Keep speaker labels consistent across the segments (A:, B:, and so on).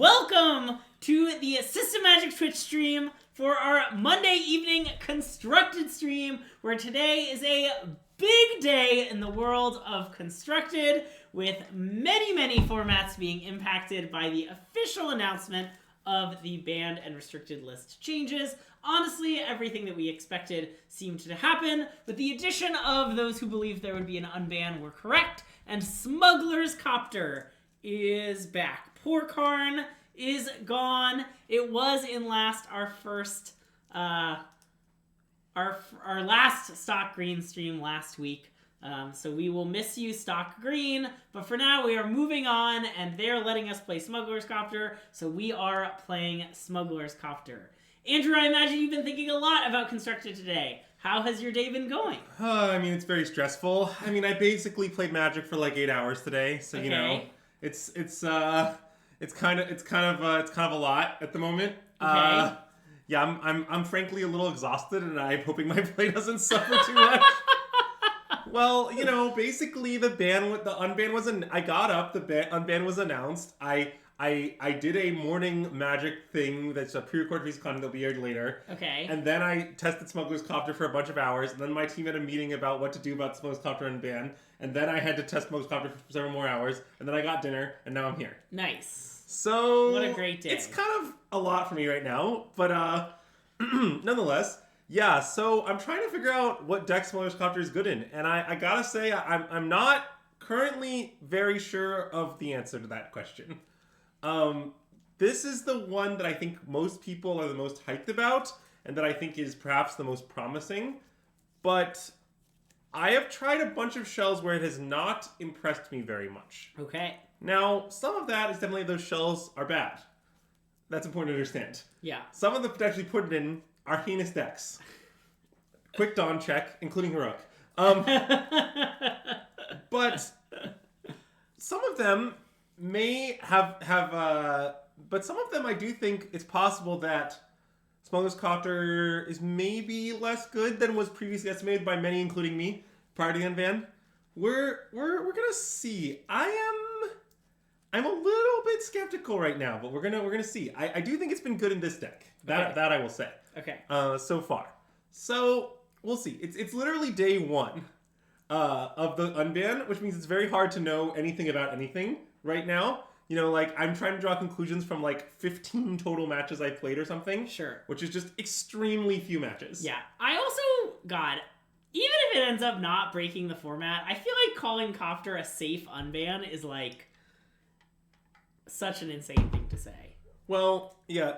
A: Welcome to the System Magic Twitch stream for our Monday evening Constructed stream, where today is a big day in the world of Constructed, with many formats being impacted by the official announcement of the banned and restricted list changes. Honestly, everything that we expected seemed to happen, with the addition of those who believed there would be an unban were correct, and Smuggler's Copter is back. Poor Karn is gone. It was in our last Stock Green stream last week. So we will miss you, Stock Green. But for now, we are moving on, and they're letting us play Smuggler's Copter. So we are playing Smuggler's Copter. Andrew, I imagine you've been thinking a lot about Constructed today. How has your day been going?
B: It's very stressful. I basically played Magic for like 8 hours today. So,
A: okay.
B: It's kind of a lot at the moment.
A: Okay.
B: I'm frankly a little exhausted, and I'm hoping my play doesn't suffer too much. Well, basically the unban was I got up, the unban was announced. I did a morning Magic thing that's a pre-recorded piece of content that'll be aired later.
A: Okay.
B: And then I tested Smuggler's Copter for a bunch of hours, and then my team had a meeting about what to do about Smuggler's Copter and ban, and then I had to test Smuggler's Copter for several more hours, and then I got dinner, and now I'm here.
A: Nice.
B: So
A: what a great day.
B: It's kind of a lot for me right now, but nonetheless, yeah, so I'm trying to figure out what deck Smuggler's Copter is good in, and I gotta say, I'm not currently very sure of the answer to that question. This is the one that I think most people are the most hyped about, and that I think is perhaps the most promising, but I have tried a bunch of shells where it has not impressed me very much.
A: Okay.
B: Now, some of that is definitely those shells are bad. That's important to understand.
A: Yeah.
B: Some of the potentially put in are heinous decks. Quick Dawn check, including Heroic. But some of them may but some of them I do think it's possible that Smuggler's Copter is maybe less good than was previously estimated by many, including me, prior to the unban. We're gonna see. I'm a little bit skeptical right now, but we're gonna see. I do think it's been good in this deck. That I will say.
A: Okay.
B: So far. So we'll see. It's literally day one of the unban, which means it's very hard to know anything about anything right now. I'm trying to draw conclusions from 15 total matches I played or something.
A: Sure.
B: Which is just extremely few matches.
A: Yeah. I also, even if it ends up not breaking the format, I feel like calling Copter a safe unban is such an insane thing to say.
B: Well, yeah.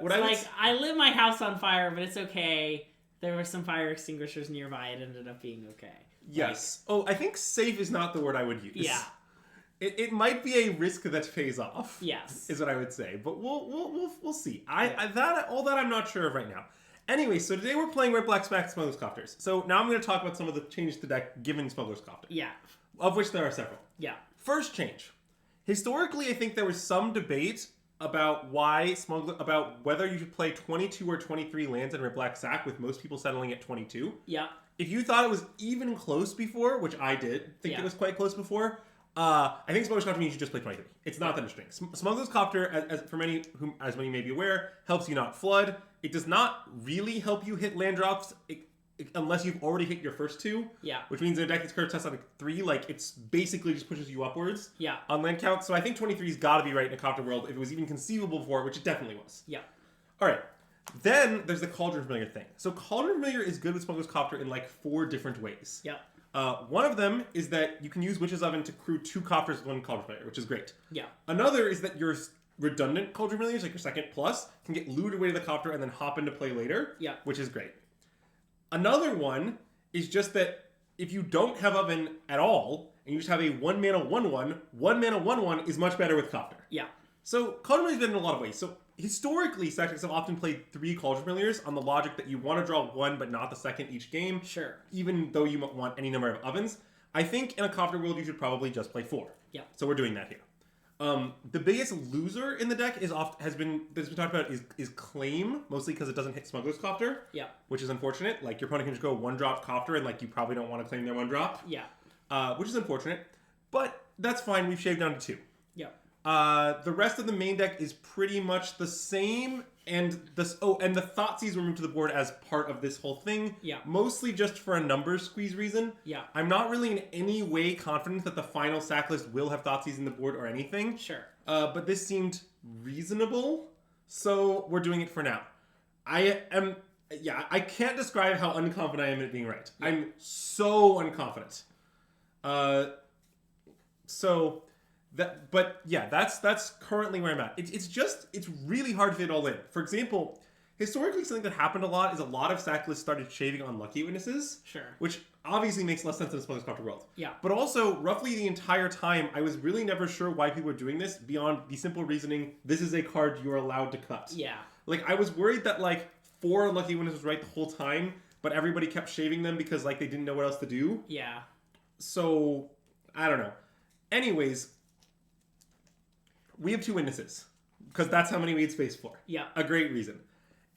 A: I lit my house on fire, but it's okay. There were some fire extinguishers nearby. It ended up being okay.
B: Yes. I think safe is not the word I would use.
A: Yeah.
B: It might be a risk that pays off.
A: Yes.
B: Is what I would say. But we'll see. All that I'm not sure of right now. Anyway, so today we're playing Red Black Smack Smuggler's Copters. So now I'm going to talk about some of the changes to the deck given Smuggler's Copter.
A: Yeah.
B: Of which there are several.
A: Yeah.
B: First change. Historically, I think there was some debate about whether you should play 22 or 23 lands in Red Black Sac, with most people settling at 22.
A: Yeah.
B: If you thought it was even close before, which I did think it was quite close before, I think Smuggler's Copter means you should just play 23. It's not that interesting. Smuggler's Copter, as many may be aware, helps you not flood. It does not really help you hit land drops unless you've already hit your first two. Yeah. Which means in a deck that's current test on 3, it's basically just pushes you upwards. Yeah. On land count. So I think 23's got to be right in a Copter world if it was even conceivable before, which it definitely was. Yeah. All right. Then there's the Cauldron Familiar thing. So Cauldron Familiar is good with Smuggler's Copter in 4 different ways. Yeah. One of them is that you can use Witch's Oven to crew 2 Copters with 1 Cauldron Familiar, which is great. Yeah. Another is that your redundant Cauldron Familiars, your second plus, can get looted away to the Copter and then hop into play later. Yeah. Which is great. Another one is just that if you don't have Oven at all, and you just have a 1-mana 1/1, 1-mana 1/1 is much better with Copter. Yeah. So Cauldron Familiar is good in a lot of ways. So historically, Stacks have often played 3 Cauldron Familiars on the logic that you want to draw 1 but not the second each game. Sure. Even though you want any number of ovens. I think in a Copter world you should probably just play 4. Yeah. So we're doing that here. The biggest loser in the deck that's been talked about is Claim, mostly because it doesn't hit Smuggler's Copter. Yeah. Which is unfortunate. Your opponent can just go 1-drop Copter and you probably don't want to claim their 1-drop. Yeah. Which is unfortunate. But that's fine. We've shaved down to 2. Yeah. The rest of the main deck is pretty much the same, and the Thoughtseize were moved to the board as part of this whole thing.
A: Yeah.
B: Mostly just for a numbers squeeze reason.
A: Yeah.
B: I'm not really in any way confident that the final sack list will have Thoughtseize in the board or anything.
A: Sure.
B: But this seemed reasonable, so we're doing it for now. I can't describe how unconfident I am in it being right. Yeah. I'm so unconfident. That's currently where I'm at. It's really hard to fit it all in. For example, historically, something that happened a lot is a lot of sack lists started shaving unlucky witnesses.
A: Sure. Which
B: obviously makes less sense in a Smuggler's Copter world.
A: Yeah.
B: But also, roughly the entire time, I was really never sure why people were doing this beyond the simple reasoning, this is a card you're allowed to cut.
A: Yeah.
B: Like, I was worried that, like, 4 unlucky witnesses was right the whole time, but everybody kept shaving them because, like, they didn't know what else to do.
A: Yeah.
B: So, I don't know. Anyways, we have 2 witnesses, because that's how many we had space for.
A: Yeah.
B: A great reason.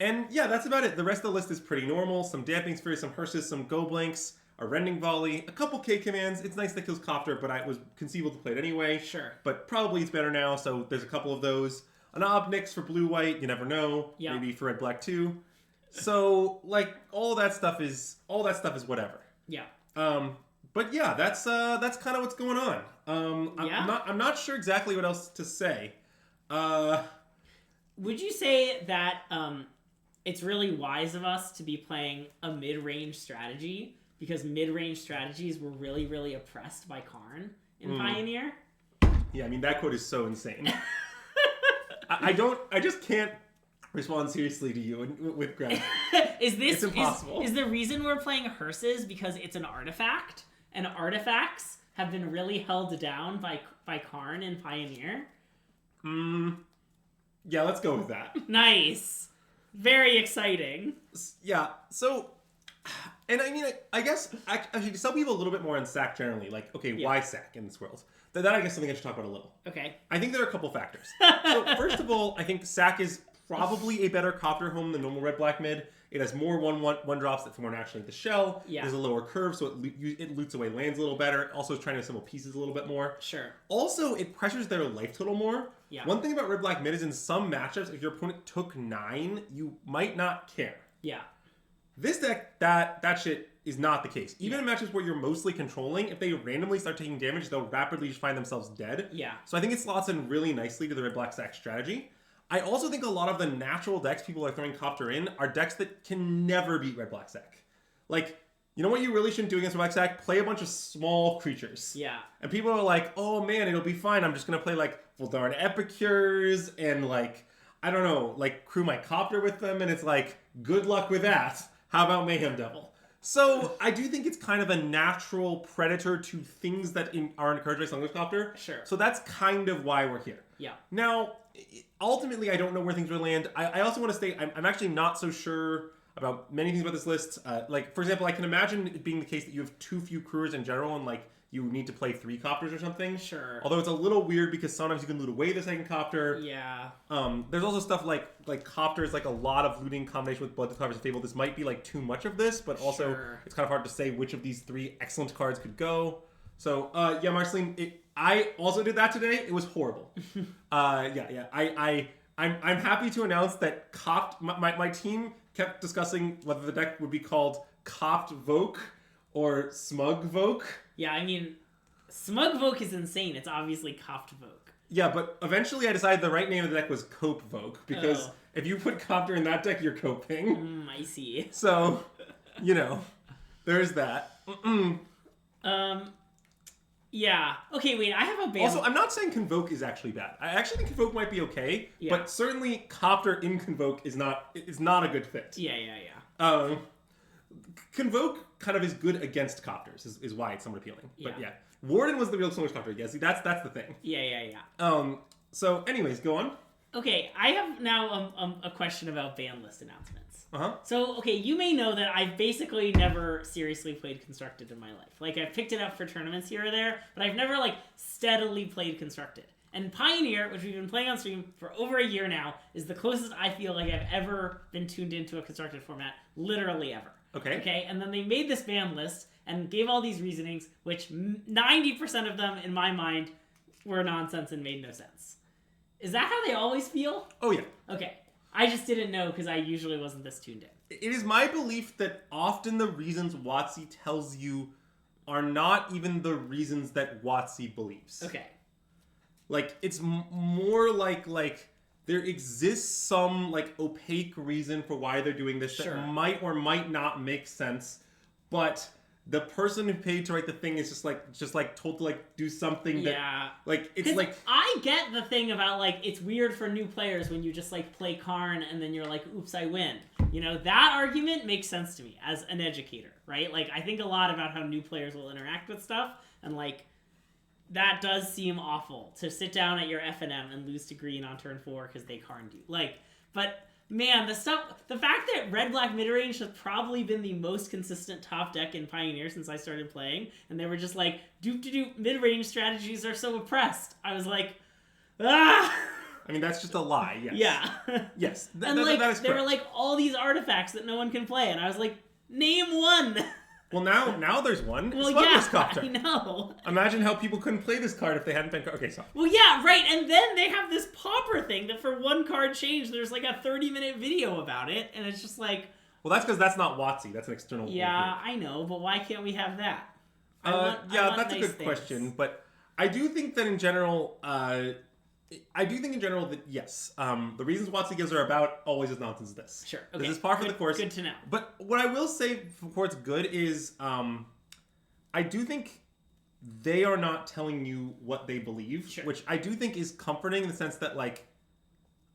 B: And yeah, that's about it. The rest of the list is pretty normal. Some Damping Spheres, some Hearses, some Go Blanks, a Rending Volley, a couple K commands. It's nice that kills Copter, but it was conceivable to play it anyway.
A: Sure.
B: But probably it's better now, so there's a couple of those. An Obnix for blue-white, you never know.
A: Yeah.
B: Maybe for red-black too. So, like, all that stuff is whatever.
A: Yeah.
B: But yeah, that's kind of what's going on. I'm not sure exactly what else to say.
A: Would you say that it's really wise of us to be playing a mid-range strategy because mid-range strategies were really, really oppressed by Karn in Pioneer?
B: Yeah, I mean, that quote is so insane. I just can't respond seriously to you with gravity. It's impossible.
A: Is the reason we're playing Hearses because it's an artifact? And artifacts have been really held down by Karn in Pioneer?
B: Yeah, let's go with that.
A: Nice. Very exciting.
B: Yeah, so... And I mean, I guess, actually, to tell people a little bit more on Sac generally, like, okay, why Sac in this world? That I guess something I should talk about a little.
A: Okay.
B: I think there are a couple factors. So, first of all, I think Sac is probably a better Copter home than normal red-black mid. It has more 1/1 drops that feel more naturally into shell.
A: Yeah.
B: There's a lower curve, so it loots away lands a little better. It also is trying to assemble pieces a little bit more.
A: Sure.
B: Also, it pressures their life total more.
A: Yeah.
B: One thing about red-black mid is in some matchups, if your opponent took 9, you might not care.
A: Yeah.
B: This deck, that shit is not the case. Even in matches where you're mostly controlling, if they randomly start taking damage, they'll rapidly just find themselves dead.
A: Yeah.
B: So I think it slots in really nicely to the red-black Sac strategy. I also think a lot of the natural decks people are throwing Copter in are decks that can never beat red-black Sac. Like, you know what you really shouldn't do against red-black Sac? Play a bunch of small creatures.
A: Yeah.
B: And people are like, oh man, it'll be fine. I'm just going to play like Voldaren Epicures and like, I don't know, like crew my Copter with them. And it's like, good luck with that. How about Mayhem Devil? So I do think it's kind of a natural predator to things that are encouraged by Smuggler's Copter.
A: Sure.
B: So that's kind of why we're here.
A: Yeah.
B: Now, ultimately, I don't know where things will land. I also want to state I'm actually not so sure about many things about this list. Like, for example, I can imagine it being the case that you have too few crewers in general and, like, you need to play 3 Copters or something.
A: Sure.
B: Although it's a little weird because sometimes you can loot away the second Copter.
A: Yeah.
B: There's also stuff like Copters, like a lot of looting combination with Blood to Copters and Fable. This might be, like, too much of this, but also it's kind of hard to say which of these 3 excellent cards could go. So, yeah, Marceline, I also did that today. It was horrible. I'm happy to announce that my team kept discussing whether the deck would be called Copt Voke or Smug Voke.
A: Yeah, I mean, Smug Voke is insane. It's obviously Copt Voke.
B: Yeah, but eventually I decided the right name of the deck was Cope Voke because if you put Copter in that deck, you're coping.
A: I see.
B: So, you know, there's that.
A: Yeah. Okay, wait, I have a ban.
B: Also, I'm not saying Convoke is actually bad. I actually think Convoke might be okay, but certainly Copter in Convoke is not a good fit.
A: Yeah.
B: Convoke kind of is good against Copters, is why it's somewhat appealing. But yeah. Warden was the real Smuggler's Copter, yes. That's the thing.
A: Yeah.
B: So anyways, go on.
A: Okay, I have now a question about ban list announcements.
B: Uh-huh.
A: So, okay, you may know that I've basically never seriously played Constructed in my life. Like, I've picked it up for tournaments here or there, but I've never, like, steadily played Constructed. And Pioneer, which we've been playing on stream for over a year now, is the closest I feel like I've ever been tuned into a Constructed format, literally ever. Okay, and then they made this ban list and gave all these reasonings, which 90% of them, in my mind, were nonsense and made no sense. Is that how they always feel?
B: Oh, yeah.
A: Okay. I just didn't know because I usually wasn't this tuned in.
B: It is my belief that often the reasons WotC tells you are not even the reasons that WotC believes.
A: Okay.
B: Like, it's more like there exists some, like, opaque reason for why they're doing this that might or might not make sense, but the person who paid to write the thing is just told to, like, do something that, like, it's like...
A: I get the thing about, like, it's weird for new players when you just, like, play Karn and then you're like, oops, I win. You know, that argument makes sense to me as an educator, right? Like, I think a lot about how new players will interact with stuff, and, like, that does seem awful to sit down at your FNM and lose to green on turn 4 because they Karned you. Like, but... Man, the fact that red-black mid-range has probably been the most consistent top deck in Pioneer since I started playing, and they were just like, doop-de-doop, mid-range strategies are so oppressed. I was like, ah!
B: I mean, that's just a lie, yes.
A: Yeah.
B: Yes,
A: and like,
B: that is correct.
A: there were like all these artifacts that no one can play, and I was like, name one!
B: Well, now there's one.
A: Well,
B: Smuggler's Copter.
A: I know.
B: Imagine how people couldn't play this card if they hadn't been... Okay, sorry.
A: Well, yeah, right, and then they have this Pauper thing that for one card change, there's like a 30-minute video about it, and it's just like...
B: Well, that's because that's not WotC. That's an external...
A: Yeah, I know, but why can't we have that?
B: That's nice a good question, but I do think that in general... that, yes, the reasons WotC gives are about always is nonsense this.
A: Sure, okay.
B: This is par for the course.
A: Good to know.
B: But what I will say for it's good is I do think they are not telling you what they believe, which I do think is comforting in the sense that, like,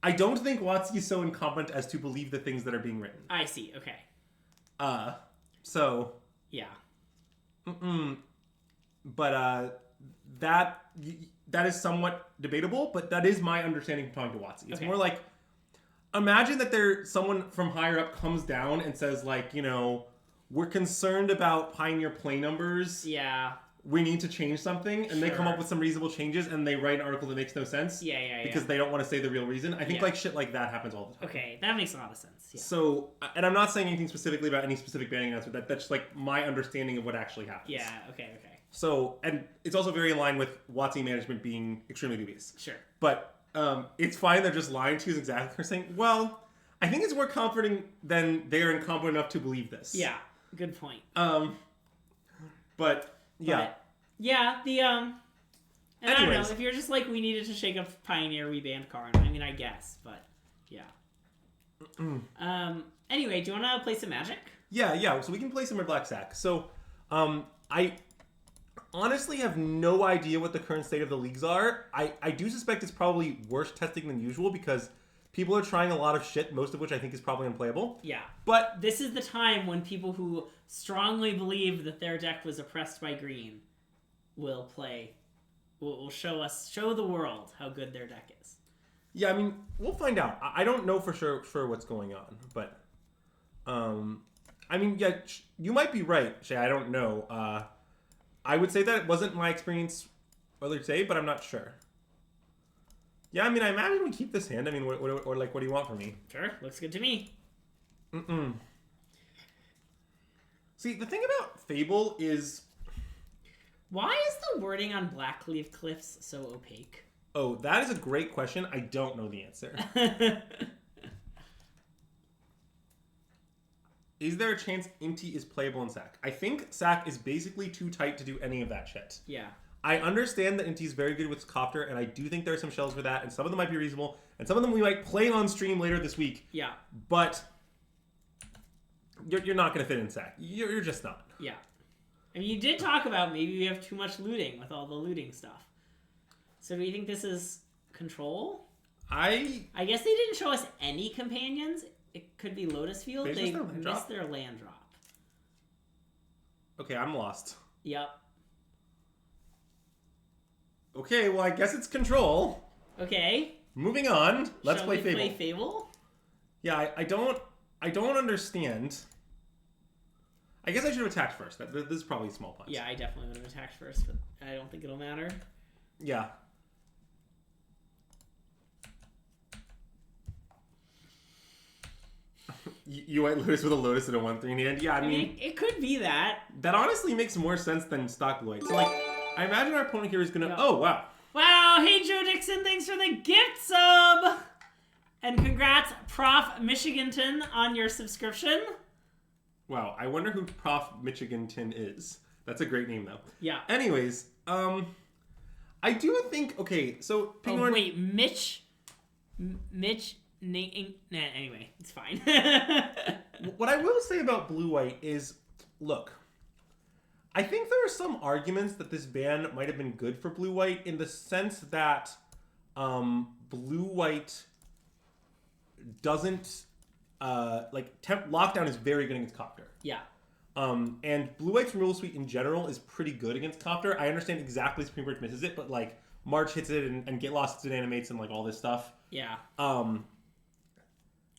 B: I don't think WotC is so incompetent as to believe the things that are being written.
A: I see, okay.
B: So...
A: Yeah.
B: But, that is somewhat debatable, but that is my understanding from talking to WotC. It's more like, imagine that someone from higher up comes down and says, like, you know, we're concerned about Pioneer play numbers.
A: Yeah.
B: We need to change something, and they come up with some reasonable changes, and they write an article that makes no sense. Because they don't want to say the real reason. I think, like, shit like that happens all the time.
A: Okay, that makes a lot of sense. Yeah.
B: So, and I'm not saying anything specifically about any specific banning announcement. That's just, like, my understanding of what actually happens.
A: Yeah, okay.
B: So, and it's also very in line with WotC management being extremely dubious.
A: Sure.
B: But it's fine, they're just lying to you exactly. They're saying, well, I think it's more comforting than they are incompetent enough to believe this.
A: Yeah, good point.
B: But, yeah.
A: Yeah, and
B: anyways.
A: I don't know, if you're just like, we needed to shake up Pioneer, we banned Karn. I mean, I guess, but, yeah. Anyway, do you want to play some Magic?
B: Yeah, so we can play some RB Sac. So, I honestly have no idea what the current state of the leagues are. I do suspect it's probably worse testing than usual because people are trying a lot of shit, most of which I think is probably unplayable. Yeah. But
A: this is the time when people who strongly believe that their deck was oppressed by green will show the world how good their deck is.
B: Yeah, I mean, we'll find out. I don't know for sure what's going on, but I mean, yeah, you might be right, Shay. I don't know. I would say that it wasn't my experience earlier today, but I'm not sure. Yeah, I mean, I imagine we keep this hand. I mean, what do you want from me?
A: Sure, looks good to me.
B: See, the thing about Fable is...
A: Why is the wording on Blackleaf Cliffs so opaque?
B: Oh, that is a great question. I don't know the answer. Is there a chance Inti is playable in Sac? I think Sac is basically too tight to do any of that shit. Yeah. I understand that Inti is very good with Copter, and I do think there are some shells for that, and some of them might be reasonable, and some of them we might play on stream later this week. Yeah. But you're not going to fit in Sac. You're just not.
A: Yeah. I mean, you did talk about maybe we have too much looting with all the looting stuff. So do you think this is control? I guess they didn't show us any companions. It could be Lotus Field. They missed their land drop.
B: Okay, I'm lost.
A: Yep.
B: Okay, well, I guess it's control.
A: Okay.
B: Moving on. Let's play Fable.
A: Shall we play Fable?
B: Yeah, I don't understand. I guess I should have attacked first. This is probably a small punch.
A: Yeah, I definitely would have attacked first, but I don't think it'll matter.
B: Yeah. You White Lotus with a Lotus and a 1/3 in the end? Yeah, I mean...
A: It could be that.
B: That honestly makes more sense than stock Lloyd. So, like, I imagine our opponent here is going to... Oh, wow.
A: Wow! Oh, hey, Joe Dixon, thanks for the gift sub! And congrats, Prof. Michiganton, on your subscription.
B: Wow, I wonder who Prof. Michiganton is. That's a great name, though.
A: Yeah.
B: Anyways, I do think, okay, so...
A: Wait, Mitch... anyway, it's fine.
B: What I will say about Blue-White is, look, I think there are some arguments that this ban might have been good for Blue-White in the sense that Blue-White doesn't, lockdown is very good against Copter.
A: Yeah.
B: And Blue-White's rule suite in general is pretty good against Copter. I understand exactly Supreme Court misses it, but, like, March hits it and Get Lost hits it animates and, like, all this stuff.
A: Yeah.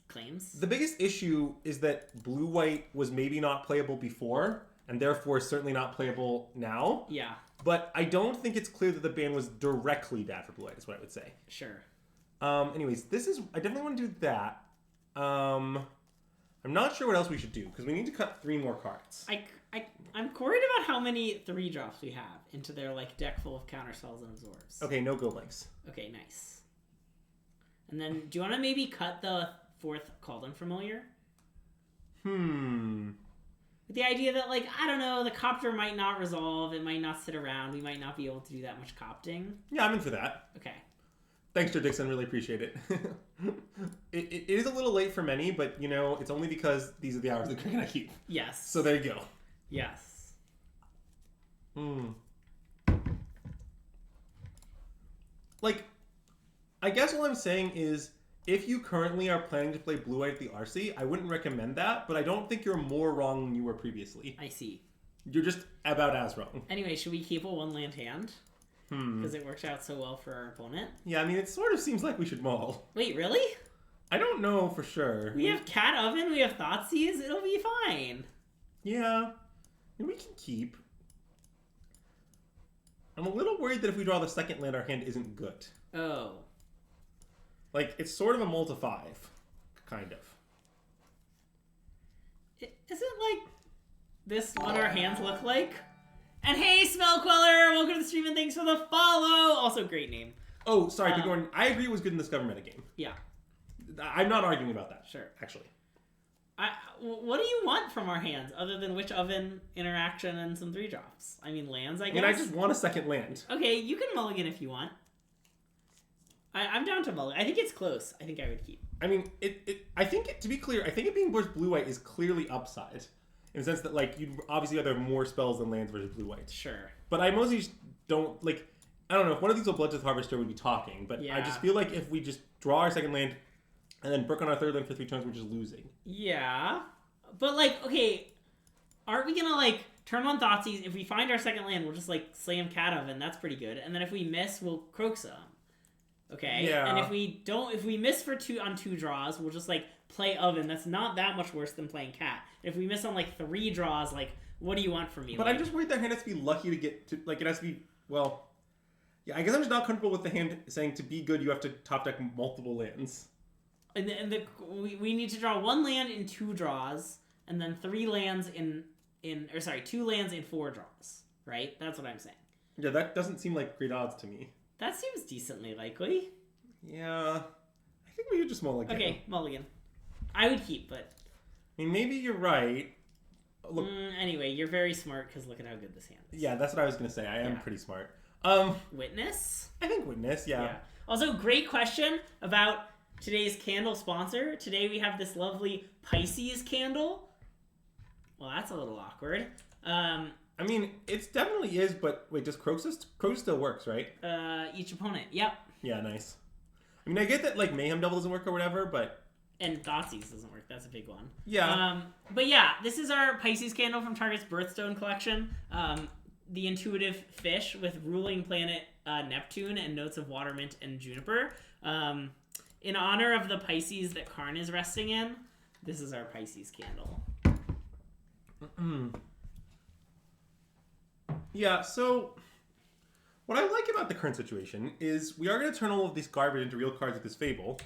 A: Claims?
B: The biggest issue is that Blue-White was maybe not playable before, and therefore certainly not playable now.
A: Yeah.
B: But I don't think it's clear that the ban was directly bad for Blue-White, is what I would say.
A: Sure.
B: Anyways, I definitely want to do that. I'm not sure what else we should do, because we need to cut 3 more cards.
A: I'm worried about how many 3-drops we have into their, like, deck full of counterspells and absorbs.
B: Okay, no go blanks.
A: Okay, nice. And then, do you want to maybe cut the 4th Called Unfamiliar? With the idea that, like, I don't know, the Copter might not resolve, it might not sit around, we might not be able to do that much copting.
B: Yeah, I'm in for that.
A: Okay.
B: Thanks, Joe Dixon. Really appreciate it. It is a little late for many, but, you know, it's only because these are the hours that we're going to keep.
A: Yes.
B: So there you go.
A: Yes.
B: Like, I guess all I'm saying is, if you currently are planning to play Blue-White at the RC, I wouldn't recommend that, but I don't think you're more wrong than you were previously.
A: I see.
B: You're just about as wrong.
A: Anyway, should we keep a 1-land hand? Because it worked out so well for our opponent.
B: Yeah, I mean, it sort of seems like we should maul.
A: Wait, really?
B: I don't know for sure.
A: We have Cat Oven, we have Thoughtseize, it'll be fine.
B: Yeah, and we can keep. I'm a little worried that if we draw the second land, our hand isn't good.
A: Oh.
B: Like, it's sort of a mull to 5. Kind of.
A: Isn't, like, this what our hands look like? And hey, Smell Queller! Welcome to the stream and thanks for the follow! Also, great name.
B: Oh, sorry, Big Gordon. I agree it was good in this government game.
A: Yeah.
B: I'm not arguing about that.
A: Sure.
B: Actually.
A: What do you want from our hands other than Witch Oven, interaction, and some 3-drops? I mean, lands, I guess?
B: I just want a second land.
A: Okay, you can mulligan if you want. I'm down to mulligan. I think it's close. I think I would keep.
B: I mean, I think, to be clear, I think it being versus Blue-White is clearly upside. In the sense that, like, you'd obviously rather have more spells than lands versus Blue-White.
A: Sure.
B: But I mostly just don't, like, I don't know, if one of these will Bloodtooth Harvester would be talking, but
A: yeah.
B: I just feel like if we just draw our second land and then brook on our third land for 3 turns, we're just losing.
A: Yeah. But, like, okay, aren't we gonna, like, turn on Thoughtseize? If we find our second land, we'll just, like, slam Cat Oven. That's pretty good. And then if we miss, we'll croak some. Okay?
B: Yeah.
A: And if we miss for 2 on 2 draws, we'll just, like, play Oven. That's not that much worse than playing Cat. If we miss on, like, 3 draws, like, what do you want from me?
B: But
A: like,
B: I'm just worried that hand has to be lucky to get to, like, it has to be, well, yeah, I guess I'm just not comfortable with the hand saying to be good, you have to top deck multiple lands.
A: We need to draw 1 land in 2 draws, and then 3 lands in 2 lands in 4 draws. Right? That's what I'm saying.
B: Yeah, that doesn't seem like great odds to me.
A: That seems decently likely.
B: Yeah. I think we could just mulligan.
A: Okay, mulligan. I would keep, but...
B: I mean, maybe you're right. Look.
A: Anyway, you're very smart, because look at how good this hand is.
B: Yeah, that's what I was going to say. I am pretty smart.
A: Witness?
B: I think Witness, yeah.
A: Also, great question about today's candle sponsor. Today we have this lovely Pisces candle. Well, that's a little awkward.
B: I mean, it definitely is, but wait, does Croak still works, right?
A: Each opponent, yep.
B: Yeah, nice. I mean, I get that, like, Mayhem Devil doesn't work or whatever, but...
A: And Thoughtseize doesn't work, that's a big one.
B: Yeah.
A: But yeah, this is our Pisces candle from Target's Birthstone collection. The intuitive fish with ruling planet Neptune and notes of water, mint, and juniper. In honor of the Pisces that Karn is resting in, this is our Pisces candle.
B: Yeah, so what I like about the current situation is we are going to turn all of these garbage into real cards with this Fable.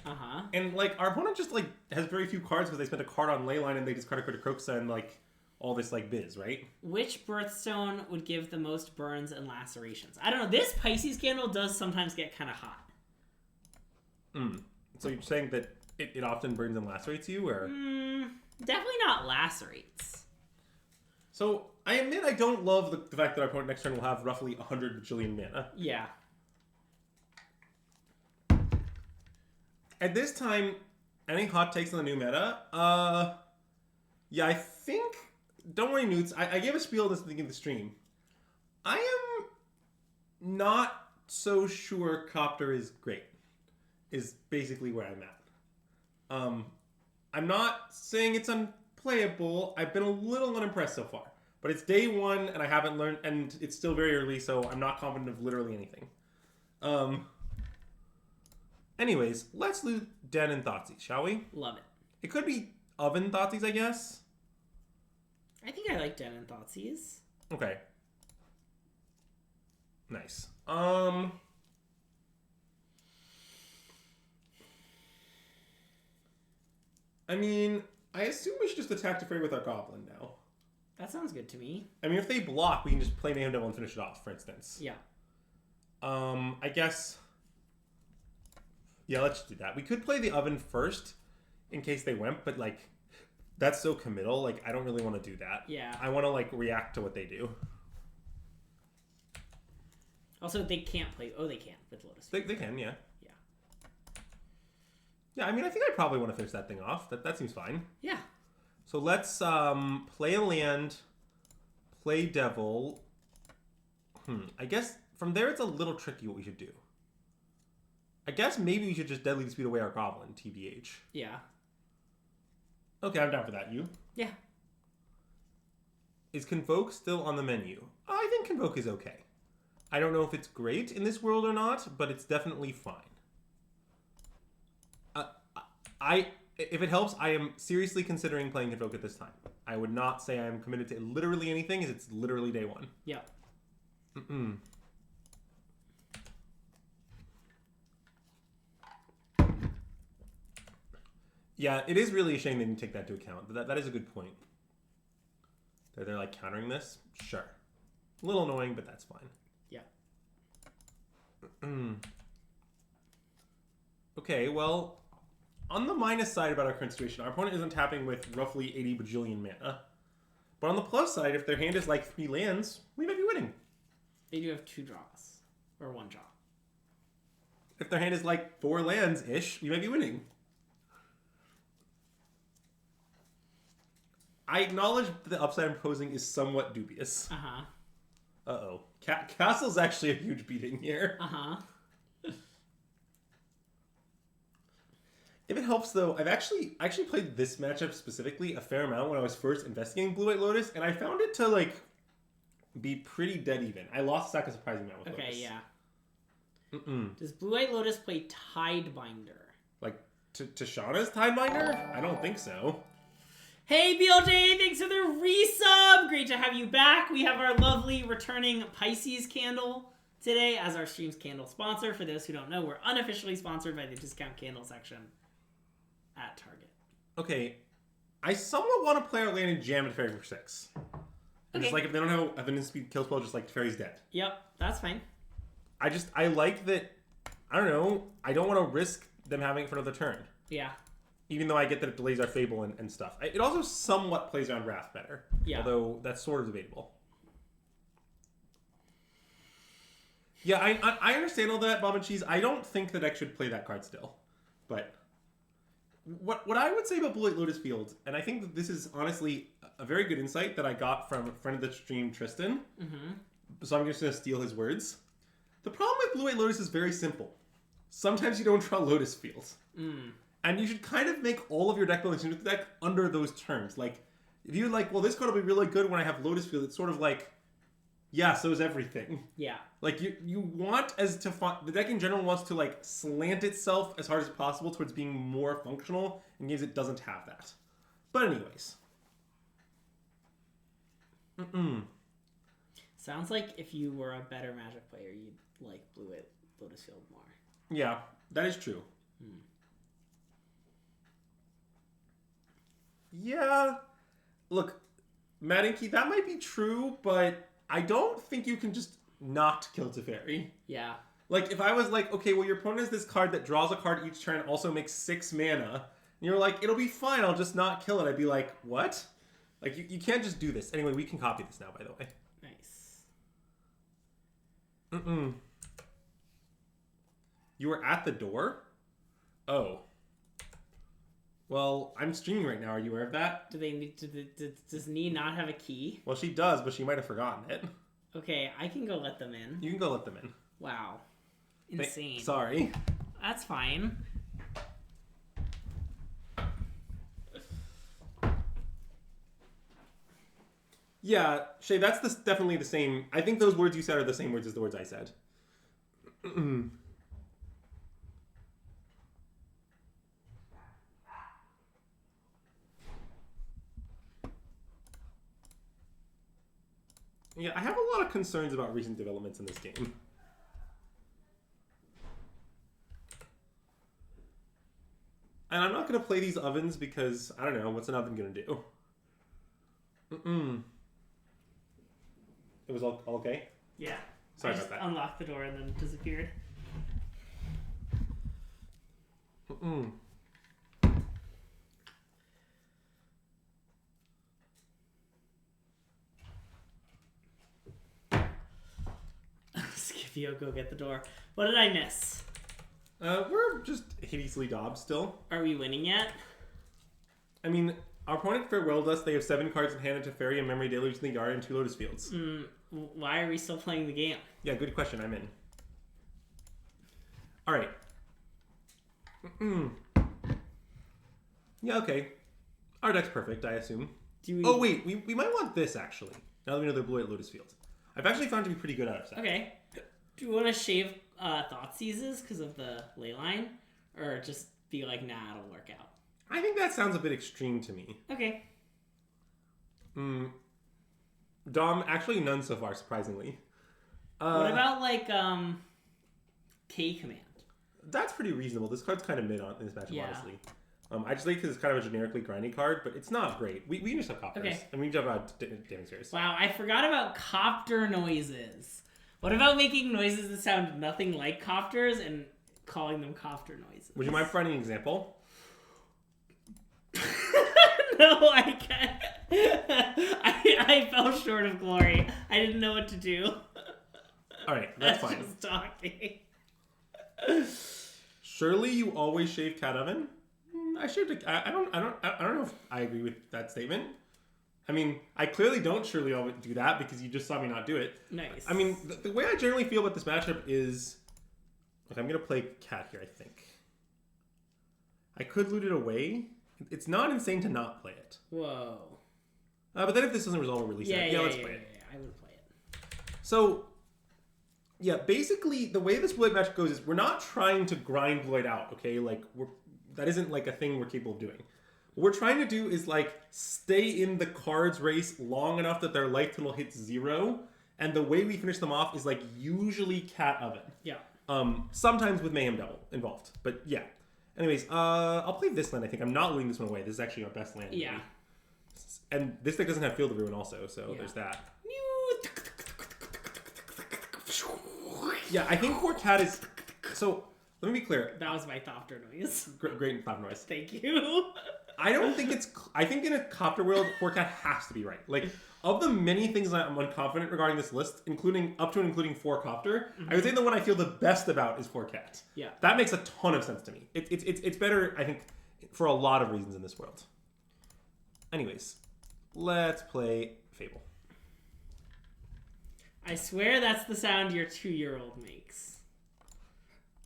B: And, like, our opponent just, like, has very few cards because they spent a card on Leyline and they discard a card to Croxa and, like, all this like biz, right?
A: Which birthstone would give the most burns and lacerations? I don't know. This Pisces candle does sometimes get kind of hot.
B: So you're saying that it often burns and lacerates you, or?
A: Definitely not lacerates.
B: So I admit I don't love the fact that our opponent next turn will have roughly 100 bajillion mana.
A: Yeah.
B: At this time, any hot takes on the new meta? Yeah, I think. Don't worry, Newts. I gave a spiel at the beginning of the stream. I am not so sure Copter is great. Is basically where I'm at. I'm not saying it's unplayable. I've been a little unimpressed so far. But it's day one, and I haven't learned, and it's still very early, so I'm not confident of literally anything. Anyways, let's loot Den and Thoughtseize, shall we?
A: Love it.
B: It could be Oven Thoughtseize, I guess.
A: I think I like Den and Thoughtseize.
B: Okay. Nice. I mean, I assume we should just attack to fray with our Goblin now.
A: That sounds good to me.
B: I mean, if they block, we can just play Mayhem Devil and finish it off, for instance.
A: Yeah.
B: I guess... Yeah, let's do that. We could play the Oven first, in case they wimp, but, like, that's so committal. Like, I don't really want to do that.
A: Yeah.
B: I want to, like, react to what they do.
A: Also, they can't play... Oh, they can with Lotus.
B: They can, yeah.
A: Yeah.
B: Yeah, I mean, I think I probably want to finish that thing off. That seems fine.
A: Yeah.
B: So let's play a land, play Devil. I guess from there it's a little tricky what we should do. I guess maybe we should just Deadly Speed away our Goblin, TBH.
A: Yeah.
B: Okay, I'm down for that. You?
A: Yeah.
B: Is Convoke still on the menu? I think Convoke is okay. I don't know if it's great in this world or not, but it's definitely fine. If it helps, I am seriously considering playing Convoke at this time. I would not say I'm committed to literally anything, as it's literally day one.
A: Yeah.
B: Yeah, it is really a shame they didn't take that into account. But that is a good point. They're like countering this? Sure. A little annoying, but that's fine.
A: Yeah.
B: Okay, well, on the minus side about our current situation, our opponent isn't tapping with roughly 80 bajillion mana. But on the plus side, if their hand is like 3 lands, we might be winning.
A: They do have 2 draws. Or 1 draw.
B: If their hand is like 4 lands-ish, we might be winning. I acknowledge that the upside I'm proposing is somewhat dubious.
A: Uh-huh.
B: Uh-oh. Castle's actually a huge beating here.
A: Uh-huh.
B: If it helps, though, I actually played this matchup specifically a fair amount when I was first investigating Blue White Lotus, and I found it to, like, be pretty dead even. I lost Sac a surprising amount with Lotus.
A: Okay, yeah. Does Blue White Lotus play Tidebinder?
B: Like, Tashana's Tidebinder? I don't think so.
A: Hey, BLJ, thanks for the resub! Great to have you back. We have our lovely returning Pisces candle today as our stream's candle sponsor. For those who don't know, we're unofficially sponsored by the discount candle section at Target.
B: Okay, I somewhat want to play our land and jam at Fairy for 6. And just like if they don't have an instant kill spell, just like Fairy's dead.
A: Yep, that's fine.
B: I like that. I don't know. I don't want to risk them having it for another turn.
A: Yeah.
B: Even though I get that it delays our Fable and stuff. It also somewhat plays around Wrath better.
A: Yeah.
B: Although that's sort of debatable. Yeah, I understand all that, Bob and Cheese. I don't think the deck should play that card still. But what I would say about Blue White Lotus Field, and I think that this is honestly a very good insight that I got from a friend of the stream, Tristan. So I'm just going to steal his words. The problem with Blue White Lotus is very simple. Sometimes you don't draw Lotus Field. And you should kind of make all of your deck buildings into the deck under those terms. Like, if you're like, well, this card will be really good when I have Lotus Field, it's sort of like, yeah, so is everything.
A: Yeah.
B: Like, you want the deck in general wants to, like, slant itself as hard as possible towards being more functional in games it doesn't have that. But anyways.
A: Sounds like if you were a better Magic player, you'd like Blue White Lotus Field more.
B: Yeah, that is true. Yeah. Look, Madenki, that might be true, but I don't think you can just not kill Teferi.
A: Yeah.
B: Like, if I was like, okay, well, your opponent has this card that draws a card each turn, also makes 6 mana, and you're like, it'll be fine, I'll just not kill it. I'd be like, what? Like, you can't just do this. Anyway, we can copy this now, by the way.
A: Nice.
B: You were at the door? Oh. Well, I'm streaming right now. Are you aware of that?
A: Does Nee not have a key?
B: Well, she does, but she might have forgotten it.
A: Okay, I can go let them in.
B: You can go let them in.
A: Wow. Insane.
B: Sorry.
A: That's fine.
B: Yeah, Shay, that's definitely the same. I think those words you said are the same words as the words I said. Yeah, I have a lot of concerns about recent developments in this game. And I'm not going to play these ovens because, I don't know, what's an oven going to do? It was all okay?
A: Yeah.
B: Sorry
A: I
B: about
A: just
B: that.
A: unlocked the door and then disappeared. Scipio, go get the door. What did I miss?
B: We're just hideously daubed still.
A: Are we winning yet?
B: I mean, our opponent farewelled us. They have 7 cards in hand, a Teferi, a Memory Deluge in the yard, and 2 Lotus Fields.
A: Why are we still playing the game?
B: Yeah, good question. I'm in. All right. Yeah, okay. Our deck's perfect, I assume. Oh, wait. We might want this, actually. Now that we know they're blue at Lotus Fields. I've actually found it to be pretty good out of set.
A: Okay. Do you want to shave Thought Seizes because of the ley line? Or just be like, nah, it'll work out?
B: I think that sounds a bit extreme to me.
A: Okay.
B: Dom, actually none so far, surprisingly.
A: What about, like, K-Command?
B: That's pretty reasonable. This card's kind of mid on in this matchup,
A: Yeah.
B: honestly. I just like because it's kind of a generically grindy card, but it's not great. We can just have Copters.
A: Okay.
B: And we can just have damage spheres.
A: Wow, I forgot about Copter Noises. What about making noises that sound nothing like Copters and calling them Copter Noises?
B: Would you mind providing an example?
A: No, I can't. I fell short of glory. I didn't know what to do.
B: All right, that's fine.
A: Just talking.
B: Surely you always shave cat oven? I shaved I don't know if I agree with that statement. I mean, I clearly don't surely always do that because you just saw me not do it.
A: Nice.
B: I mean, the way I generally feel about this matchup is... Look, I'm going to play cat here, I think. I could loot it away. It's not insane to not play it.
A: Whoa.
B: But then if this doesn't resolve, we'll release it. Yeah, let's play it.
A: Yeah, I would play it.
B: So, yeah, basically, the way this Blue White match goes is we're not trying to grind Blue White out, okay? Like, that isn't, like, a thing we're capable of doing. What we're trying to do is, like, stay in the cards race long enough that their life total hits 0, and the way we finish them off is, like, usually Cat Oven.
A: Yeah.
B: Sometimes with Mayhem Double involved, but yeah. Anyways, I'll play this land, I think. I'm not looting this one away. This is actually our best land.
A: Yeah.
B: Maybe. And this deck doesn't have Field of Ruin also, so there's that. Yeah, I think Poor Cat is... So, let me be clear.
A: That was my Copter noise.
B: Great clap noise.
A: Thank you.
B: I don't think it's... I think in a Copter world, Poor Cat has to be right. Like, of the many things I'm unconfident regarding this list, including 4 Copter, I would say the one I feel the best about is Poor Cat.
A: Yeah.
B: That makes a ton of sense to me. It's better, I think, for a lot of reasons in this world. Anyways, let's play Fable.
A: I swear that's the sound your 2-year-old makes.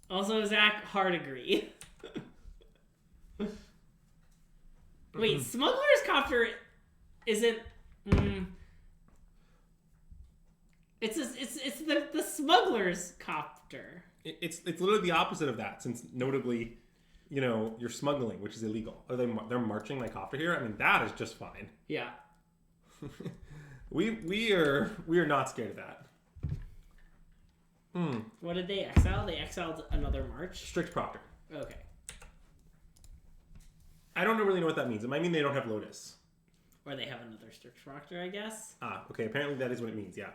A: Also, Zach, hard agree. Wait, Smuggler's Copter isn't... It's the Smuggler's Copter.
B: It's literally the opposite of that, since notably, you know, you're smuggling, which is illegal. They're marching my Copter here? I mean, that is just fine.
A: Yeah.
B: We are not scared of that.
A: What did they exile? They exiled another march?
B: Strict Proctor.
A: Okay.
B: I don't really know what that means. It might mean they don't have Lotus.
A: Or they have another strict proctor, I guess.
B: Ah, okay. Apparently that is what it means. Yeah.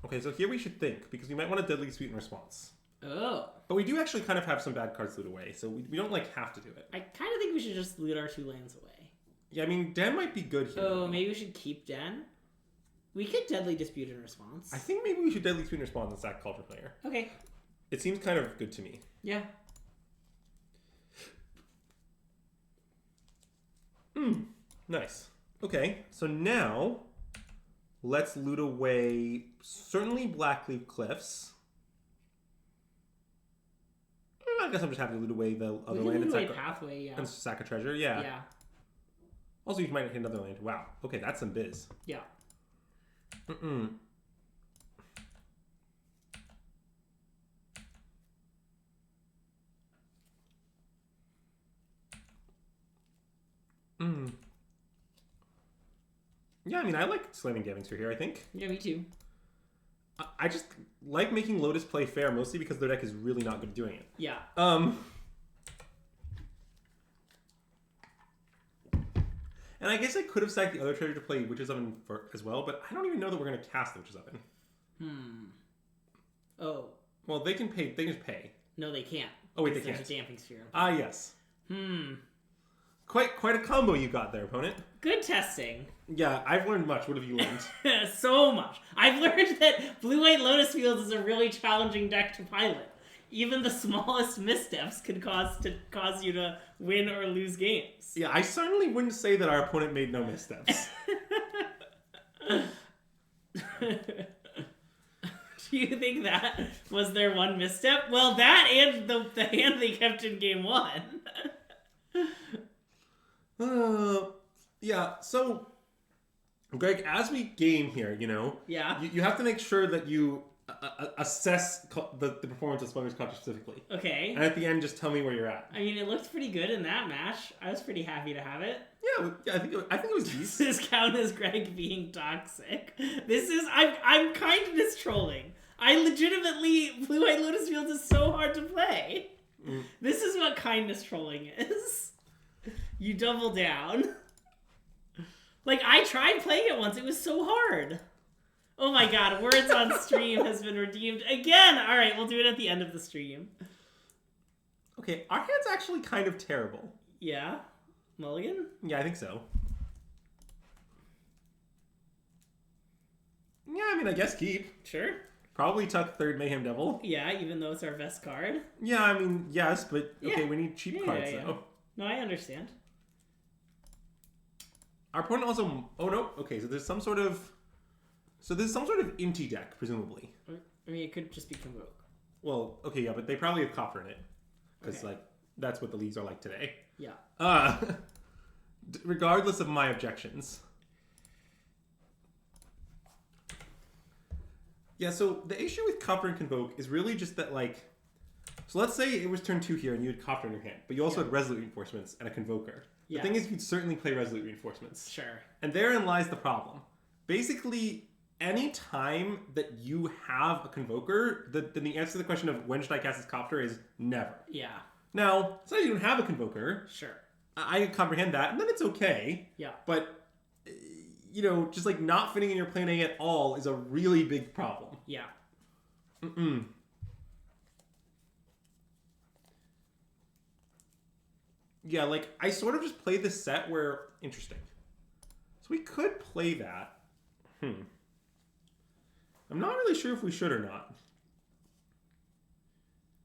B: Okay, so here we should think, because we might want a Deadly Sweet in response.
A: Oh.
B: But we do actually kind of have some bad cards to loot away, so we don't, like, have to do it.
A: I kind of think we should just loot our 2 lands away.
B: Yeah, I mean, Den might be good here.
A: Oh, maybe we should keep Den? We could Deadly Dispute in response.
B: I think maybe we should Deadly Sweet in response and sack Copter Player.
A: Okay.
B: It seems kind of good to me.
A: Yeah.
B: Nice. Okay, so now let's loot away certainly Blackleaf Cliffs. I guess I'm just happy to loot away the other land
A: and sack Pathway, yeah.
B: And sack a treasure, yeah.
A: Yeah.
B: Also, you might hit another land. Wow. Okay, that's some biz.
A: Yeah.
B: Yeah, I mean, I like slamming Gavingsphere here, I think.
A: Yeah, me too.
B: I just like making Lotus play fair, mostly because their deck is really not good at doing it.
A: Yeah.
B: And I guess I could have sacked the other treasure to play Witch's Oven as well, but I don't even know that we're going to cast the Witch's Oven.
A: Oh.
B: Well, they can pay. They can just pay.
A: No, they can't.
B: Oh, wait, they can't.
A: There's a Damping Sphere.
B: Ah, yes. Quite a combo you got there, opponent.
A: Good testing.
B: Yeah, I've learned much. What have you learned?
A: So much. I've learned that Blue-White Lotus Fields is a really challenging deck to pilot. Even the smallest missteps could cause you to win or lose games.
B: Yeah, I certainly wouldn't say that our opponent made no missteps.
A: Do you think that was their one misstep? Well, that and the hand they kept in game 1.
B: Yeah, so, Greg, as we game here,
A: Yeah.
B: you have to make sure that you assess the performance of Smuggler's Copter specifically.
A: Okay.
B: And at the end, just tell me where you're at.
A: I mean, it looked pretty good in that match. I was pretty happy to have it.
B: Yeah, I think it was decent.
A: Does this count as Greg being toxic? I'm kind of just trolling. I legitimately, Blue-White Lotus Fields is so hard to play. This is what kindness trolling is. You double down. Like, I tried playing it once. It was so hard. Oh my god, words on stream has been redeemed again. All right, we'll do it at the end of the stream.
B: Okay, our hand's actually kind of terrible.
A: Yeah? Mulligan?
B: Yeah, I think so. Yeah, I mean, I guess keep.
A: Sure.
B: Probably tuck third Mayhem Devil.
A: Yeah, even though it's our best card.
B: Yeah, I mean, yes, but okay,
A: Yeah.
B: we need cheap cards, though.
A: No, I understand.
B: Our opponent also... Oh, no. Okay, so there's some sort of inty deck, presumably.
A: I mean, it could just be Convoke.
B: Well, okay, yeah, but they probably have Copter in it. Because,
A: Okay.
B: like, that's what the leagues are like today.
A: Yeah.
B: Regardless of my objections. Yeah, so the issue with Copter and Convoke is really just that, like... So let's say it was turn 2 here and you had Copter in your hand, but you also had Resolute Reinforcements and a Convoker. The thing is, you'd certainly play Resolute Reinforcements.
A: Sure.
B: And therein lies the problem. Basically, any time that you have a Convoker, then the answer to the question of when should I cast this Copter is never.
A: Yeah.
B: Now, sometimes you don't have a Convoker.
A: Sure.
B: I can comprehend that, and then it's okay.
A: Yeah.
B: But, just like not fitting in your plan A at all is a really big problem.
A: Yeah.
B: Yeah, like, I sort of just played this set where... Interesting. So we could play that. I'm not really sure if we should or not.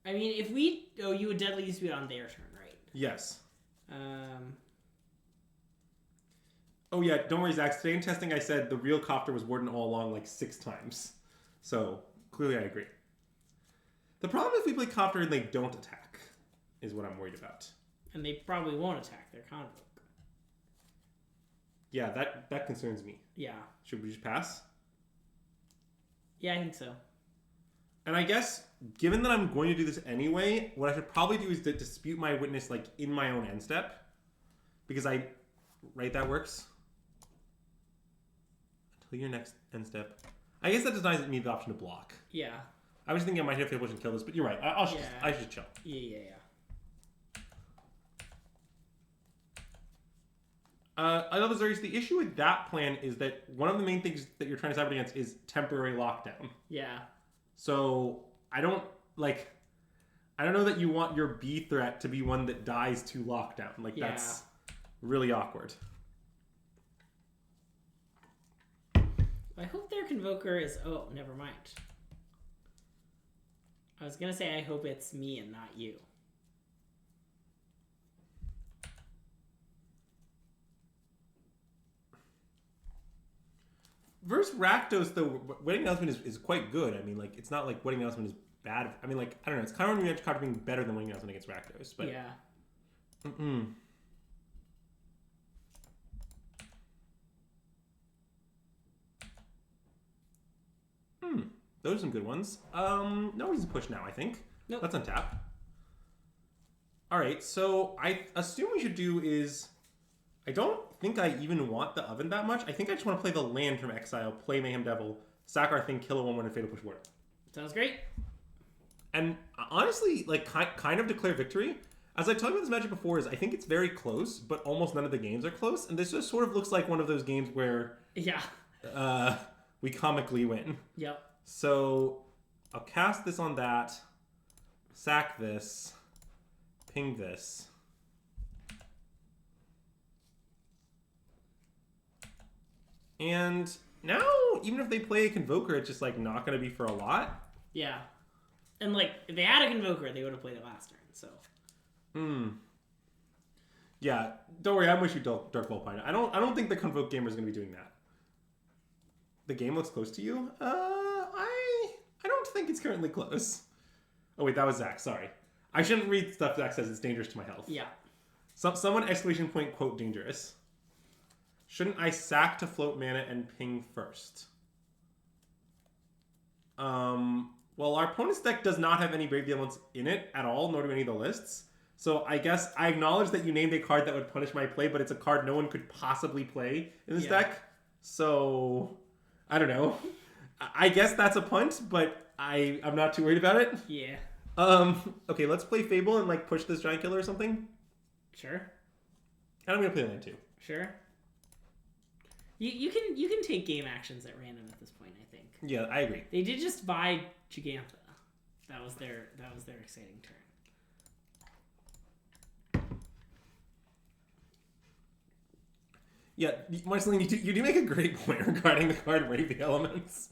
A: I mean, if we... Oh, you would Deadly Dispute on their turn, right?
B: Yes. Oh, yeah, don't worry, Zach. Today in testing, I said the real Copter was Warden all along, like, 6 times. So, clearly I agree. The problem if we play Copter and they don't attack is what I'm worried about.
A: And they probably won't attack their Convoke.
B: Yeah, that concerns me.
A: Yeah.
B: Should we just pass?
A: Yeah, I think so.
B: And I guess, given that I'm going to do this anyway, what I should probably do is to dispute my witness, like, in my own end step. Because right, that works. Until your next end step. I guess that denies me the option to block.
A: Yeah.
B: I was thinking I might have to push and kill this, but you're right. I should chill.
A: Yeah.
B: Another Zarius, the issue with that plan is that one of the main things that you're trying to cyber against is temporary lockdown.
A: Yeah.
B: So I don't know that you want your B threat to be one that dies to lockdown. Like that's really awkward.
A: I hope their Convoker is... Oh, never mind. I was going to say I hope it's me and not you.
B: Versus Rakdos, though, Wedding Announcement is quite good. I mean, like, it's not like Wedding Announcement is bad. I mean, like, I don't know. It's kind of on the edge of being better than Wedding Announcement against Rakdos. But
A: yeah.
B: Those are some good ones. No reason to push now, I think.
A: Nope.
B: Let's untap. All right, so I assume we should do is... I don't think I even want the Oven that much. I think I just want to play the land from Exile, play Mayhem Devil, sack our thing, kill a 1/1 and Fatal Push Ward.
A: Sounds great.
B: And honestly, like, kind of declare victory. As I told you about this matchup before, is I think it's very close, but almost none of the games are close. And this just sort of looks like one of those games where... we comically win.
A: Yep.
B: So I'll cast this on that, sack this, ping this. And now, even if they play a Convoker, it's just like not going to be for a lot.
A: Yeah. And like, if they had a Convoker, they would have played it last turn, so.
B: Yeah, don't worry, I'm with you, Dark Volpine. I don't think the Convoke gamer is going to be doing that. The game looks close to you? I don't think it's currently close. Oh wait, that was Zach, sorry. I shouldn't read stuff Zach says, it's dangerous to my health.
A: Yeah.
B: Someone exclamation point quote dangerous. Shouldn't I sack to float mana and ping first? Well, our opponent's deck does not have any Brave the Elements in it at all, nor do any of the lists. So I guess I acknowledge that you named a card that would punish my play, but it's a card no one could possibly play in this deck. So, I don't know. I guess that's a punt, but I'm not too worried about it.
A: Yeah.
B: Okay, let's play Fable and like push this Giant Killer or something.
A: Sure.
B: And I'm gonna play land too.
A: Sure. You can take game actions at random at this point, I think.
B: Yeah, I agree.
A: They did just buy Gigantha. That was their exciting turn.
B: Yeah, Marceline, you do make a great point regarding the card Brave the Elements.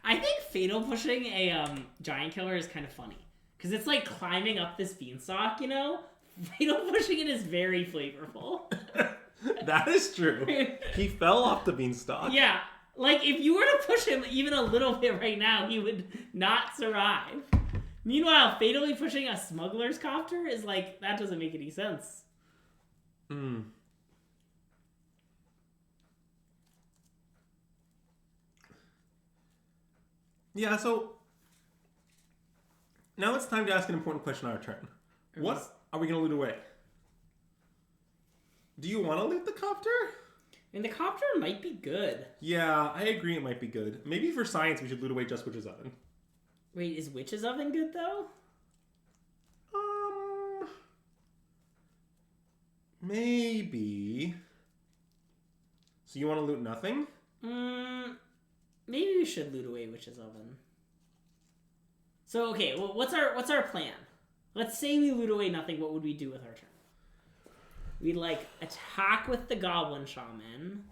A: I think Fatal pushing a Giant Killer is kind of funny. Because it's like climbing up this beanstalk, you know? Fatal pushing it is very flavorful.
B: That is true. He fell off the beanstalk.
A: Yeah. Like, if you were to push him even a little bit right now, he would not survive. Meanwhile, fatally pushing a Smuggler's Copter is like, that doesn't make any sense.
B: Yeah, so now it's time to ask an important question on our turn. What are we going to loot away? Do you want to loot the Copter?
A: I mean, the Copter might be good.
B: Yeah, I agree it might be good. Maybe for science we should loot away just Witch's Oven.
A: Wait, is Witch's Oven good, though?
B: Maybe. So you want to loot nothing?
A: Maybe we should loot away Witch's Oven. So, okay, well, what's our plan? Let's say we loot away nothing, what would we do with our turn? We'd, like, attack with the Goblin Shaman,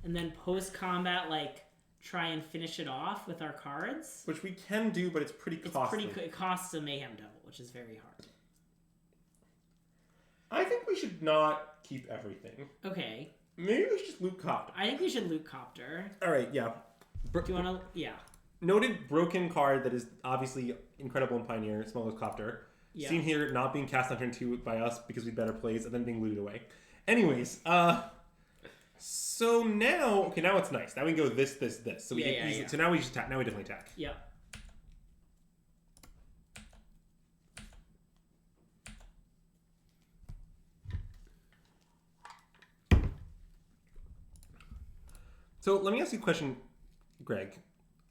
A: and then post-combat, like, try and finish it off with our cards.
B: Which we can do, but it's pretty costly.
A: It costs a Mayhem Devil, which is very hard.
B: I think we should not keep everything.
A: Okay.
B: Maybe we should just loot Copter.
A: I think we should loot Copter.
B: Alright, yeah.
A: Do you want to... Yeah.
B: Noted broken card that is obviously incredible in Pioneer, Smuggler's Copter. Yeah. Seen here not being cast on turn 2 by us because we better plays and then being looted away. Anyways, so now... Okay, now it's nice. Now we can go this. So we can easily... So now we just attack. Now we definitely attack.
A: Yeah.
B: So let me ask you a question, Greg.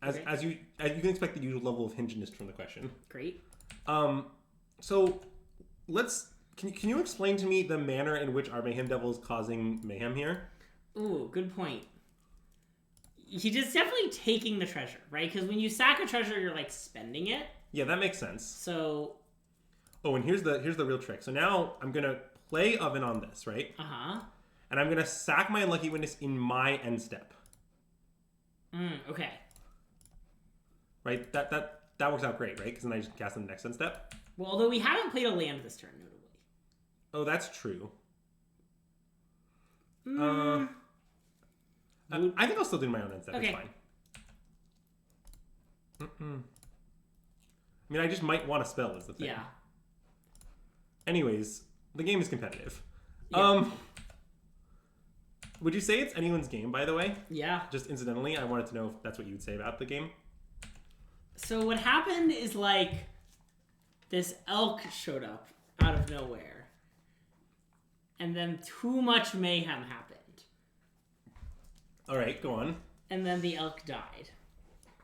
B: As you can expect the usual level of hinginess from the question.
A: Great.
B: So let's Can you explain to me the manner in which our Mayhem Devil is causing mayhem here?
A: Ooh, good point. He's just definitely taking the treasure, right? Because when you sack a treasure, you're like spending it.
B: Yeah, that makes sense.
A: So.
B: Oh, and here's the real trick. So now I'm gonna play Oven on this, right? And I'm gonna sack my Unlucky Witness in my end step.
A: Okay.
B: Right. That works out great, right? Because then I just cast on the next end step.
A: Well, although we haven't played a land this turn, notably.
B: Oh, that's true. I think I'll still do my own end step. Okay. It's fine. I mean, I just might want to spell is the thing.
A: Yeah.
B: Anyways, the game is competitive.
A: Yeah.
B: Would you say it's anyone's game, by the way?
A: Yeah.
B: Just incidentally, I wanted to know if that's what you would say about the game.
A: So what happened is, like, this elk showed up out of nowhere. And then too much mayhem happened.
B: All right, go on.
A: And then the elk died.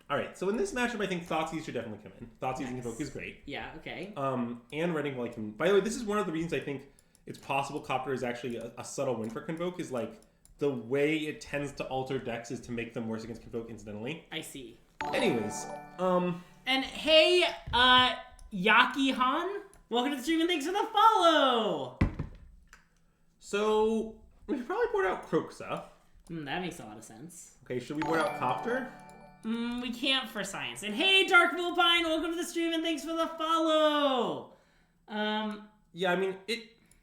B: All right, so in this matchup, I think Thoughtseize should definitely come in. Thoughtseizing Convoke is great.
A: Yeah, okay.
B: And Reading like him. By the way, this is one of the reasons I think it's possible Copter is actually a subtle win for Convoke, is like the way it tends to alter decks is to make them worse against Convoke incidentally.
A: I see.
B: Anyways,
A: and hey, Yaki Han, welcome to the stream and thanks for the follow!
B: So, we should probably board out Croxa.
A: That makes a lot of sense.
B: Okay, should we board out Copter?
A: We can't for science. And hey, Dark Vulpine, welcome to the stream and thanks for the follow!
B: Yeah, I mean,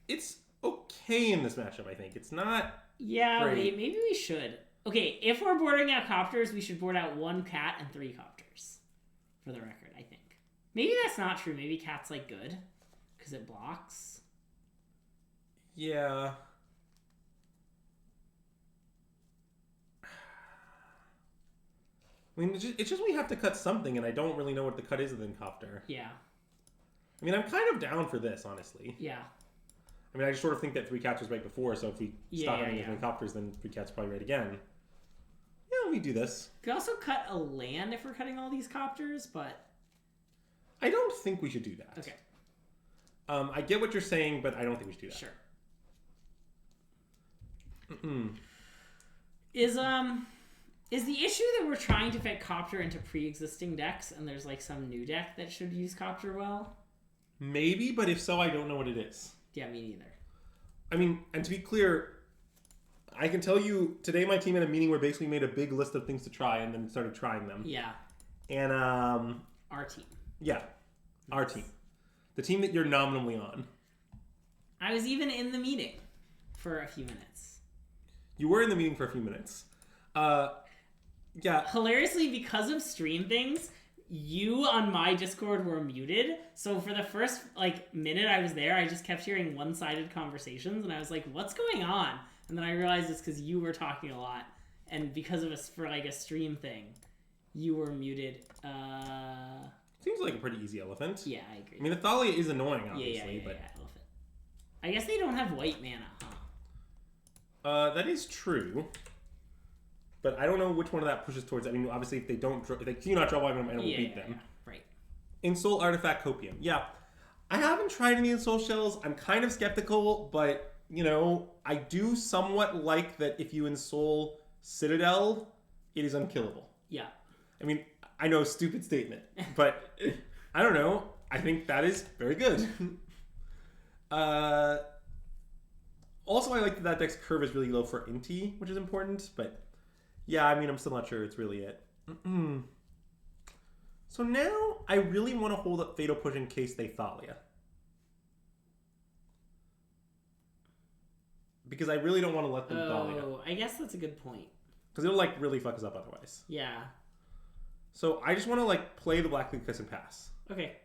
B: it's okay in this matchup, I think. It's not great.
A: Wait, maybe we should. Okay, if we're boarding out Copters, we should board out 1 cat and 3 Copters. For the record, I think. Maybe that's not true. Maybe cat's, like, good. Because it blocks.
B: Yeah. I mean, it's just we have to cut something, and I don't really know what the cut is within Copter.
A: Yeah.
B: I mean, I'm kind of down for this, honestly.
A: Yeah. I
B: mean, I just sort of think that 3 cats was right before, so if we stop having as many Copters, then 3 cats probably right again. Yeah, we do this.
A: We could also cut a land if we're cutting all these Copters, but...
B: I don't think we should do that.
A: Okay.
B: I get what you're saying, but I don't think we should do that.
A: Sure. Is the issue that we're trying to fit Copter into pre-existing decks, and there's like some new deck that should use Copter well?
B: Maybe, but if so, I don't know what it is.
A: Yeah, me neither.
B: I mean, and to be clear, I can tell you, today my team had a meeting where basically made a big list of things to try and then started trying them.
A: Yeah.
B: And,
A: our team.
B: Yeah. Nice. Our team. The team that you're nominally on.
A: I was even in the meeting for a few minutes.
B: You were in the meeting for a few minutes. Yeah.
A: Hilariously, because of stream things, you on my Discord were muted. So for the first, like, minute I was there, I just kept hearing one-sided conversations, and I was like, what's going on? And then I realized it's because you were talking a lot. And because of for, like, a stream thing, you were muted.
B: Seems like a pretty easy elephant.
A: Yeah, I agree.
B: I mean, Athalia is annoying, obviously, but...
A: Yeah, elephant. I guess they don't have white mana, huh?
B: That is true. But I don't know which one of that pushes towards... I mean, obviously, if they do not draw white mana, we'll beat them.
A: Yeah, right.
B: Ensoul Artifact Copium. Yeah. I haven't tried any Ensoul Shells. I'm kind of skeptical, but, you know, I do somewhat like that if you Ensoul Citadel, it is unkillable.
A: Yeah.
B: I mean, I know, stupid statement, but I don't know. I think that is very good. Also, I like that deck's curve is really low for Inti, which is important, but yeah, I mean, I'm still not sure it's really it. So now, I really want to hold up Fatal Push in case they Thalia. Because I really don't want to let them Thalia.
A: Oh, I guess that's a good point.
B: Because it'll, like, really fuck us up otherwise.
A: Yeah.
B: So I just want to, like, play the Black League Kiss and pass.
A: Okay.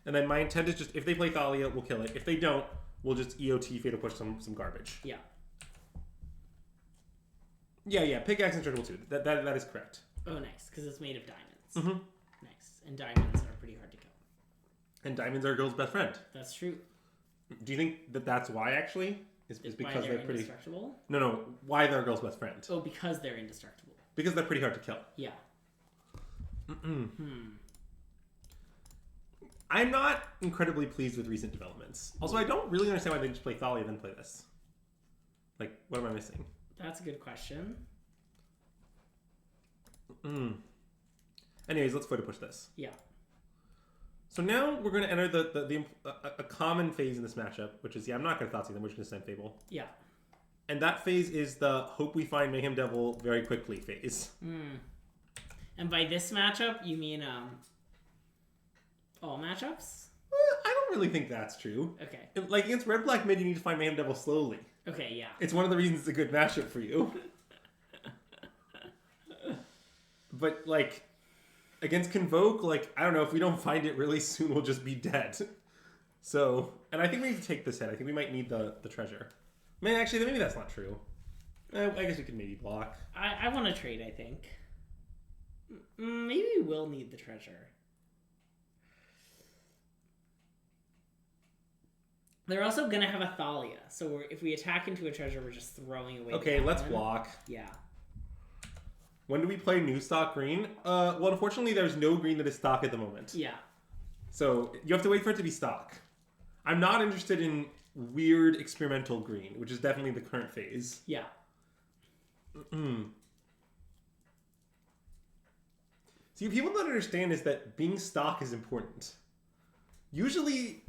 B: And then my intent is just, if they play Thalia, we'll kill it. If they don't, we'll just EOT Fatal Push some garbage.
A: Yeah.
B: Yeah, Pickaxe Indestructible too. That is correct.
A: Oh, nice, because it's made of diamonds. Nice. And diamonds are pretty hard to kill.
B: And diamonds are a girl's best friend.
A: That's true.
B: Do you think that that's why, actually? Is because they're pretty...
A: indestructible?
B: No. Why they're a girl's best friend?
A: Oh, because they're indestructible.
B: Because they're pretty hard to kill.
A: Yeah.
B: I'm not incredibly pleased with recent developments. Also, I don't really understand why they just play Thalia then play this. Like, what am I missing?
A: That's a good question.
B: Anyways, let's photo push this.
A: Yeah.
B: So now we're going to enter a common phase in this matchup, which is, I'm not going to Thoughtseize them, we're just going to send Fable.
A: Yeah.
B: And that phase is the hope we find Mayhem Devil very quickly phase.
A: And by this matchup, you mean all matchups?
B: I don't really think that's true.
A: Okay.
B: Like, against Red Black Mid, you need to find Mayhem Devil slowly.
A: Okay, yeah.
B: It's one of the reasons it's a good matchup for you. But, like, against Convoke, like, I don't know, if we don't find it really soon, we'll just be dead. So, and I think we need to take this hit. I think we might need the treasure. Man, actually, maybe that's not true. I guess we could maybe block.
A: I want to trade, I think. Maybe we will need the treasure. They're also going to have a Thalia, so if we attack into a treasure, we're just throwing away
B: Okay, let's block.
A: Yeah.
B: When do we play new stock green? Well, unfortunately, there's no green that is stock at the moment.
A: Yeah.
B: So you have to wait for it to be stock. I'm not interested in weird experimental green, which is definitely the current phase.
A: Yeah.
B: See, what people don't understand is that being stock is important. Usually,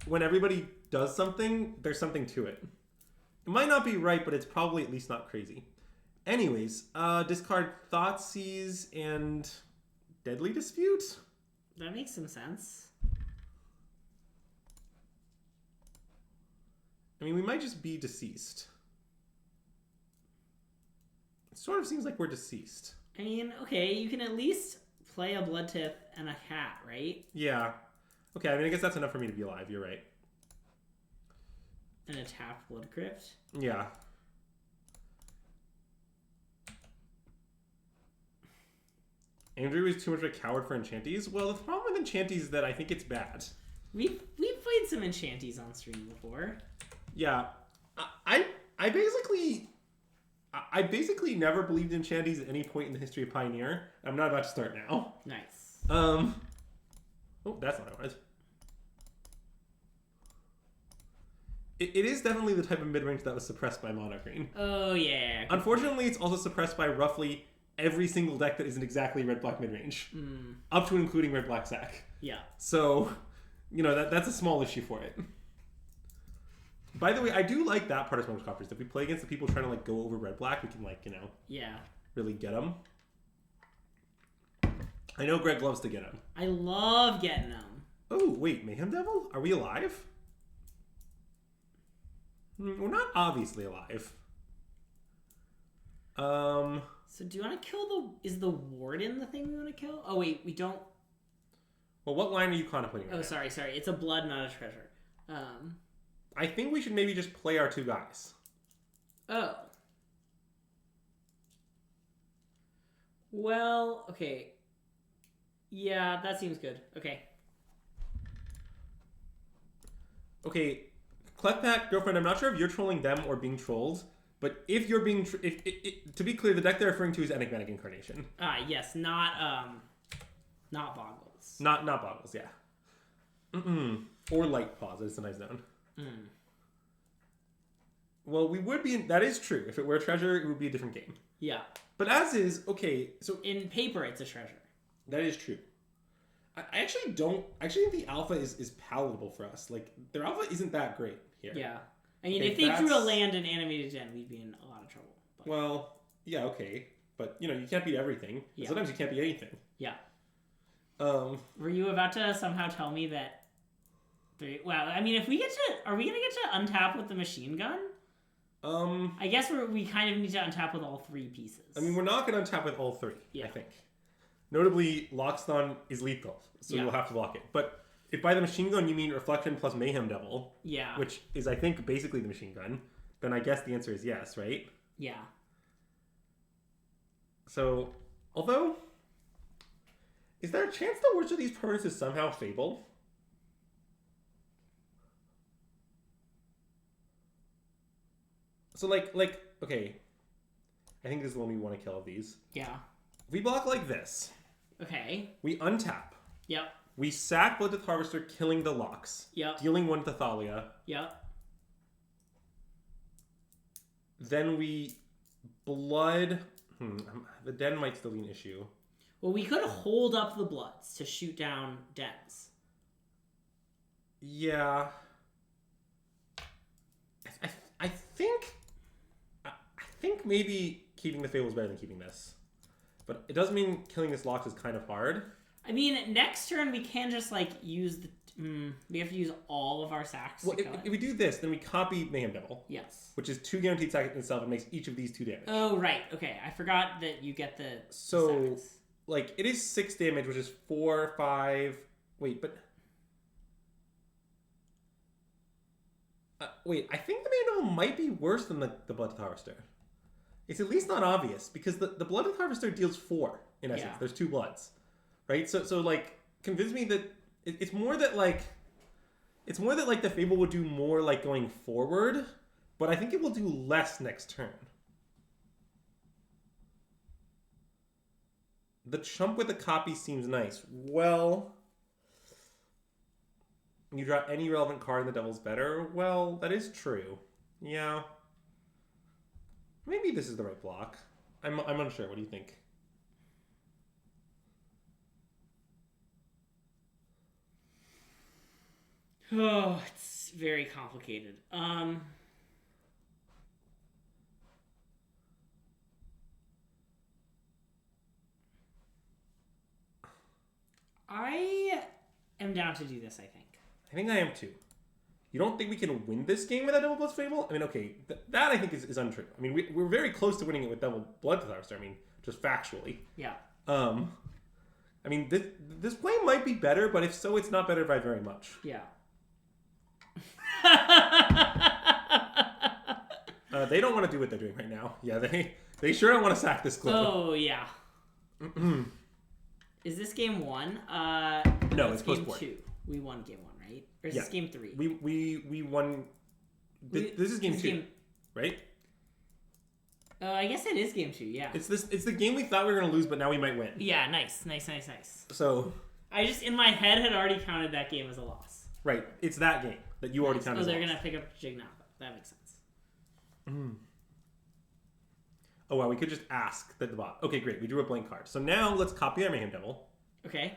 B: when everybody does something, there's something to it. It might not be right, but it's probably at least not crazy. Anyways, discard Thoughtseize and Deadly Dispute?
A: That makes some sense.
B: I mean, we might just be deceased. It sort of seems like we're deceased.
A: I mean, okay, you can at least play a Bloodtith and a cat, right?
B: Yeah. Okay, I mean, I guess that's enough for me to be alive. You're right.
A: And a tapped Blood Crypt?
B: Yeah. Andrew is too much of a coward for Enchanties? Well, the problem with Enchanties is that I think it's bad.
A: We've played some Enchanties on stream before.
B: Yeah. I basically never believed in Enchanties at any point in the history of Pioneer. I'm not about to start now.
A: Nice.
B: Oh, that's not what I wanted. It is definitely the type of mid-range that was suppressed by Mono Green.
A: Oh, yeah.
B: Unfortunately, it's also suppressed by roughly every single deck that isn't exactly red-black mid-range. Up to and including red-black Sac.
A: Yeah.
B: So, you know, that's a small issue for it. By the way, I do like that part of Smuggler's Copters. If we play against the people trying to, like, go over red-black, we can, like, you know...
A: Yeah.
B: Really get them. I know Greg loves to get them.
A: I love getting them.
B: Oh, wait, Mayhem Devil? Are we alive? We're not obviously alive.
A: So do you want to kill the... Is the Warden the thing we want to kill? Oh, wait, we don't...
B: Well, what line are you contemplating right
A: now? Sorry. It's a blood, not a treasure.
B: I think we should maybe just play our two guys.
A: Oh. Well, okay. Yeah, that seems good. Okay.
B: Okay, Clefpack, girlfriend, I'm not sure if you're trolling them or being trolled, but if you're being... to be clear, the deck they're referring to is Enigmatic Incarnation.
A: Yes, not Boggles.
B: Not Boggles, yeah. Or Light Paws, it's a nice zone. Well, we would be... that is true. If it were a treasure, it would be a different game.
A: Yeah.
B: But as is, okay, so...
A: In paper, it's a treasure.
B: That is true. I actually don't... I actually think the alpha is palatable for us. Like, their alpha isn't that great here.
A: Yeah. I mean, if they drew a land in Animated Gen, we'd be in a lot of trouble. But...
B: Well, yeah, okay. But, you know, you can't beat everything. Yeah. Sometimes you can't beat anything.
A: Yeah.
B: Were
A: you about to somehow tell me that... Well, I mean, if we get to... Are we going to get to untap with the machine gun? I guess we kind of need to untap with all three pieces.
B: I mean, we're not going to untap with all three, I think. Notably, Lockstone is lethal, so we'll have to block it. But if by the machine gun you mean Reflection plus Mayhem Devil, which is, I think, basically the machine gun, then I guess the answer is yes, right?
A: Yeah.
B: So, although, is there a chance the worst of these permanents is somehow Fable? So, like, okay. I think this is the one we want to kill of these.
A: Yeah.
B: We block like this.
A: Okay.
B: We untap.
A: Yep.
B: We sack Blooddeath Harvester, killing the locks.
A: Yep.
B: Dealing 1 to Thalia.
A: Yep.
B: Then we blood... the den might still be an issue.
A: Well, we could hold up the bloods to shoot down dens.
B: Yeah. I think maybe keeping the Fable is better than keeping this. But it does mean killing this locks is kind of hard.
A: I mean, next turn we can just, like, use the... we have to use all of our sacks
B: Well, if we do this, then we copy Mayhem Devil.
A: Yes.
B: Which is 2 guaranteed sack itself and makes each of these 2 damage.
A: Oh, right. Okay, I forgot that you get the
B: So,
A: sacks.
B: like, it is 6 damage, which is 4, 5... Wait, but... wait, I think the Mayhem Devil might be worse than the Blooddeath Harvester. It's at least not obvious, because the Blooddeath Harvester deals 4, in essence.
A: Yeah.
B: There's 2 bloods. Right? So like, convince me that... It's more that, like... It's more that, like, the Fable would do more, like, going forward, but I think it will do less next turn. The chump with the copy seems nice. Well... You draw any relevant card and the devil's better? Well, that is true. Yeah. Maybe this is the right block. I'm unsure. What do you think?
A: Oh, it's very complicated. I am down to do this, I think.
B: I think I am too. You don't think we can win this game with that Devil Blood's Fable? I mean, okay, that I think is untrue. I mean, we're very close to winning it with Devil Blooddeath Harvester. I mean, just factually.
A: Yeah.
B: I mean, this play might be better, but if so, it's not better by very much.
A: Yeah.
B: They don't want to do what they're doing right now. Yeah, they sure don't want to sack this clip.
A: Oh, yeah. Is this game 1?
B: No, it's
A: game
B: post-board.
A: 2. We won game 1, right? Or is
B: Yeah.
A: this game 3?
B: We won. This is game 2, right?
A: I guess it is game 2. Yeah.
B: It's the game we thought we were gonna lose, but now we might win.
A: Yeah. Nice.
B: So
A: I just in my head had already counted that game as a loss.
B: right, it's that game that you already counted.
A: Oh, they're
B: as a
A: gonna
B: loss.
A: pick up Jig now. That makes sense.
B: Oh wow, we could just ask the bot. Okay, great. We drew a blank card. So now let's copy our Mayhem Devil.
A: Okay.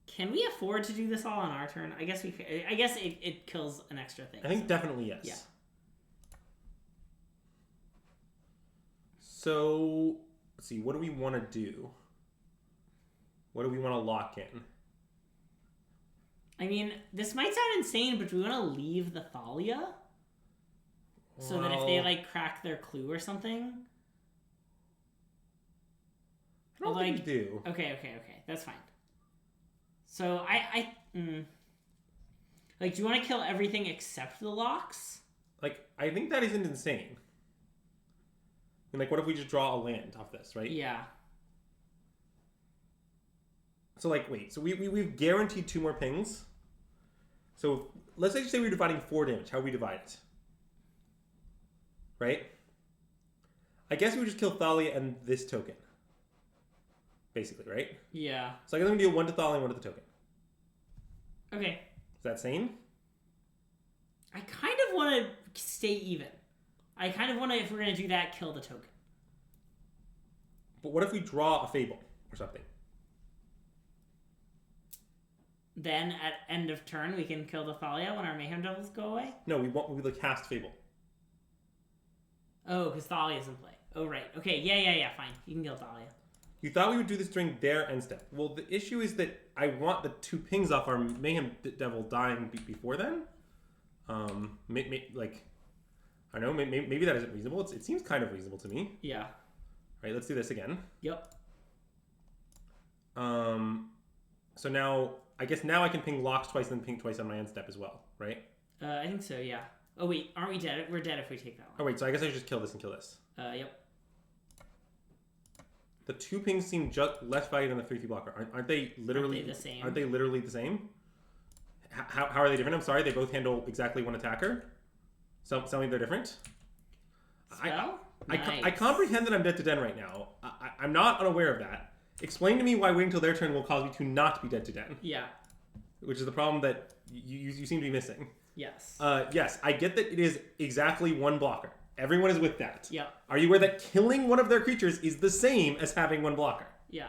A: Can we afford to do this all on our turn? I guess we. I guess it kills an extra thing.
B: I think definitely yes.
A: Yeah.
B: So let's see. What do we want to do? What do we want to lock in?
A: I mean, this might sound insane, but do we want to leave the Thalia? So that if they, like, crack their clue or something?
B: I don't think we do.
A: Okay. That's fine. So, like, do you want to kill everything except the locks?
B: Like, I think that isn't insane. I mean, like, what if we just draw a land off this, right?
A: Yeah.
B: So, like, wait. So we've guaranteed 2 more pings. So let's say we're dividing 4 damage. How do we divide it? Right? I guess we would just kill Thalia and this token. Basically, right?
A: Yeah.
B: So I guess I'm going to deal 1 to Thalia and 1 to the token.
A: Okay.
B: Is that sane?
A: I kind of want to stay even. I kind of want to, if we're going to do that, kill the token.
B: But what if we draw a Fable or something?
A: Then at end of turn, we can kill the Thalia when our Mayhem Devils go away?
B: No, we like cast Fable.
A: Oh, because Thalia's in play. Oh, right. Okay, yeah, fine. You can kill Thalia.
B: You thought we would do this during their end step. Well, the issue is that I want the 2 pings off our Mayhem Devil dying before then. Like, I don't know, maybe that isn't reasonable. It seems kind of reasonable to me.
A: Yeah.
B: All right, let's do this again.
A: Yep.
B: So now, I guess now I can ping locks twice and then ping twice on my end step as well, right?
A: I think so, yeah. Oh, wait, aren't we dead? We're dead if we take that one.
B: Oh, wait, so I guess I should just kill this and kill this.
A: Yep.
B: The 2 pings seem just less value than the 3/3 blocker. Aren't they literally
A: Aren't they the same?
B: Aren't they literally the same? How are they different? I'm sorry, they both handle exactly 1 attacker. So tell me they're different.
A: spell?
B: I comprehend that I'm dead to den right now. I'm not unaware of that. Explain to me why waiting till their turn will cause me to not be dead to den.
A: Yeah.
B: Which is the problem that you seem to be missing.
A: Yes.
B: Yes, I get that it is exactly one blocker. Everyone is with that.
A: Yeah.
B: Are you aware that killing one of their creatures is the same as having one blocker?
A: Yeah.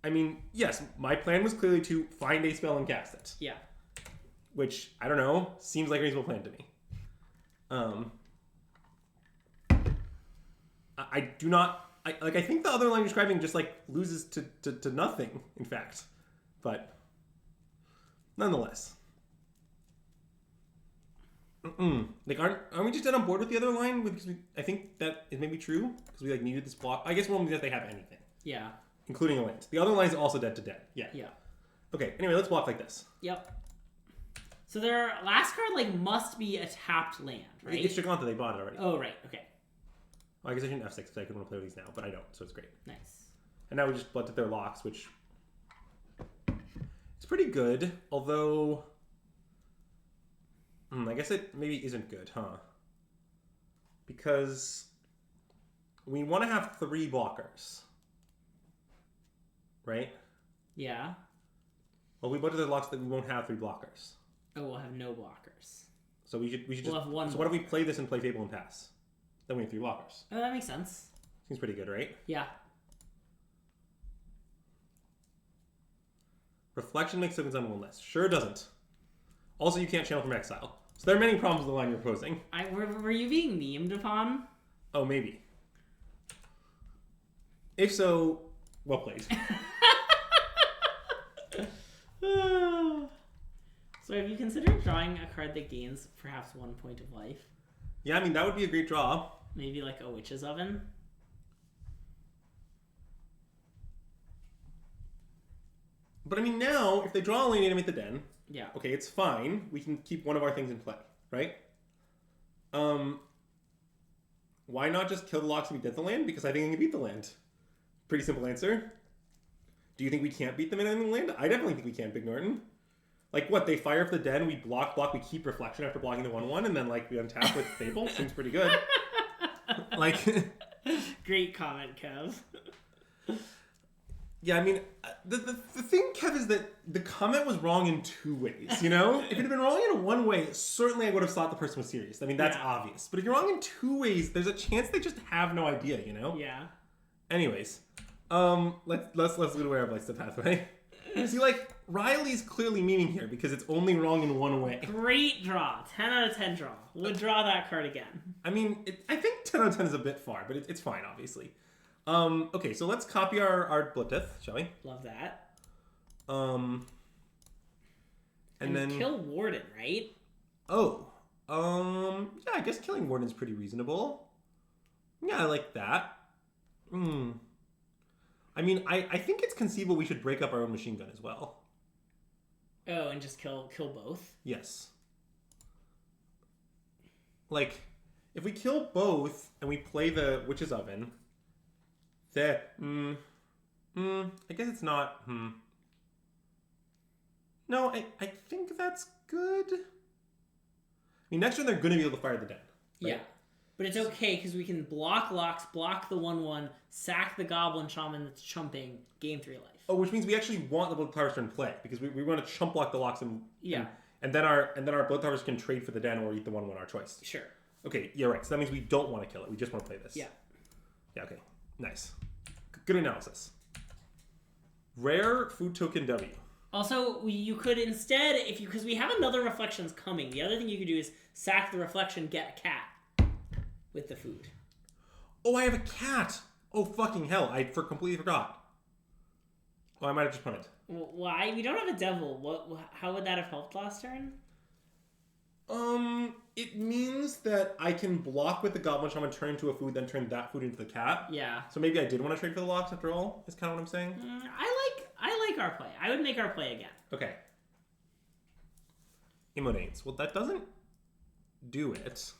B: I mean, yes, my plan was clearly to find a spell and cast it.
A: Yeah.
B: Which, I don't know, seems like a reasonable plan to me. I do not... I think the other line you're describing just, like, loses to nothing, in fact. But, nonetheless. Like, aren't we just dead on board with the other line? Because I think that is maybe true. Because we, like, needed this block. I guess we'll only that they have anything.
A: Yeah.
B: Including a land. The other line is also dead to dead. Yeah.
A: Yeah.
B: Okay, anyway, let's block like this.
A: Yep. So their last card, like, must be a tapped land, right?
B: It's Giganta, they bought it already.
A: Oh, right, okay.
B: Well, I guess I shouldn't F6 because I could want to play with these now, but I don't, so it's great.
A: Nice.
B: And now we just blood to their locks, which... It's pretty good, although... I guess it maybe isn't good, huh? Because... we want to have 3 blockers. Right?
A: Yeah.
B: Well, we blood to their locks that we won't have 3 blockers.
A: Oh, we'll have no blockers.
B: So we should just...
A: We'll have 1
B: So what if we play this and play Fable and pass? Then we have 3 blockers.
A: Oh, that makes sense.
B: Seems pretty good, right?
A: Yeah.
B: Reflection makes tokens on one less. Sure doesn't. Also, you can't channel from exile. So there are many problems with the line you're posing.
A: Were you being memed upon?
B: Oh, maybe. If so, well played.
A: So have you considered drawing a card that gains perhaps 1 point of life?
B: Yeah, I mean, that would be a great draw.
A: Maybe like a Witch's Oven?
B: But I mean, now, if they draw a lane and make the den,
A: Yeah.
B: okay, it's fine. We can keep one of our things in play, right? Why not just kill the locks and we dead the land? Because I think I can beat the land. Pretty simple answer. Do you think we can't beat them in the land? I definitely think we can, Big Norton. Like, what, they fire for the den, we block, we keep Reflection after blocking the 1/1, and then, like, we untap with Fable? Seems pretty good. Like...
A: Great comment, Kev.
B: Yeah, I mean, the thing, Kev, is that the comment was wrong in 2 ways, you know? If it had been wrong in 1 way, certainly I would have thought the person was serious. I mean, that's obvious. But if you're wrong in 2 ways, there's a chance they just have no idea, you know?
A: Yeah.
B: Anyways, let's look at where I've placed the pathway. See, like, Riley's clearly meaning here because it's only wrong in 1 way.
A: Great draw. 10 out of 10 draw. Would draw that card again.
B: I mean, I think 10 out of 10 is a bit far, but it's fine, obviously. Okay, so let's copy our Bliptith, shall we?
A: Love that.
B: And then
A: kill Warden, right?
B: Oh. Yeah, I guess killing Warden's pretty reasonable. Yeah, I like that. I mean, I think it's conceivable we should break up our own machine gun as well.
A: Oh, and just kill both?
B: Yes. Like, if we kill both and we play the Witch's Oven, I guess it's not, No, I think that's good. I mean, next turn they're going to be able to fire the den. Right?
A: Yeah. But it's okay, because we can block locks, block the 1/1, sack the Goblin Shaman that's chumping, gain 3 life.
B: Oh, which means we actually want the Blood Towers to play, because we want to chump block the locks and then our Blood Towers can trade for the den or eat the 1/1, our choice.
A: Sure.
B: Okay, yeah, right. So that means we don't want to kill it. We just want to play this.
A: Yeah.
B: Yeah, okay. Nice. Good analysis. Rare food token W.
A: Also, you could instead, because we have another Reflections coming, the other thing you could do is sack the Reflection, get a cat with the food.
B: Oh, I have a cat! Oh, fucking hell. I completely forgot. Oh, I might have just punted.
A: Why? We don't have a devil. How would that have helped last turn?
B: It means that I can block with the Goblin Shaman, turn into a food, then turn that food into the cat.
A: Yeah.
B: So maybe I did want to trade for the locks after all, is kind of what I'm saying.
A: I like our play. I would make our play again.
B: Okay. Emodates. Well, that doesn't do it.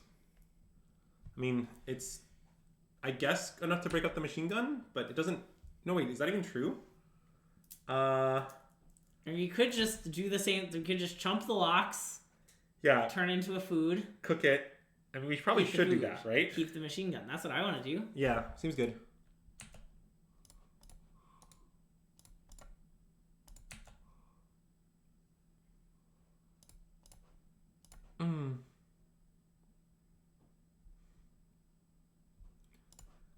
B: I mean, it's, I guess, enough to break up the machine gun, but it doesn't... No, wait, is that even true?
A: Or you could just do the same... You could just chump the locks.
B: Yeah.
A: Turn into a food.
B: Cook it. I mean, we probably should do that, right?
A: Keep the machine gun. That's what I want to do.
B: Yeah, seems good.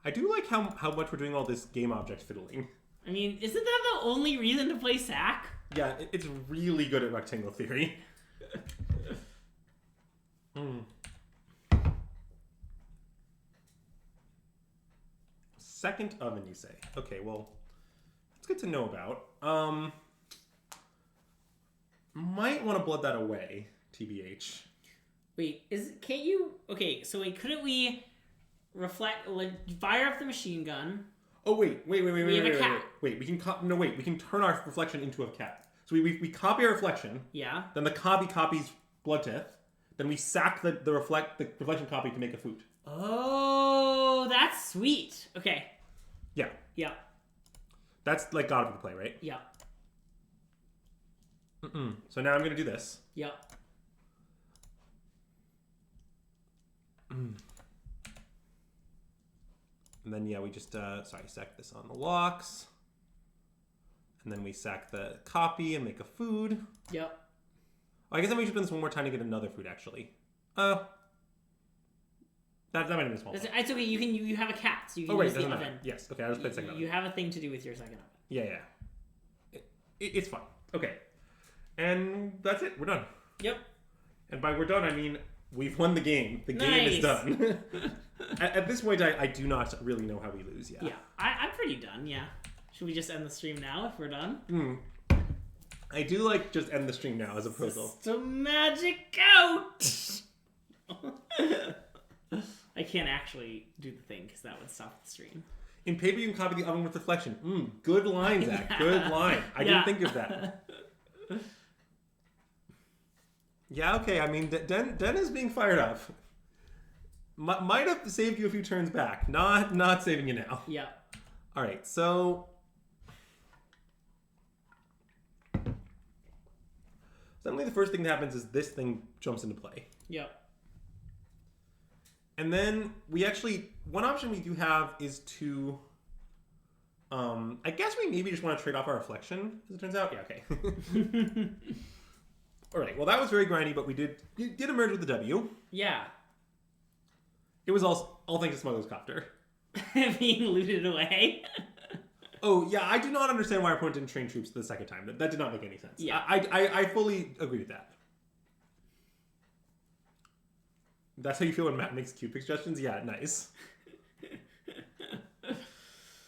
B: I do like how much we're doing all this game object fiddling.
A: I mean, isn't that the only reason to play Sac?
B: Yeah, it's really good at rectangle theory. Second oven, you say? Okay, well, that's good to know about. Might want to blood that away, TBH.
A: Wait, can't you? Okay, so wait, couldn't we fire up the machine gun?
B: Oh wait,
A: We
B: we can turn our reflection into a cat. So we copy our reflection.
A: Yeah.
B: Then the copy copies Bloodtith. Then we sack the reflection copy to make a food.
A: Oh, that's sweet. Okay.
B: Yeah.
A: Yeah.
B: That's like God of the play, right?
A: Yeah.
B: So now I'm gonna do this.
A: Yeah.
B: And then we just sack this on the locks. And then we sack the copy and make a food.
A: Yep.
B: Oh, I guess I might do this one more time to get another food actually. That might have been a small.
A: It's okay. You have a cat, so you can use the oven.
B: Yes. Okay, I'll just play the second oven.
A: You have a thing to do with your second oven.
B: Yeah. It's fine. Okay. And that's it. We're done.
A: Yep.
B: And by we're done, I mean we've won the game. The game is done. At this point, I do not really know how we lose yet.
A: Yeah, I'm pretty done, yeah. Should we just end the stream now if we're done?
B: I do like just end the stream now as a proposal.
A: System magic out! I can't actually do the thing because that would stop the stream.
B: In paper, you can copy the oven with reflection. Good line, Zach. Good line. I didn't think of that. Yeah, okay. I mean, Den is being fired up. Might have saved you a few turns back. Not saving you now.
A: Yeah.
B: All right, so suddenly the first thing that happens is this thing jumps into play.
A: Yep.
B: And then one option we do have is to, I guess we maybe just want to trade off our reflection, as it turns out. Yeah, okay. All right, well, that was very grindy, but we did emerge with the W.
A: Yeah.
B: It was all thanks to Smuggler's Copter.
A: Being looted away.
B: Oh, yeah, I do not understand why our opponent didn't train troops the second time. That did not make any sense.
A: Yeah.
B: I fully agree with that. That's how you feel when Matt makes cute suggestions? Yeah, nice.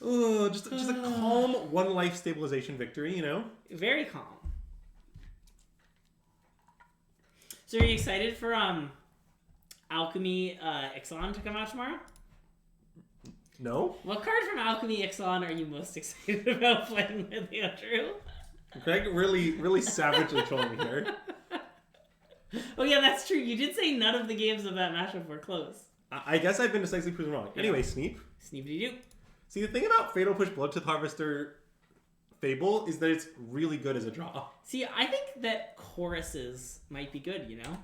B: Oh, just a calm one life stabilization victory, you know?
A: Very calm. So are you excited for Alchemy Ixalan to come out tomorrow?
B: No.
A: What card from Alchemy Ixalan are you most excited about playing with, Andrew?
B: Greg really savagely trolling me here.
A: Oh yeah, that's true. You did say none of the games of that matchup were close.
B: I guess I've been decisively proven wrong.
A: Yeah.
B: Anyway, Sneep.
A: Sneepity-doo.
B: See, the thing about Fatal Push Bloodtooth Harvester Fable is that it's really good as a draw.
A: See, I think that choruses might be good, you know?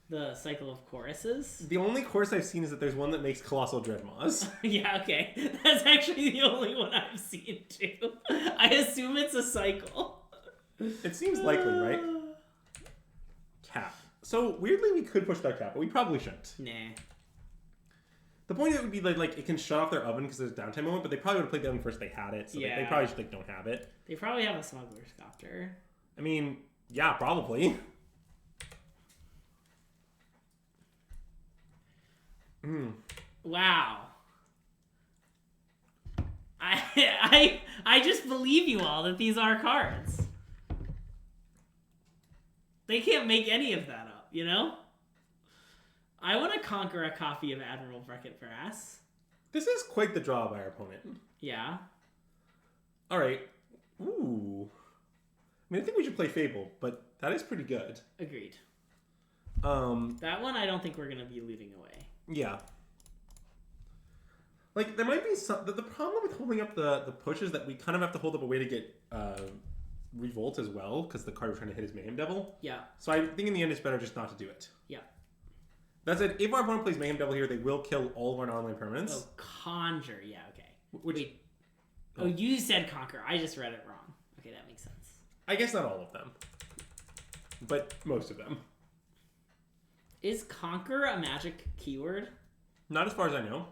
A: The cycle of choruses.
B: The only chorus I've seen is that there's one that makes Colossal Dreadmaws.
A: Yeah, okay. That's actually the only one I've seen, too. I assume it's a cycle.
B: It seems likely, right? Cap. So, weirdly, we could push that cap, but we probably shouldn't.
A: Nah.
B: The point of it would be like it can shut off their oven because there's a downtime moment, but they probably would have played the oven first if they had it, so
A: Yeah.
B: they probably just don't have it.
A: They probably have a Smuggler's Copter.
B: I mean, yeah, probably.
A: Wow. I just believe you all that these are cards. They can't make any of that up, you know? I want to conquer a copy of Admiral Beckett Brass.
B: This is quite the draw by our opponent.
A: Yeah.
B: All right. Ooh. I mean, I think we should play Fable, but that is pretty good.
A: Agreed.
B: That
A: one I don't think we're going to be looting away.
B: Yeah. Like, there might be some... The problem with holding up the push is that we kind of have to hold up a way to get Revolt as well, because the card we're trying to hit is Mayhem Devil.
A: Yeah.
B: So I think in the end it's better just not to do it.
A: Yeah.
B: That said, if our opponent plays Mayhem Devil here, they will kill all of our non-land permanents.
A: Oh, Conjure. Yeah, okay.
B: Which,
A: Wait. Oh, you said Conquer. I just read it wrong. Okay, that makes sense.
B: I guess not all of them. But most of them.
A: Is Conquer a magic keyword?
B: Not as far as I know.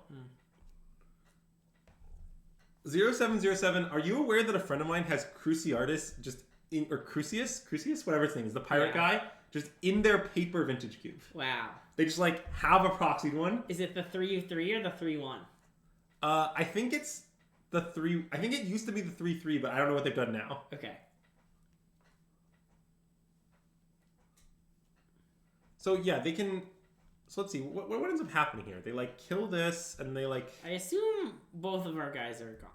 B: 0707, are you aware that a friend of mine has Cruciatus or Crucius, whatever his name is, the pirate guy, just in their paper vintage cube?
A: Wow.
B: They just like have a proxied one.
A: Is it the 3/3 or the 3/1?
B: I think it's the 3. I think it used to be the 3/3, but I don't know what they've done now.
A: Okay.
B: So yeah, they can. So let's see what ends up happening here. They like kill this, and they like.
A: I assume both of our guys are gone.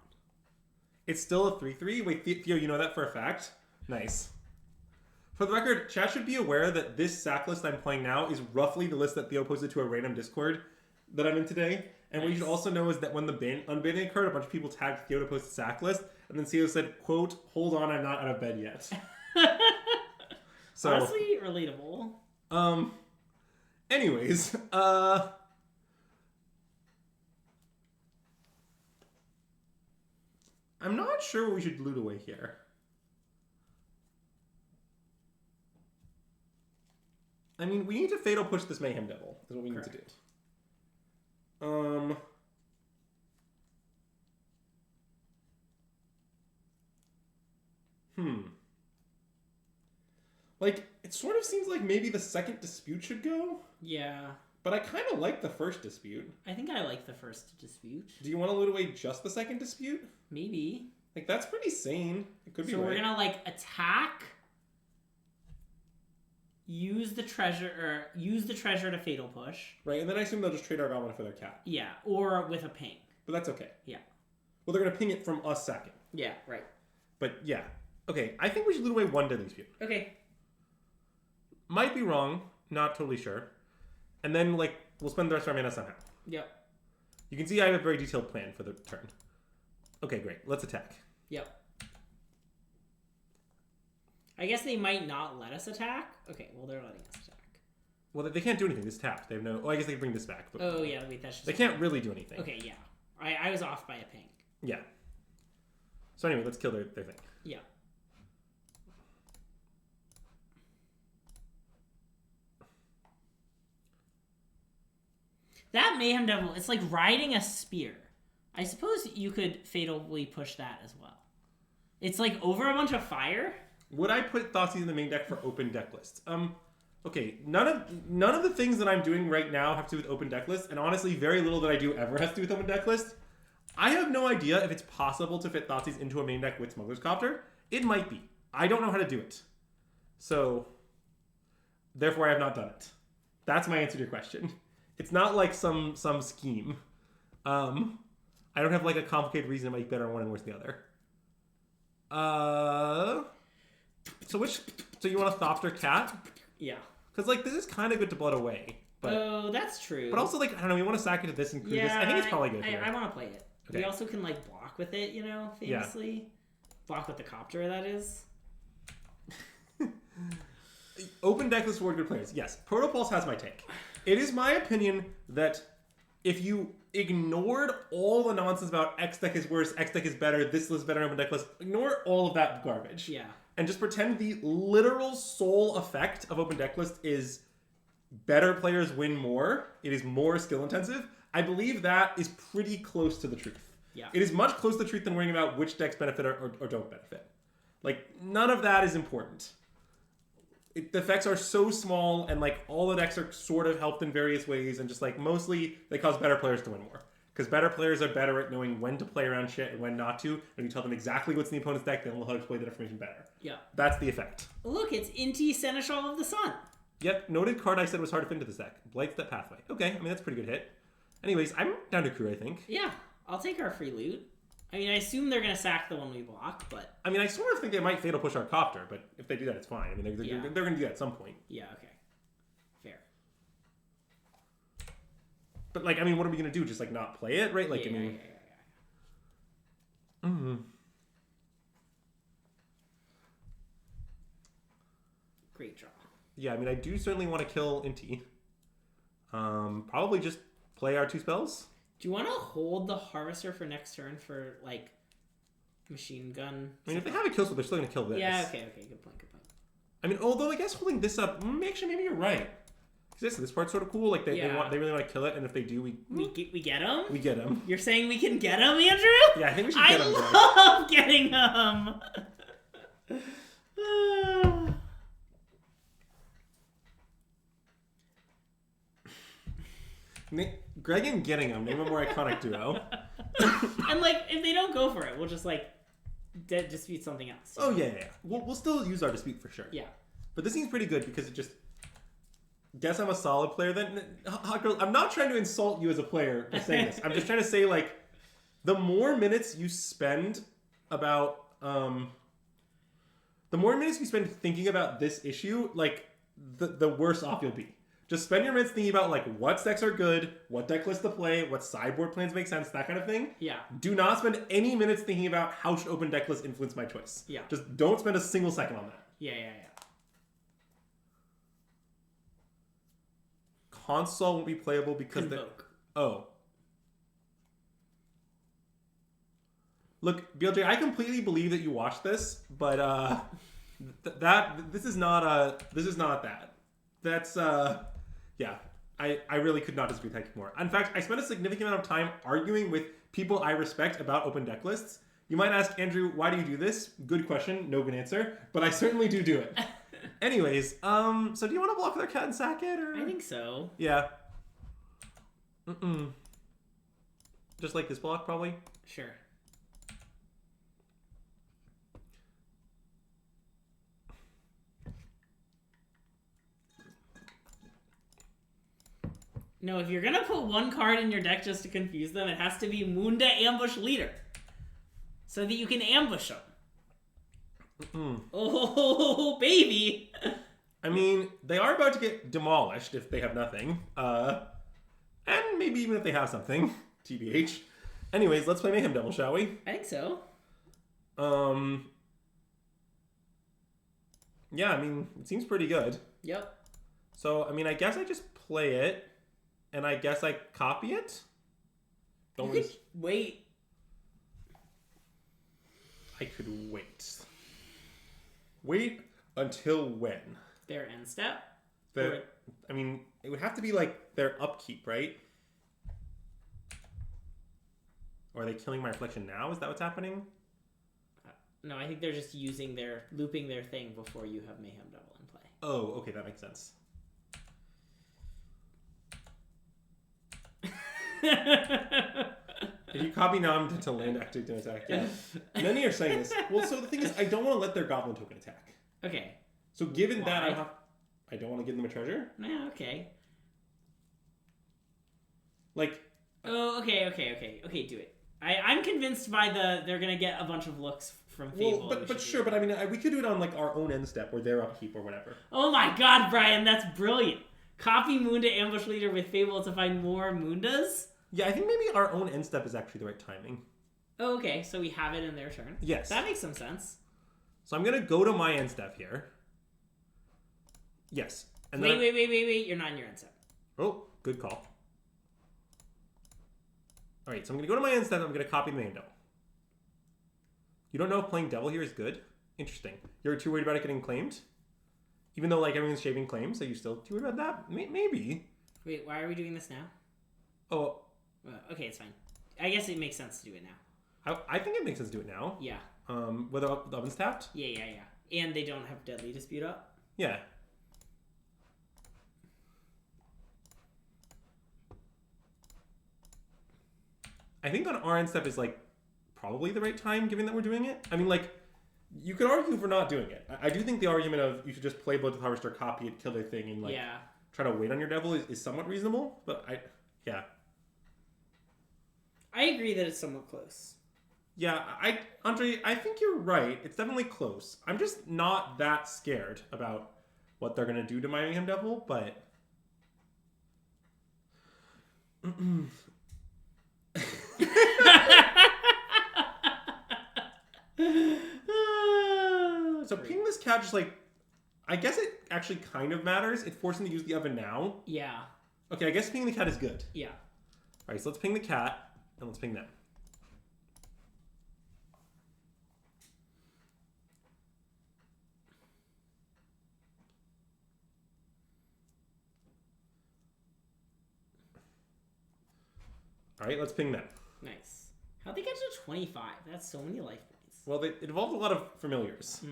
B: It's still a 3/3. Wait, Theo, you know that for a fact? Nice. For the record, chat should be aware that this sack list I'm playing now is roughly the list that Theo posted to a random Discord that I'm in today. And what you should also know is that when the unbanning occurred, a bunch of people tagged Theo to post the sack list, and then Theo said, "quote Hold on, I'm not out of bed yet." So
A: honestly, relatable.
B: Anyways, I'm not sure what we should loot away here. I mean, we need to fatal push this Mayhem Devil, is what we need to do. Like, it sort of seems like maybe the second dispute should go.
A: Yeah.
B: But I kind of like the first dispute.
A: I think I like the first dispute.
B: Do you want to loot away just the second dispute?
A: Maybe.
B: Like, that's pretty sane. It could be
A: So
B: right.
A: we're gonna, like, attack, use the treasure to fatal push.
B: Right, and then I assume they'll just trade our goblin for their cat.
A: Yeah, or with a ping.
B: But that's okay.
A: Yeah.
B: Well, they're going to ping it from us sacking.
A: Yeah, right.
B: But yeah. Okay, I think we should loot away one deadly dispute.
A: Okay.
B: Might be wrong. Not totally sure. And then, like, we'll spend the rest of our mana somehow.
A: Yep.
B: You can see I have a very detailed plan for the turn. Okay, great. Let's attack.
A: Yep. I guess they might not let us attack. Okay, well, they're letting us attack.
B: Well, they can't do anything. This tapped. They have no... Oh, I guess they can bring this back. But
A: Oh, yeah, wait, that's just...
B: They can't really do anything.
A: Okay, yeah. I was off by a ping.
B: Yeah. So anyway, let's kill their thing.
A: Yeah. That Mayhem Devil, it's like riding a spear. I suppose you could fatally push that as well. It's like over a bunch of fire.
B: Would I put Thoughtseize in the main deck for open deck lists? Okay, none of the things that I'm doing right now have to do with open deck lists, and honestly, very little that I do ever has to do with open deck lists. I have no idea if it's possible to fit Thoughtseize into a main deck with Smuggler's Copter. It might be. I don't know how to do it. So, therefore I have not done it. That's my answer to your question. It's not like some scheme. I don't have like a complicated reason it might be better on one and worse than the other. So you want a Thopter Cat?
A: Yeah.
B: Because like this is kind of good to blood away. But,
A: oh, that's true.
B: But also like I don't know, we want to sack it to this and crew this. I think it's probably good.
A: I want to play it.
B: Okay.
A: We also can like block with it, you know, famously. Yeah. Block with the Copter, that is.
B: Open deck list for good players. Yes, Protopulse has my take. It is my opinion that if you ignored all the nonsense about X deck is worse, X deck is better, this list is better, open deck list, ignore all of that garbage.
A: Yeah.
B: And just pretend the literal sole effect of open deck list is better players win more. It is more skill intensive. I believe that is pretty close to the truth.
A: Yeah.
B: It is much closer to the truth than worrying about which decks benefit or don't benefit. Like, none of that is important. The effects are so small, and like all the decks are sort of helped in various ways, and just like mostly they cause better players to win more. Because better players are better at knowing when to play around shit and when not to. And you tell them exactly what's in the opponent's deck, they'll know how to play that information better.
A: Yeah.
B: That's the effect.
A: Look, it's Inti Seneschal of the Sun.
B: Yep, noted card I said was hard to fit into this deck. Blight's that pathway. Okay, I mean that's a pretty good hit. Anyways, I'm down to crew, I think.
A: Yeah, I'll take our free loot. I mean, I assume they're going to sack the one we block, but...
B: I mean, I sort of think they might fatal push our Copter, but if they do that, it's fine. I mean, they're going to do that at some point.
A: Yeah, okay. Fair.
B: But, like, I mean, what are we going to do? Just, like, not play it, right? Like,
A: yeah,
B: I mean...
A: Yeah.
B: Mm-hmm.
A: Great draw.
B: Yeah, I mean, I do certainly want to kill Inti. Probably just play our 2 spells.
A: Do you want to hold the Harvester for next turn for, like, machine gun?
B: I mean, if they have a kill spell, they're still going to kill this.
A: Yeah, okay. Good point.
B: I mean, although I guess holding this up, actually, maybe you're right. Because this part's sort of cool. Like, they really want to kill it, and if they do, we
A: get them?
B: We get them.
A: You're saying we can get them, Andrew?
B: Yeah, I think we should get them.
A: I love getting them!
B: Greg and Gettingham, name a more iconic duo.
A: And, like, if they don't go for it, we'll just, like, dispute something else.
B: Oh, yeah. We'll still use our dispute for sure.
A: Yeah.
B: But this seems pretty good because it just... Guess I'm a solid player then. Hot Girl, I'm not trying to insult you as a player for saying this. I'm just trying to say, like, the more minutes you spend about... the more minutes you spend thinking about this issue, like, the worse off you'll be. Just spend your minutes thinking about, like, what decks are good, what deck lists to play, what sideboard plans make sense, that kind of thing.
A: Yeah.
B: Do not spend any minutes thinking about how should open deck lists influence my choice.
A: Yeah.
B: Just don't spend a single second on that.
A: Yeah.
B: Console won't be playable because
A: Convoke.
B: Oh. Look, BLJ, I completely believe that you watched this, but this is not that. That's yeah. I really could not disagree with that more. In fact, I spent a significant amount of time arguing with people I respect about open deck lists. You might ask, Andrew, why do you do this? Good question, no good answer, but I certainly do it. Anyways, so do you want to block their cat and sack it, or?
A: I think so.
B: Yeah. Just like this block, probably?
A: Sure. No, if you're gonna put one card in your deck just to confuse them, it has to be Munda Ambush Leader. So that you can ambush them. Oh, baby!
B: I mean, they are about to get demolished if they have nothing. And maybe even if they have something. TBH. Anyways, let's play Mayhem Devil, shall we?
A: I think so.
B: Yeah, I mean, it seems pretty good.
A: Yep.
B: So, I mean, I guess I just play it, and I guess I copy it?
A: You could wait.
B: I could wait. Wait until when?
A: Their end step?
B: I mean, it would have to be like their upkeep, right? Or are they killing my reflection now? Is that what's happening?
A: No, I think they're just looping their thing before you have Mayhem Devil in play.
B: Oh, okay, that makes sense. If you copy now, I'm to land active to attack. Yeah. Many are saying this. Well, so the thing is, I don't want to let their goblin token attack.
A: Okay.
B: So given that, I don't want to give them a treasure.
A: Yeah, okay.
B: Like.
A: Oh, okay, do it. I'm convinced by they're gonna get a bunch of looks from Fable.
B: Well, but sure, but I mean, we could do it on like our own end step or their upkeep or whatever.
A: Oh my god, Brian, that's brilliant. Copy Munda Ambush Leader with Fable to find more Mundas?
B: Yeah, I think maybe our own end step is actually the right timing.
A: Oh, okay, so we have it in their turn.
B: Yes.
A: That makes some sense.
B: So I'm going to go to my end step here. Yes. And
A: wait. You're not in your end step.
B: Oh, good call. All right, so I'm going to go to my end step. I'm going to copy the main devil. You don't know if playing devil here is good? Interesting. You're too worried about it getting claimed? Even though like everyone's shaving claims, are you still too worried about that? Maybe.
A: Wait, why are we doing this now?
B: Oh.
A: Okay, it's fine. I guess it makes sense to do it now.
B: I think it makes sense to do it now.
A: Yeah.
B: Whether the oven's tapped?
A: Yeah. And they don't have Deadly Dispute up?
B: Yeah. I think on our end step is like probably the right time given that we're doing it. I mean, like, you could argue for not doing it. I do think the argument of you should just play Blood to the Harvester, copy it, kill their thing, and like try to wait on your devil is somewhat reasonable. But
A: I agree that it's somewhat close.
B: Yeah, Andre, I think you're right. It's definitely close. I'm just not that scared about what they're gonna do to my Mayhem Devil, but so ping this cat just like, I guess it actually kind of matters. It's forcing to use the oven now.
A: Yeah.
B: Okay, I guess pinging the cat is good.
A: Yeah.
B: Alright, so let's ping the cat, and let's ping them. Alright, let's ping them.
A: Nice. How'd they get to 25? That's so many life points.
B: Well, it involved a lot of familiars.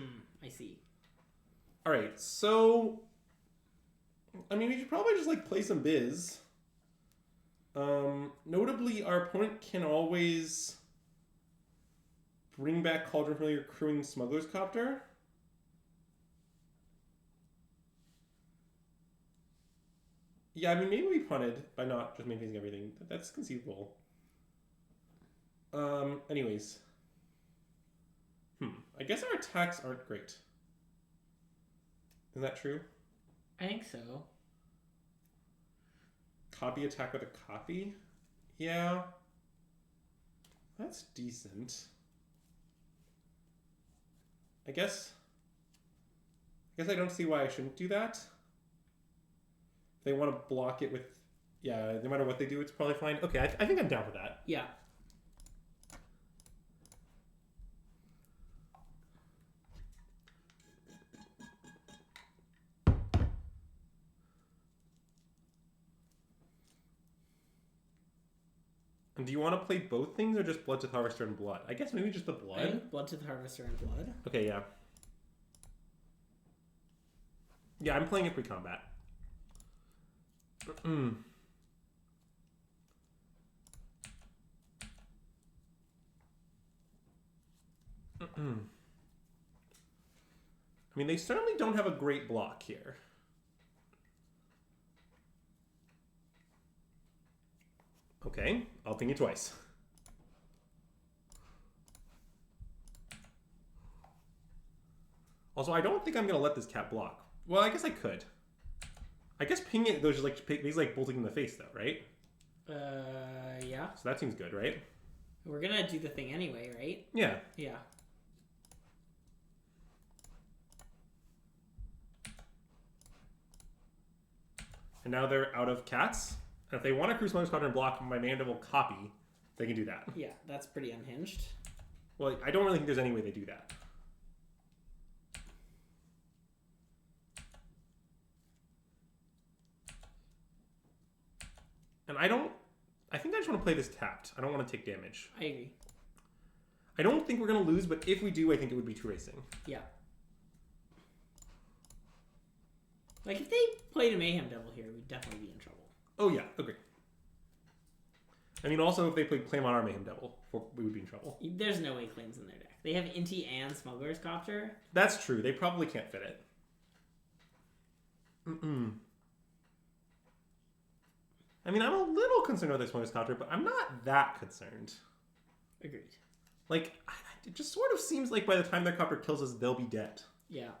A: I see.
B: Alright, so... I mean, we should probably just, like, play some biz. Notably, our opponent can always bring back Cauldron Familiar crewing Smuggler's Copter. Yeah, I mean, maybe we punted by not just maintaining everything. That's conceivable. Anyways. I guess our attacks aren't great. Is that true?
A: I think so.
B: Copy attack with a copy? Yeah. That's decent. I guess I don't see why I shouldn't do that. If they want to block it with... Yeah, no matter what they do, it's probably fine. Okay, I think I'm down for that.
A: Yeah.
B: And do you want to play both things or just Bloodtooth Harvester and Blood? I guess maybe just the Blood.
A: I think Bloodtooth Harvester and Blood.
B: Okay, yeah. Yeah, I'm playing it pre-combat. I mean, they certainly don't have a great block here. Okay, I'll ping it twice. Also, I don't think I'm going to let this cat block. Well, I guess I could. I guess ping it, those like he's like bolting in the face though, right?
A: Yeah.
B: So that seems good, right?
A: We're gonna do the thing anyway, right?
B: Yeah.
A: Yeah.
B: And now they're out of cats. And if they want to crew Smuggler's Copter and block my Mandible copy, they can do that.
A: Yeah, that's pretty unhinged.
B: Well, I don't really think there's any way they do that. And I think I just want to play this tapped. I don't want to take damage.
A: I agree.
B: I don't think we're going to lose, but if we do, I think it would be 2 racing.
A: Yeah. Like, if they played a Mayhem Devil here, we'd definitely be in trouble.
B: Oh, yeah. Agree. I mean, also, if they played Claim on our Mayhem Devil, we would be in trouble.
A: There's no way Claim's in their deck. They have Inti and Smuggler's Copter.
B: That's true. They probably can't fit it. I mean, I'm a little concerned with this Smuggler's Copter, but I'm not that concerned.
A: Agreed.
B: Like, it just sort of seems like by the time their Copter kills us, they'll be dead.
A: Yeah.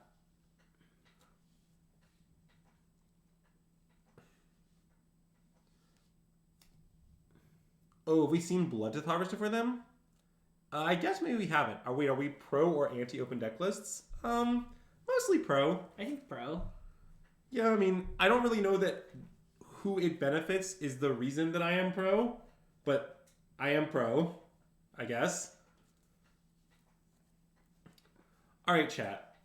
B: Oh, have we seen Bloodtooth Harvester for them? I guess maybe we haven't. Are we pro or anti-open deck lists? Mostly pro.
A: I think pro.
B: Yeah, I mean, I don't really know that who it benefits is the reason that I am pro, but I am pro, I guess. All right, chat.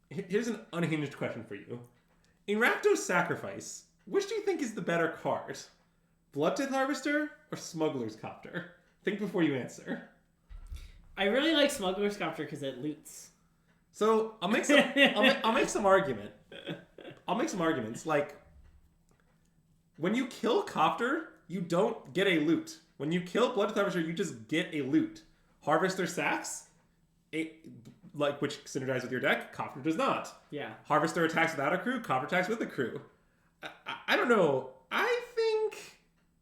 B: Here's an unhinged question for you. In Rakdos Sacrifice, which do you think is the better card? Bloodtooth Harvester or Smuggler's Copter? Think before you answer.
A: I really like Smuggler's Copter because it loots.
B: So I'll make some. I'll make some argument. I'll make some arguments. Like, when you kill Copter, you don't get a loot. When you kill Bloodtooth Harvester, you just get a loot. Harvester Sacs, which synergize with your deck, Copter does not.
A: Yeah.
B: Harvester attacks without a crew, Copter attacks with a crew. I don't know. I think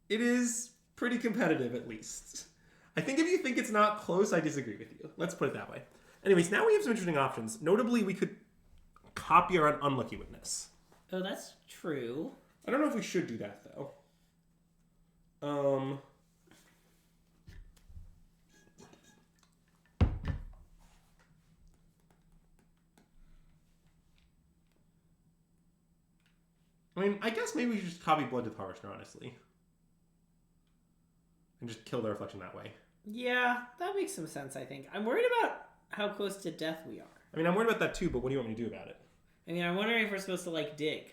B: it is pretty competitive, at least. I think if you think it's not close, I disagree with you. Let's put it that way. Anyways, now we have some interesting options. Notably, we could copy our Unlucky Witness.
A: Oh, that's true.
B: I don't know if we should do that, though. I mean, I guess maybe we should just copy Bloodtooth Harvester, honestly. And just kill the reflection that way.
A: Yeah, that makes some sense, I think. I'm worried about how close to death we are.
B: I mean, I'm worried about that too, but what do you want me to do about it?
A: I mean, I'm wondering if we're supposed to, like, dig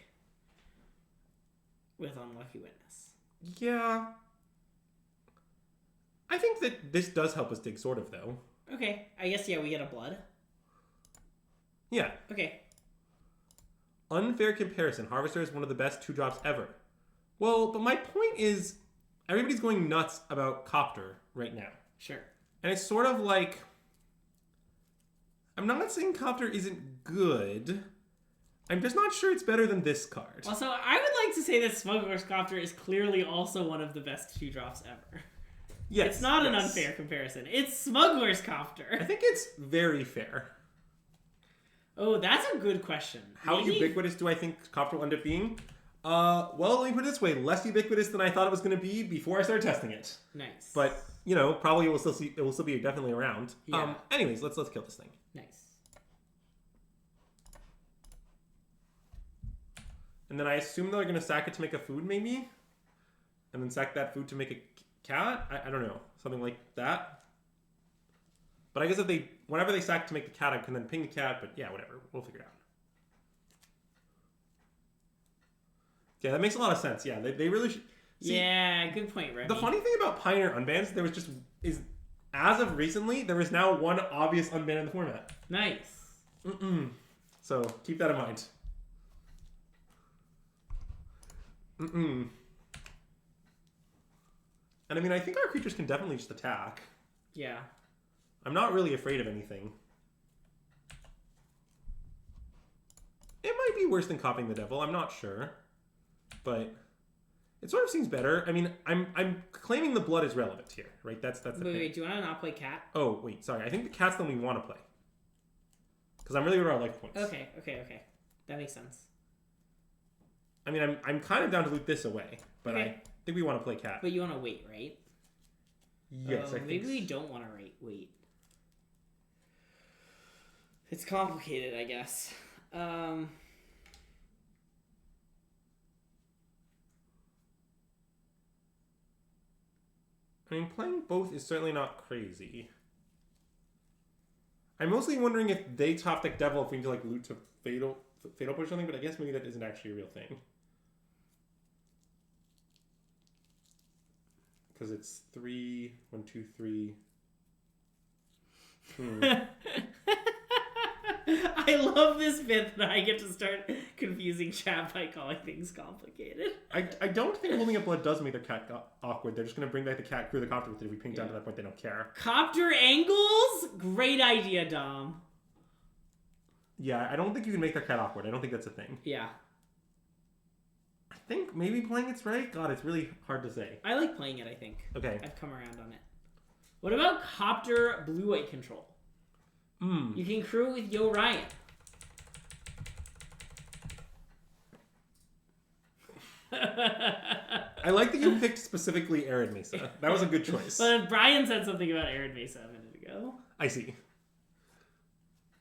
A: with Unlucky Witness.
B: Yeah. I think that this does help us dig, sort of, though.
A: Okay. I guess, yeah, we get a blood.
B: Yeah.
A: Okay.
B: Unfair comparison. Harvester is one of the best 2-drops ever. Well, but my point is, everybody's going nuts about Copter right now.
A: Sure.
B: And it's sort of like, I'm not saying Copter isn't good. I'm just not sure it's better than this card.
A: Also, I would like to say that Smuggler's Copter is clearly also one of the best 2-drops ever.
B: Yes.
A: It's not an unfair comparison. It's Smuggler's Copter.
B: I think it's very fair.
A: Oh, that's a good question.
B: How ubiquitous do I think Copter will end up being? Well, let me put it this way. Less ubiquitous than I thought it was going to be before I started testing it.
A: Nice.
B: But, you know, probably it will still be definitely around.
A: Yeah.
B: Anyways, let's kill this thing.
A: Nice.
B: And then I assume they're going to sack it to make a food, maybe? And then sack that food to make a cat? I don't know. Something like that. But I guess whenever they sack to make the cat, I can then ping the cat, but yeah, whatever. We'll figure it out. Yeah, that makes a lot of sense. Yeah, they really should. See,
A: yeah, good point, Remy.
B: The funny thing about Pioneer Unbans, as of recently, there is now one obvious unban in the format.
A: Nice.
B: So, keep that in mind. And I mean, I think our creatures can definitely just attack.
A: Yeah.
B: I'm not really afraid of anything. It might be worse than copying the devil, I'm not sure. But it sort of seems better. I mean, I'm claiming the blood is relevant here, right? That's the thing.
A: Wait, do you want to not play cat?
B: Oh, wait, sorry. I think the cat's the one we want to play. Because I'm really worried about life points.
A: Okay. That makes sense.
B: I mean, I'm kind of down to loot this away, but I think we want to play cat.
A: But you want to wait, right?
B: Yes, I think
A: maybe we don't want to wait. It's complicated, I guess. I
B: mean, playing both is certainly not crazy. I'm mostly wondering if they top deck devil if we need to like loot to fatal push something, but I guess maybe that isn't actually a real thing. Because it's 3, 1, 2, 3.
A: I love this bit that I get to start confusing chat by calling things complicated.
B: I don't think holding up blood does make their cat awkward. They're just going to bring back the cat, crew the copter with it. If we ping down to that point, they don't care.
A: Copter angles? Great idea, Dom.
B: Yeah, I don't think you can make their cat awkward. I don't think that's a thing.
A: Yeah.
B: I think maybe playing it's right. God, it's really hard to say.
A: I like playing it, I think.
B: Okay.
A: I've come around on it. What about Copter blue-white control? You can crew with Yo Ryan.
B: I like that you picked specifically Arid Mesa. That was a good choice.
A: But Brian said something about Arid Mesa a minute ago.
B: I see.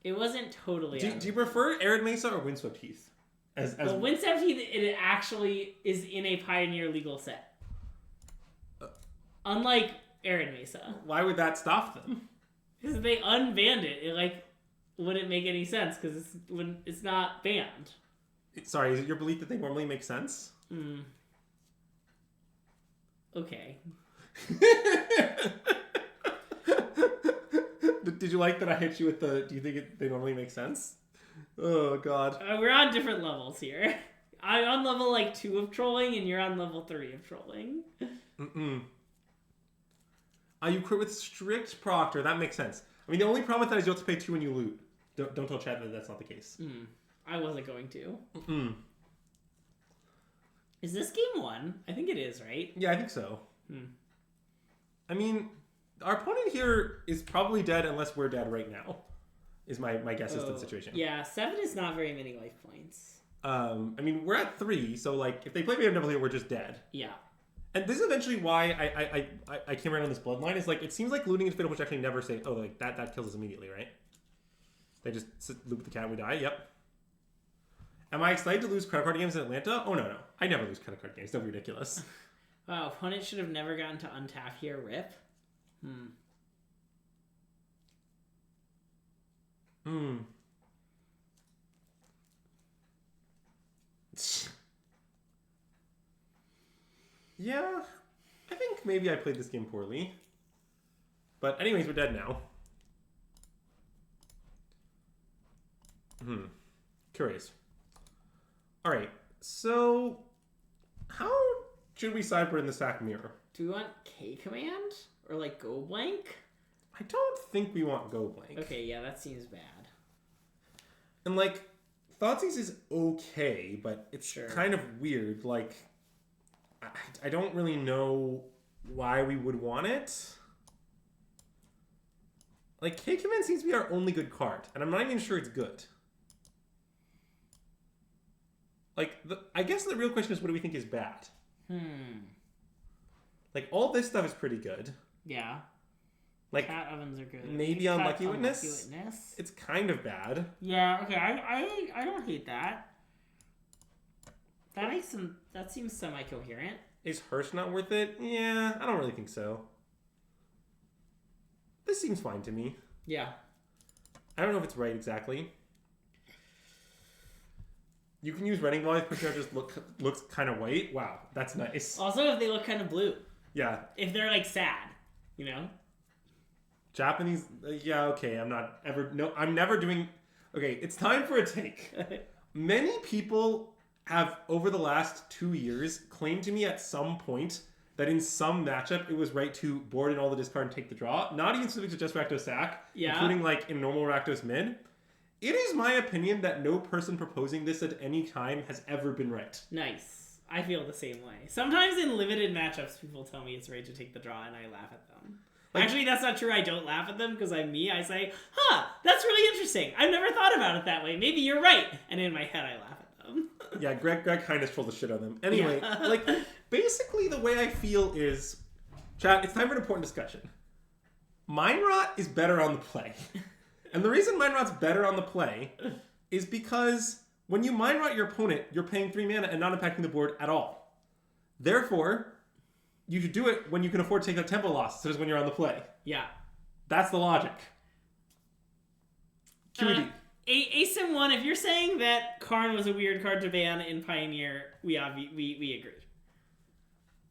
A: It wasn't totally.
B: Do you prefer Arid Mesa or Windswept Heath?
A: Well, Windswept Heath, it actually is in a Pioneer legal set. Unlike Arid Mesa.
B: Why would that stop them?
A: Because if they unbanned it, it like wouldn't make any sense because it's not banned.
B: Sorry, is it your belief that they normally make sense?
A: Okay.
B: Did you like that I hit you with the? Do you think they normally make sense? Oh God.
A: We're on different levels here. I'm on level like 2 of trolling, and you're on level 3 of trolling.
B: You crit with strict proctor. That makes sense. I mean, the only problem with that is you have to pay 2 when you loot. Don't tell Chad that that's not the case.
A: I wasn't going to. Is this game 1? I think it is, right?
B: Yeah, I think so. I mean, our opponent here is probably dead unless we're dead right now. Is my guess as to the situation.
A: Yeah, 7 is not very many life points.
B: I mean, we're at 3, so like if they play BMW here, we're just dead.
A: Yeah.
B: And this is eventually why I came around on this bloodline. Is like it seems like looting and fatal push actually never say, oh, like that kills us immediately, right? They just loot the cat and we die. Yep. Am I excited to lose credit card games in Atlanta? Oh, no. I never lose credit card games. Don't be ridiculous.
A: Wow, opponent should have never gotten to untap here. Rip.
B: Yeah, I think maybe I played this game poorly. But anyways, we're dead now. Curious. Alright, so how should we sideboard in the Sac mirror?
A: Do we want K command? Or like go blank?
B: I don't think we want go blank.
A: Okay, yeah, that seems bad.
B: And like, Thoughtseize is okay, but it's kind of weird. Like, I don't really know why we would want it. Like, K command seems to be our only good card, and I'm not even sure it's good. Like, I guess the real question is, what do we think is bad? Like, all this stuff is pretty good.
A: Yeah.
B: Like,
A: cat ovens are good.
B: Maybe Unlucky Witness? It's kind of bad.
A: Yeah, okay, I don't hate that. That seems semi-coherent.
B: Is Hearst not worth it? Yeah, I don't really think so. This seems fine to me.
A: Yeah.
B: I don't know if it's right exactly. You can use Running Ball if Pusher just looks kind of white. Wow, that's nice.
A: Also, if they look kind of blue.
B: Yeah.
A: If they're like sad, you know?
B: Japanese, yeah, okay, I'm never doing, okay, it's time for a take. Many people have, over the last 2 years, claimed to me at some point that in some matchup it was right to board in all the discard and take the draw. Not even specific to just Rakdos Sac, including like in normal Rakdos mid. It is my opinion that no person proposing this at any time has ever been right.
A: Nice. I feel the same way. Sometimes in limited matchups, people tell me it's right to take the draw, and I laugh at them. Like, actually, that's not true. I don't laugh at them because I'm me. I say, that's really interesting. I've never thought about it that way. Maybe you're right. And in my head, I laugh at them.
B: Yeah, Greg kind of trolled the shit out of them. Anyway, like, basically the way I feel is, chat, it's time for an important discussion. Mind Rot is better on the play. And the reason Mind Rot's better on the play is because when you Mind Rot your opponent, you're paying 3 mana and not impacting the board at all. Therefore, you should do it when you can afford to take that tempo loss, so as when you're on the play.
A: Yeah.
B: That's the logic. QED.
A: ASIM 1, if you're saying that Karn was a weird card to ban in Pioneer, we agree.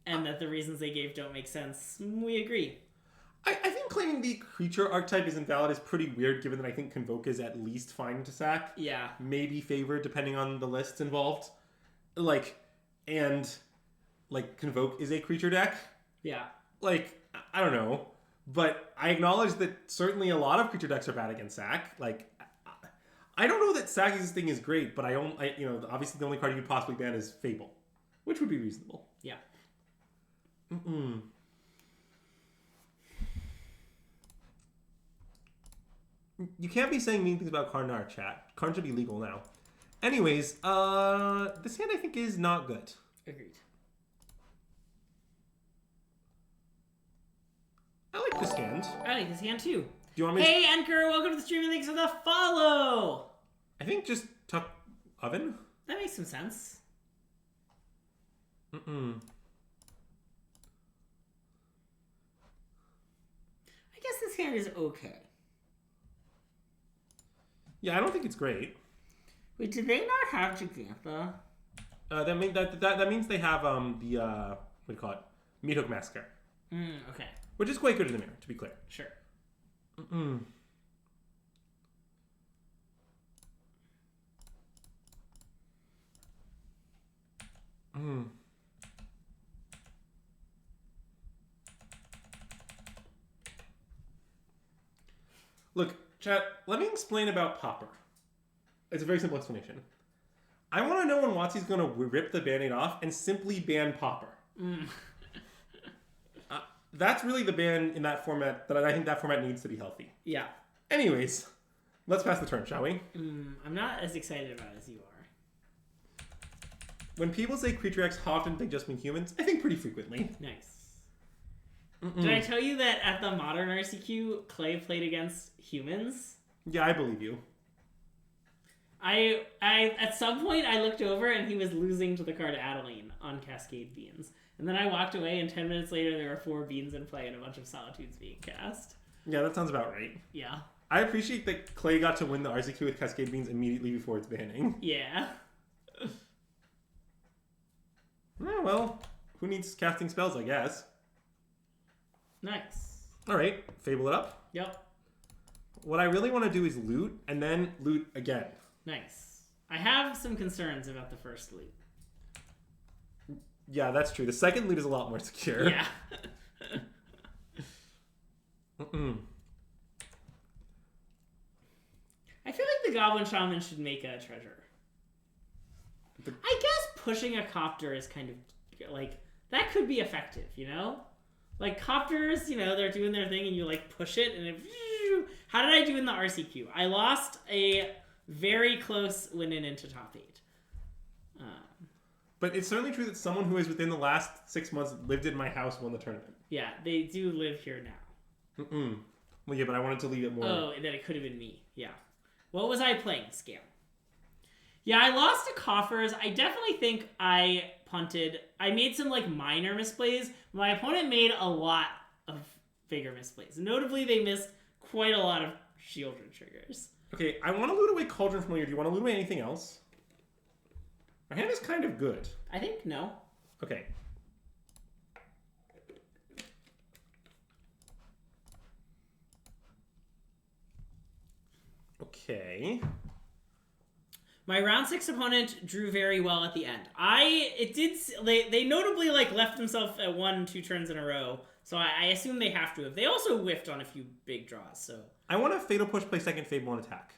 A: And that the reasons they gave don't make sense, we agree.
B: I think claiming the creature archetype is invalid is pretty weird, given that I think Convoke is at least fine to sack.
A: Yeah.
B: Maybe favored, depending on the lists involved. Like, Convoke is a creature deck.
A: Yeah.
B: Like, I don't know. But I acknowledge that certainly a lot of creature decks are bad against Sac. Like, I don't know that Sac existing is great, but obviously the only card you could possibly ban is Fable, which would be reasonable.
A: Yeah.
B: You can't be saying mean things about Karn in our chat. Karn should be legal now. Anyways, this hand I think is not good.
A: Agreed.
B: I like this hand.
A: I like this hand too.
B: Do you want me
A: Hey, Anchor, welcome to the stream and thanks for the follow!
B: I think just tuck Oven?
A: That makes some sense. I guess this hand is okay.
B: Yeah, I don't think it's great.
A: Wait, did they not have Jigantha?
B: That means they have what do you call it? Meat Hook Massacre.
A: Okay.
B: Which is quite good in the mirror, to be clear.
A: Sure.
B: Look, chat, let me explain about Popper. It's a very simple explanation. I want to know when WotC's going to rip the Band-Aid off and simply ban Popper. That's really the ban in that format that I think that format needs to be healthy.
A: Yeah.
B: Anyways, let's pass the turn, shall we?
A: I'm not as excited about it as you are.
B: When people say creature X, how often they just mean humans? I think pretty frequently.
A: Nice. Did I tell you that at the modern RCQ, Clay played against humans?
B: Yeah, I believe you.
A: I at some point I looked over and he was losing to the card Adeline on Cascade Beans. And then I walked away and 10 minutes later there were 4 beans in play and a bunch of Solitudes being cast.
B: Yeah, that sounds about right.
A: Yeah.
B: I appreciate that Clay got to win the RCQ with Cascade Beans immediately before its banning.
A: Yeah.
B: Well, who needs casting spells, I guess.
A: Nice.
B: Alright, Fable it up.
A: Yep.
B: What I really want to do is loot, and then loot again.
A: Nice. I have some concerns about the first loot.
B: Yeah, that's true. The second loot is a lot more secure.
A: Yeah. I feel like the Goblin Shaman should make a treasure. I guess pushing a copter is kind of like that could be effective, you know? Like copters, you know, they're doing their thing and you like push it and it how did I do in the RCQ? I lost a very close win-in into top 8.
B: But it's certainly true that someone who is within the last 6 months lived in my house won the tournament.
A: Yeah, they do live here now.
B: Well, yeah, but I wanted to leave it more.
A: Oh, then it could have been me. Yeah. What was I playing? Scale. Yeah, I lost to Coffers. I definitely think I punted. I made some like minor misplays. My opponent made a lot of bigger misplays. Notably, they missed quite a lot of Shieldred triggers.
B: Okay, I want to loot away Cauldron Familiar. Do you want to loot away anything else? My hand is kind of good.
A: I think no.
B: Okay. Okay.
A: My round 6 opponent drew very well at the end. They notably like left themselves at 1-2 turns in a row, so I assume they have to have. They also whiffed on a few big draws, so.
B: I want to Fatal Push, play second Fable, and attack.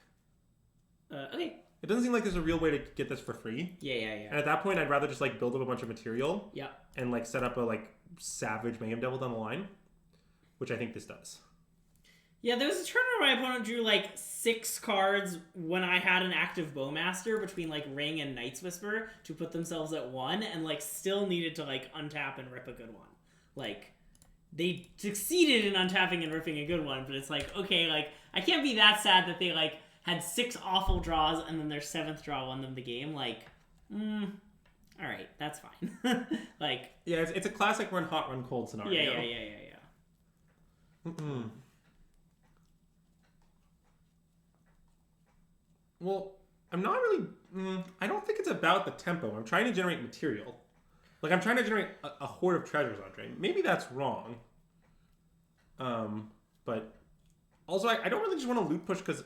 A: Okay.
B: It doesn't seem like there's a real way to get this for free.
A: Yeah.
B: And at that point, I'd rather just like build up a bunch of material.
A: Yeah.
B: And like set up a like savage Mayhem Devil down the line, which I think this does.
A: Yeah, there was a turn where my opponent drew like 6 cards when I had an active Bowmaster between like Ring and Night's Whisper to put themselves at 1 and like still needed to like untap and rip a good one. Like they succeeded in untapping and ripping a good one, but it's like, okay, like I can't be that sad that they like had 6 awful draws and then their 7th draw won them the game. Like, all right, that's fine. Like,
B: yeah, it's a classic run hot, run cold scenario.
A: Yeah.
B: Well, I'm not really. I don't think it's about the tempo. I'm trying to generate material. Like I'm trying to generate a horde of treasures on drain. Maybe that's wrong. But also I don't really just want to loot push because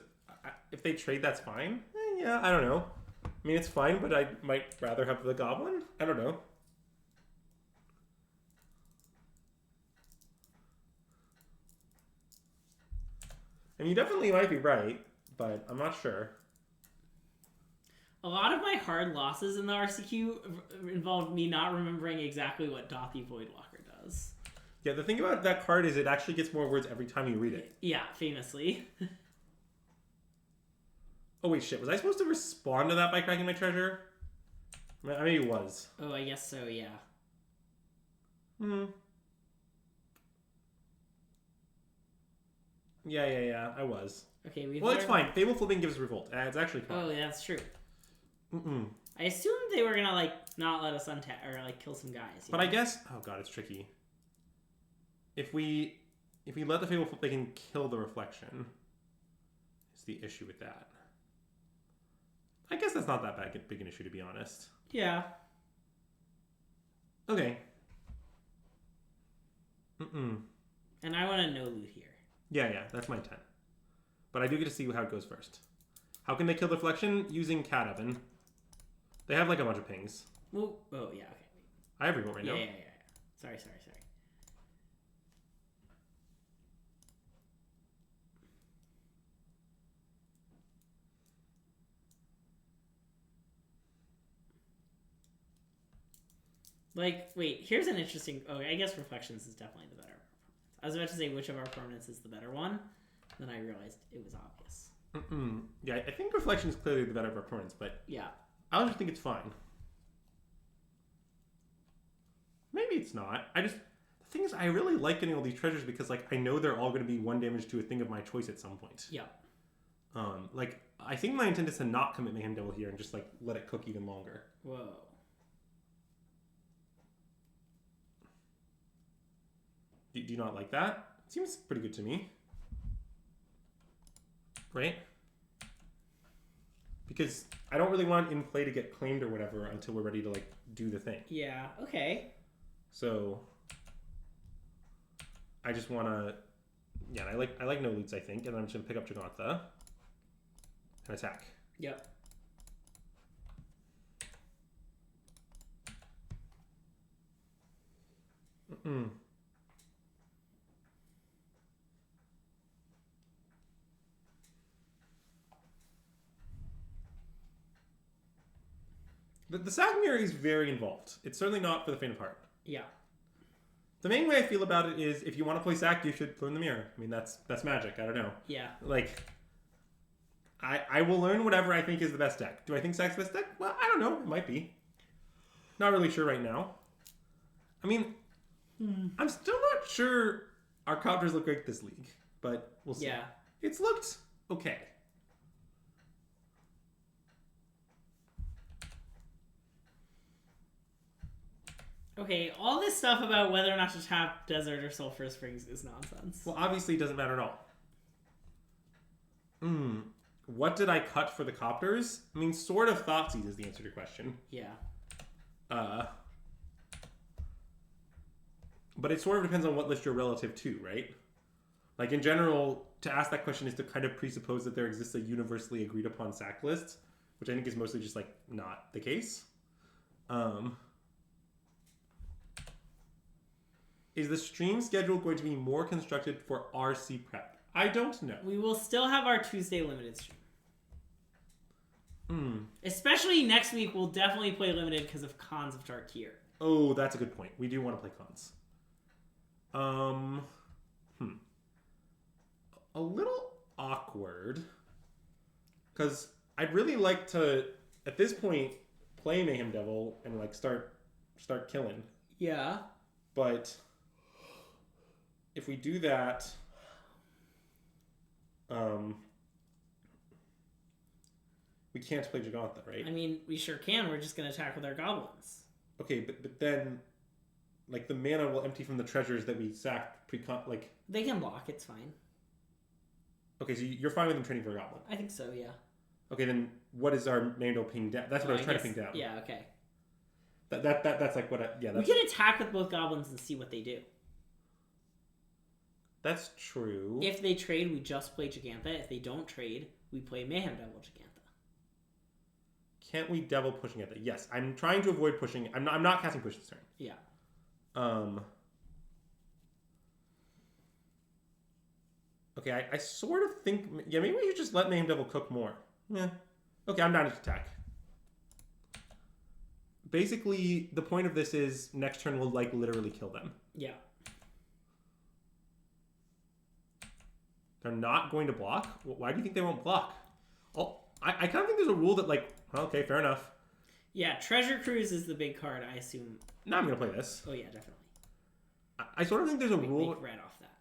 B: if they trade, that's fine. Yeah, I don't know. I mean, it's fine, but I might rather have the goblin. I don't know. And you definitely might be right, but I'm not sure.
A: A lot of my hard losses in the RCQ involved me not remembering exactly what Dothy Voidwalker does.
B: Yeah, the thing about that card is it actually gets more words every time you read it.
A: Yeah, famously.
B: Oh wait, shit. Was I supposed to respond to that by cracking my treasure? I mean, it was.
A: Oh, I guess so, yeah.
B: Yeah, I was.
A: Okay,
B: well, it's fine. Fable flipping gives revolt. It's actually fine.
A: Oh, yeah, that's true. I assumed they were gonna, like, not let us untap, or, like, kill some guys.
B: But I guess... Oh god, it's tricky. If we let the Fable flip, they can kill the reflection. Is the issue with that. I guess that's not that big an issue, to be honest.
A: Yeah.
B: Okay.
A: And I want to no loot here.
B: Yeah, that's my 10. But I do get to see how it goes first. How can they kill the reflection? Using Cat Oven. They have like a bunch of pings.
A: Well, oh, yeah, okay.
B: I have revolt right now.
A: Yeah. Sorry. Like, wait, here's an interesting... Oh, I guess Reflections is definitely the better. I was about to say which of our permanents is the better one. Then I realized it was obvious.
B: Yeah, I think Reflection is clearly the better of our permanents, but...
A: Yeah.
B: I also think it's fine. Maybe it's not. The thing is, I really like getting all these treasures because, like, I know they're all going to be 1 damage to a thing of my choice at some point.
A: Yeah.
B: Like, I think my intent is to not commit Mayhem Devil here and just, like, let it cook even longer.
A: Whoa.
B: Do you not like that? Seems pretty good to me. Right? Because I don't really want in play to get claimed or whatever until we're ready to, like, do the thing.
A: Yeah, okay.
B: So I just want to... Yeah, I like no loots, I think, and I'm just going to pick up Jagantha and attack.
A: Yep.
B: Mm-mm. The Sac mirror is very involved. It's certainly not for the faint of heart.
A: Yeah.
B: The main way I feel about it is if you want to play Sac, you should learn the mirror. I mean, that's magic. I don't know.
A: Yeah.
B: Like, I will learn whatever I think is the best deck. Do I think Sac's the best deck? Well, I don't know. It might be. Not really sure right now. I mean, I'm still not sure our Copters look like this league, but we'll see.
A: Yeah.
B: It's looked okay.
A: Okay, all this stuff about whether or not to tap Desert or Sulphur Springs is nonsense.
B: Well, obviously it doesn't matter at all. What did I cut for the Copters? I mean, sort of Thoughtseize is the answer to your question.
A: Yeah.
B: But it sort of depends on what list you're relative to, right? Like, in general, to ask that question is to kind of presuppose that there exists a universally agreed upon Sac list, which I think is mostly just, like, not the case. Is the stream schedule going to be more constructed for RC prep? I don't know.
A: We will still have our Tuesday limited stream. Especially next week, we'll definitely play limited because of Cons of Tarkir.
B: Oh, that's a good point. We do want to play Cons. A little awkward. Because I'd really like to, at this point, play Mayhem Devil and, like, start killing.
A: Yeah.
B: But if we do that, we can't play Jagantha, right?
A: I mean, we sure can. We're just going to attack with our goblins.
B: Okay, but then, like, the mana will empty from the treasures that we sacked like...
A: They can block. It's fine.
B: Okay, so you're fine with them training for a goblin?
A: I think so, yeah.
B: Okay, then what is our Mando ping down? That's what I was trying to ping down.
A: Yeah, okay.
B: That's like what
A: we can attack with both goblins and see what they do.
B: That's true.
A: If they trade, we just play Jagantha. If they don't trade, we play Mayhem Devil Jagantha.
B: Can't we devil pushing at that? Yes, I'm trying to avoid pushing. I'm not casting push this turn.
A: Yeah.
B: Okay, I sort of think... Yeah, maybe we should just let Mayhem Devil cook more. Yeah. Okay, I'm down to attack. Basically, the point of this is next turn will, like, literally kill them.
A: Yeah.
B: They're not going to block? Why do you think they won't block? Oh, I kind of think there's a rule that, like... Okay, fair enough.
A: Yeah, Treasure Cruise is the big card, I assume.
B: Now I'm going to play this.
A: Oh, yeah, definitely.
B: I sort of think there's a rule...
A: Make red off that.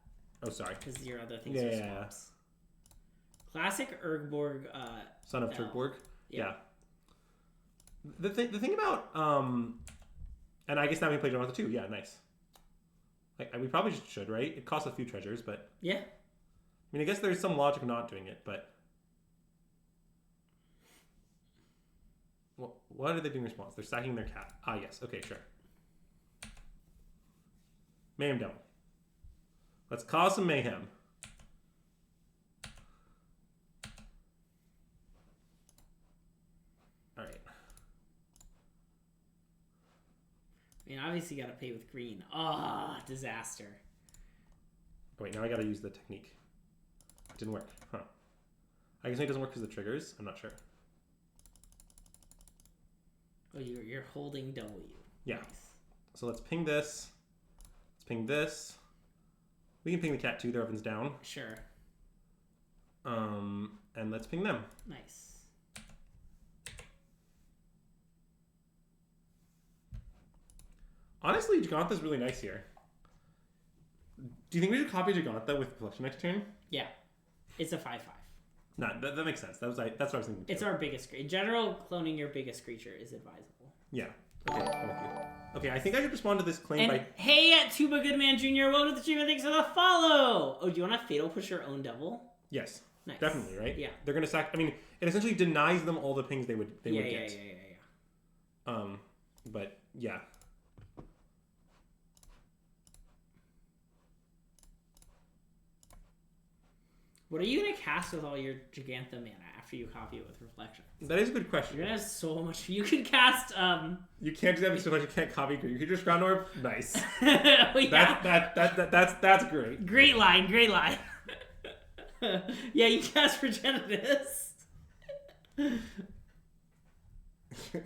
B: Oh, sorry.
A: Because your other things are swaps. Classic Ergborg.
B: Son of Turkborg.
A: Yeah.
B: The thing about... And I guess now we play Jagantha too. Yeah, nice. Like, we probably should, right? It costs a few treasures, but...
A: Yeah.
B: I mean, I guess there's some logic of not doing it, but... What are they doing in response? They're sacking their cat. Ah, yes. Okay, sure. Mayhem Devil. Let's cause some mayhem. Alright.
A: I mean, obviously you gotta pay with green. Ah, disaster.
B: Oh, wait, now I gotta use the technique. It didn't work. Huh. I guess it doesn't work because of the triggers. I'm not sure.
A: Oh, you're holding W.
B: Yeah.
A: Nice.
B: So let's ping this. Let's ping this. We can ping the cat too. Their oven's down.
A: Sure.
B: And let's ping them.
A: Nice.
B: Honestly, Jagantha's really nice here. Do you think we should copy Jagantha with Reflection next turn?
A: Yeah. It's a 5/5.
B: No, that makes sense. That's what I was thinking too.
A: It's our biggest creature. In general, cloning your biggest creature is advisable.
B: Yeah. Okay, I'm with you. Okay, I think I should respond to this claim by...
A: Hey, Tuba Goodman Jr., welcome to the stream and thanks for the follow! Oh, do you want to fatal push your own devil?
B: Yes.
A: Nice.
B: Definitely, right?
A: Yeah.
B: They're going to sack... I mean, it essentially denies them all the pings they would get.
A: Yeah.
B: But, yeah.
A: What are you going to cast with all your Gigantha mana after you copy it with Reflection?
B: That is a good question.
A: You're going to have so much... You can cast...
B: You can't do that because you can't copy. You can just ground orb. Nice.
A: Oh, yeah.
B: That's great.
A: Great line. Yeah, you cast Progenitus.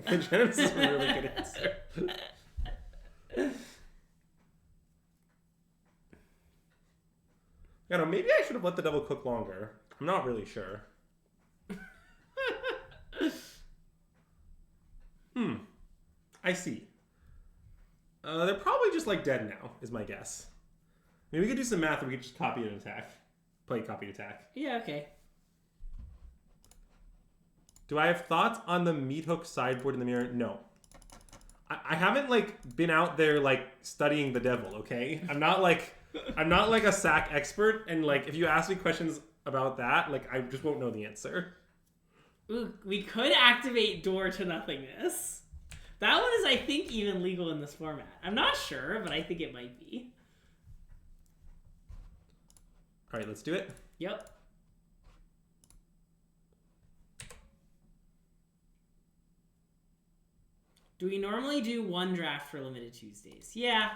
B: Progenitus is a really good answer. I don't know, maybe I should have let the devil cook longer. I'm not really sure. I see. They're probably just like dead now, is my guess. Maybe we could do some math and we could just copy an attack. Play copied attack.
A: Yeah, okay.
B: Do I have thoughts on the meat hook sideboard in the mirror? No. I haven't been out there studying the devil, okay? I'm not like a sack expert, and if you ask me questions about that, I just won't know the answer.
A: Ooh, we could activate Door to Nothingness. That one is, I think, even legal in this format. I'm not sure, but I think it might be.
B: All right, let's do it.
A: Yep. Do we normally do one draft for Limited Tuesdays? Yeah.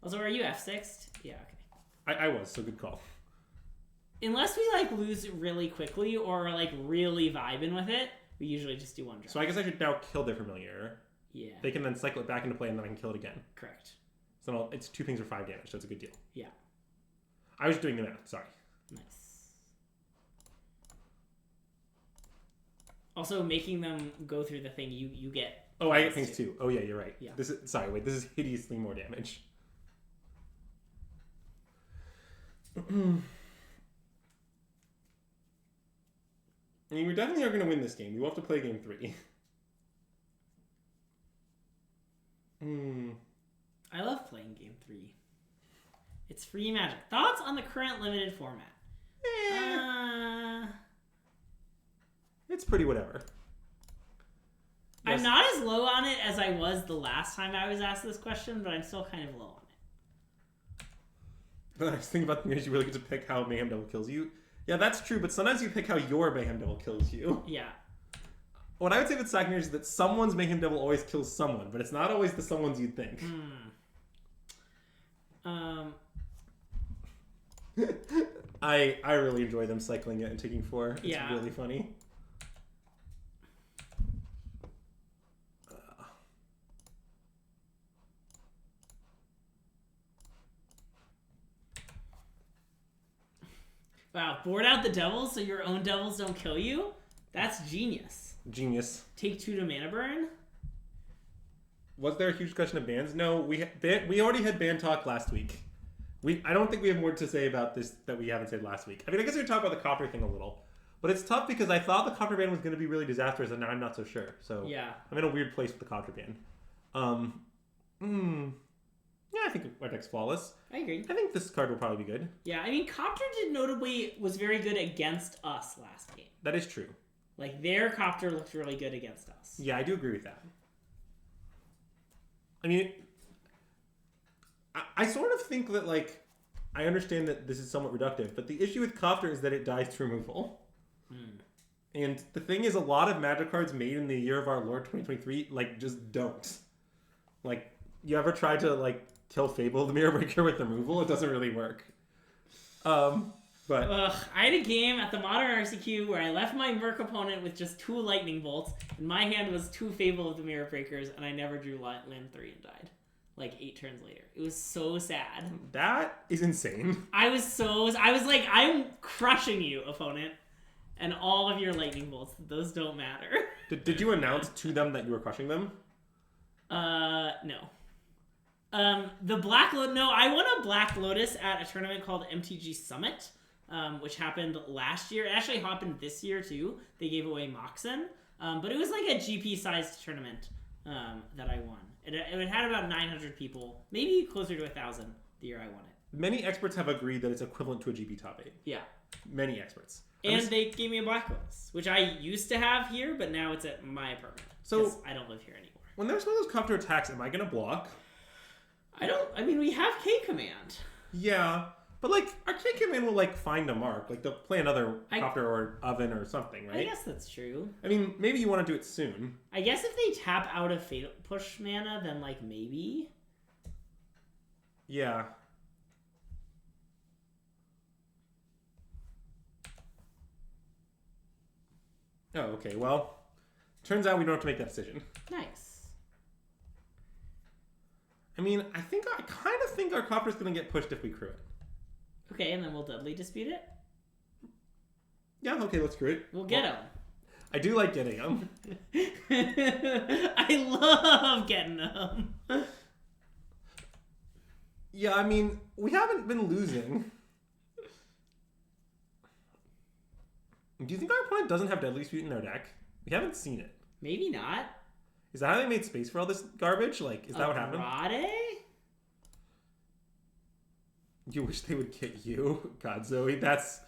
A: Also, are you F6'd? Yeah, okay.
B: I was, so good call.
A: Unless we lose really quickly or really vibing with it, we usually just do one draft.
B: So I guess I should now kill their familiar.
A: Yeah.
B: They can then cycle it back into play and then I can kill it again.
A: Correct.
B: So it's 2 pings for 5 damage, so it's a good deal.
A: Yeah.
B: I was doing the math, sorry.
A: Nice. Also, making them go through the thing you get.
B: Oh, I get things too. Oh yeah, you're right.
A: Yeah.
B: This is hideously more damage. I mean, we definitely are going to win this game. We will have to play game 3.
A: I love playing game 3. It's free magic. Thoughts on the current limited format?
B: It's pretty whatever. Yes.
A: I'm not as low on it as I was the last time I was asked this question, but I'm still kind of low on it.
B: The nice thing about the game is you really get to pick how Mayhem Devil kills you. Yeah, that's true, but sometimes you pick how your Mayhem Devil kills you.
A: Yeah.
B: What I would say with Sac is that someone's Mayhem Devil always kills someone, but it's not always the someone's you'd think. I really enjoy them cycling it and taking 4. It's really funny.
A: Wow, board out the devils so your own devils don't kill you? That's genius.
B: Genius.
A: Take 2 to mana burn?
B: Was there a huge discussion of bans? No, we already had ban talk last week. I don't think we have more to say about this that we haven't said last week. I mean, I guess we could talk about the Copter thing a little. But it's tough because I thought the Copter ban was going to be really disastrous, and now I'm not so sure. So
A: yeah.
B: I'm in a weird place with the Copter ban. Yeah, I think our deck's flawless.
A: I agree.
B: I think this card will probably be good.
A: Yeah, I mean, Copter was very good against us last game.
B: That is true.
A: Their Copter looked really good against us.
B: Yeah, I do agree with that. I mean, I sort of think that, I understand that this is somewhat reductive, but the issue with Copter is that it dies to removal. And the thing is, a lot of Magic cards made in the year of our Lord 2023, just don't. You ever try to, kill Fable the Mirror Breaker with removal? It doesn't really work. But
A: I had a game at the Modern RCQ where I left my Merc opponent with just 2 Lightning Bolts, and my hand was 2 Fable of the Mirror Breakers, and I never drew land 3 and died. 8 turns later. It was so sad.
B: That is insane.
A: I was like, I'm crushing you, opponent. And all of your Lightning Bolts, those don't matter.
B: Did you announce to them that you were crushing them?
A: No. The Black Lotus... No, I won a Black Lotus at a tournament called MTG Summit. which happened last year. It actually happened this year too. They gave away Moxen, but it was like a GP-sized tournament that I won. It had about 900 people, maybe closer to 1,000 the year I won it.
B: Many experts have agreed that it's equivalent to a GP top 8.
A: Yeah.
B: Many experts.
A: And they gave me a blacklist, which I used to have here, but now it's at my apartment. So I don't live here anymore.
B: When there's one of those copter attacks, am I going to block?
A: I mean, we have K command.
B: Yeah. But, like, our K command will, like, find a mark. Like, they'll play another copter or oven or something, right?
A: I guess that's true.
B: I mean, maybe you want to do it soon.
A: I guess if they tap out of Fatal Push mana, then, like, maybe.
B: Yeah. Oh, okay. Well, turns out we don't have to make that decision.
A: Nice.
B: I mean, I kind of think our copter's going to get pushed if we crew it.
A: Okay, and then we'll deadly dispute it?
B: Yeah, okay, let's crew it.
A: We'll get him.
B: I do like getting them.
A: I love getting them.
B: Yeah, I mean, we haven't been losing. Do you think our opponent doesn't have Deadly Dispute in their deck? We haven't seen it.
A: Maybe not.
B: Is that how they made space for all this garbage? Like, is that what happened?
A: Rade?
B: You wish they would get you? God, Zoe, that's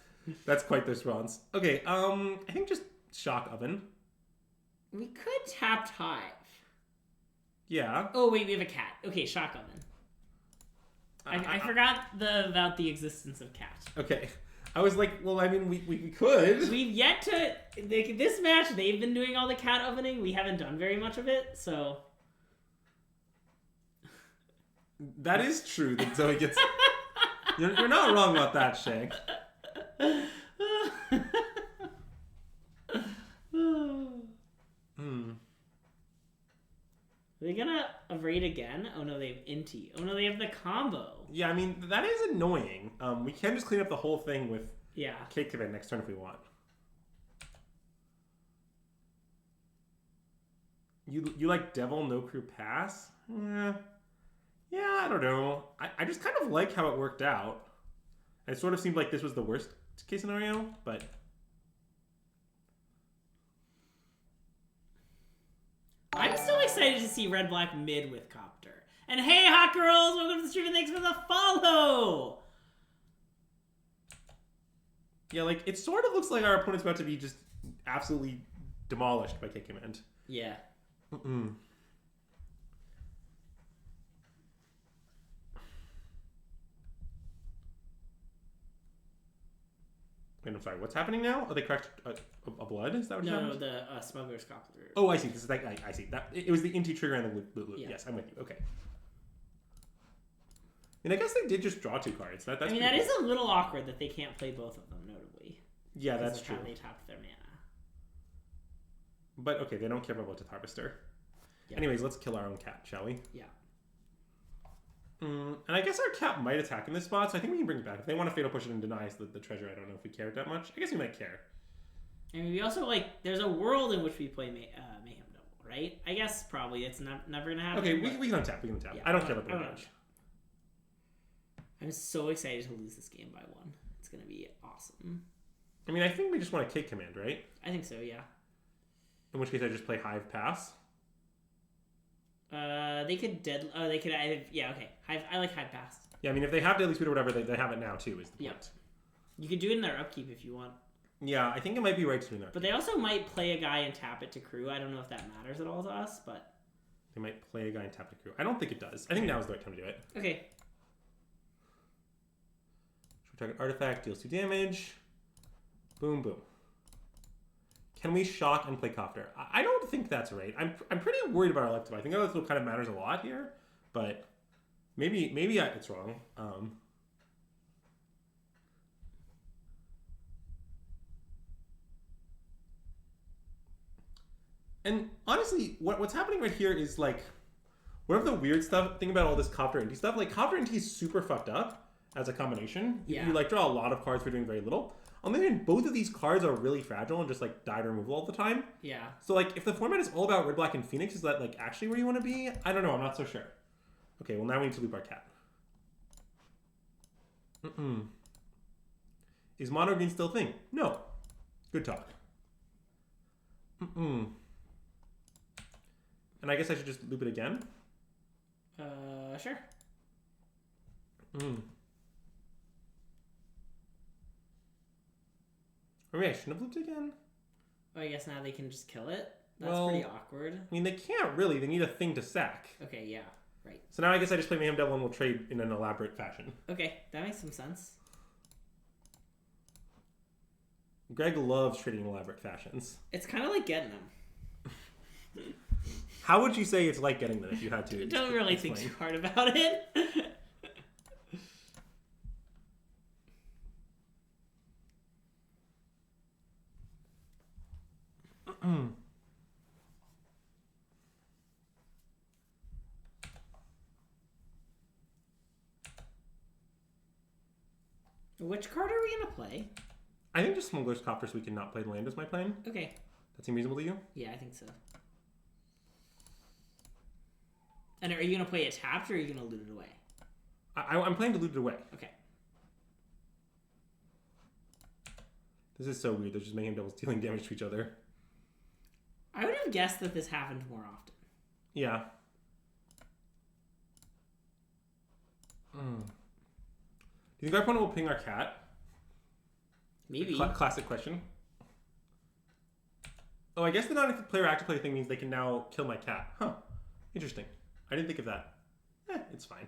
B: quite the response. Okay, I think just Shock Oven.
A: We could tap Hive.
B: Yeah.
A: Oh, wait, we have a cat. Okay, Shock Oven. I forgot about the existence of cat.
B: Okay. I was like, well, I mean, we could.
A: We've yet to... This match, they've been doing all the cat ovening. We haven't done very much of it, so...
B: That is true that Zoe gets... You're not wrong about that, Shank.
A: Are they gonna raid again? Oh no, they have Inti. Oh no, they have the combo.
B: Yeah, I mean, that is annoying. We can just clean up the whole thing with Cake Command next turn if we want. You like Devil No Crew Pass? Yeah, I don't know. I just kind of like how it worked out. It sort of seemed like this was the worst case scenario, but...
A: I'm so excited to see Red Black mid with Copter. And hey, hot girls, welcome to the stream and thanks for the follow!
B: Yeah, like, it sort of looks like our opponent's about to be just absolutely demolished by Kick Command.
A: Yeah.
B: Mm-mm. Wait, I'm sorry, what's happening now? Oh, they cracked a blood? Is that what
A: No, the Smuggler's Copter.
B: Oh, I see. This is like, I see. It was the Inti trigger and the loop.
A: Yeah.
B: Yes, I'm with you. Okay. And I guess they did just draw 2 cards. That's
A: that is a little awkward that they can't play both of them, notably.
B: Yeah, that's true.
A: How they tapped their mana.
B: But okay, they don't care about Tooth Harvester. Yeah. Anyways, let's kill our own cat, shall we?
A: Yeah.
B: And I guess our cat might attack in this spot, so I think we can bring it back. If they want to Fatal Push it and deny us the treasure, I don't know if we care that much. I guess we might care.
A: And we also, there's a world in which we play Mayhem Double, right? I guess probably it's never going to happen.
B: Okay, we can untap. Yeah, I don't care about the damage.
A: I'm so excited to lose this game by 1. It's going to be awesome.
B: I mean, I think we just want to Cake Command, right?
A: I think so, yeah.
B: In which case I just play Hive Pass.
A: They could yeah, okay. I like Hive Pass.
B: Yeah, I mean, if they have Deadly Speed or whatever, they have it now, too, is the point.
A: You could do it in their upkeep if you want.
B: Yeah, I think it might be right to do that.
A: But they also might play a guy and tap it to crew. I don't know if that matters at all to us, but...
B: They might play a guy and tap to crew. I don't think it does. I think now is the right time to do it.
A: Okay.
B: Short target artifact, deals 2 damage. Boom, boom. Can we shock and play Copter? I don't think that's right. I'm pretty worried about our Electabuzz. I think that kind of matters a lot here, but maybe it's wrong. And honestly, what's happening right here is like one of the weird thing about all this Copter Inti stuff. Like Copter Inti is super fucked up as a combination.
A: Yeah.
B: You like draw a lot of cards for doing very little. On the other hand, both of these cards are really fragile and just like die to removal all the time.
A: Yeah.
B: So like if the format is all about Red, Black, and Phoenix, is that like actually where you want to be? I don't know. I'm not so sure. Okay, well now we need to loop our cat. Is mono green still a thing? No. Good talk. And I guess I should just loop it again?
A: Sure.
B: Or maybe I shouldn't have looped it again?
A: Oh, I guess now they can just kill it? That's
B: Well,
A: pretty awkward.
B: I mean, they can't really. They need a thing to sack.
A: Okay, yeah, right.
B: So now I guess I just play Mayhem Devil and we'll trade in an elaborate fashion.
A: Okay, that makes some sense.
B: Greg loves trading in elaborate fashions.
A: It's kind of like getting them.
B: How would you say it's like getting them if you had to?
A: Don't really think too hard about it. Which card are we going to play?
B: I think just Smuggler's Copter so we can not play the land is my plan.
A: Okay.
B: That seem reasonable to you?
A: Yeah, I think so. And are you going to play it tapped or are you going to loot it away?
B: I'm planning to loot it away.
A: Okay.
B: This is so weird. They're just Mayhem Devils dealing damage to each other.
A: I would have guessed that this happened more often.
B: Yeah. Do you think our opponent will ping our cat?
A: Maybe.
B: Classic question. Oh, I guess the non-player active play thing means they can now kill my cat. Huh. Interesting. I didn't think of that. It's fine.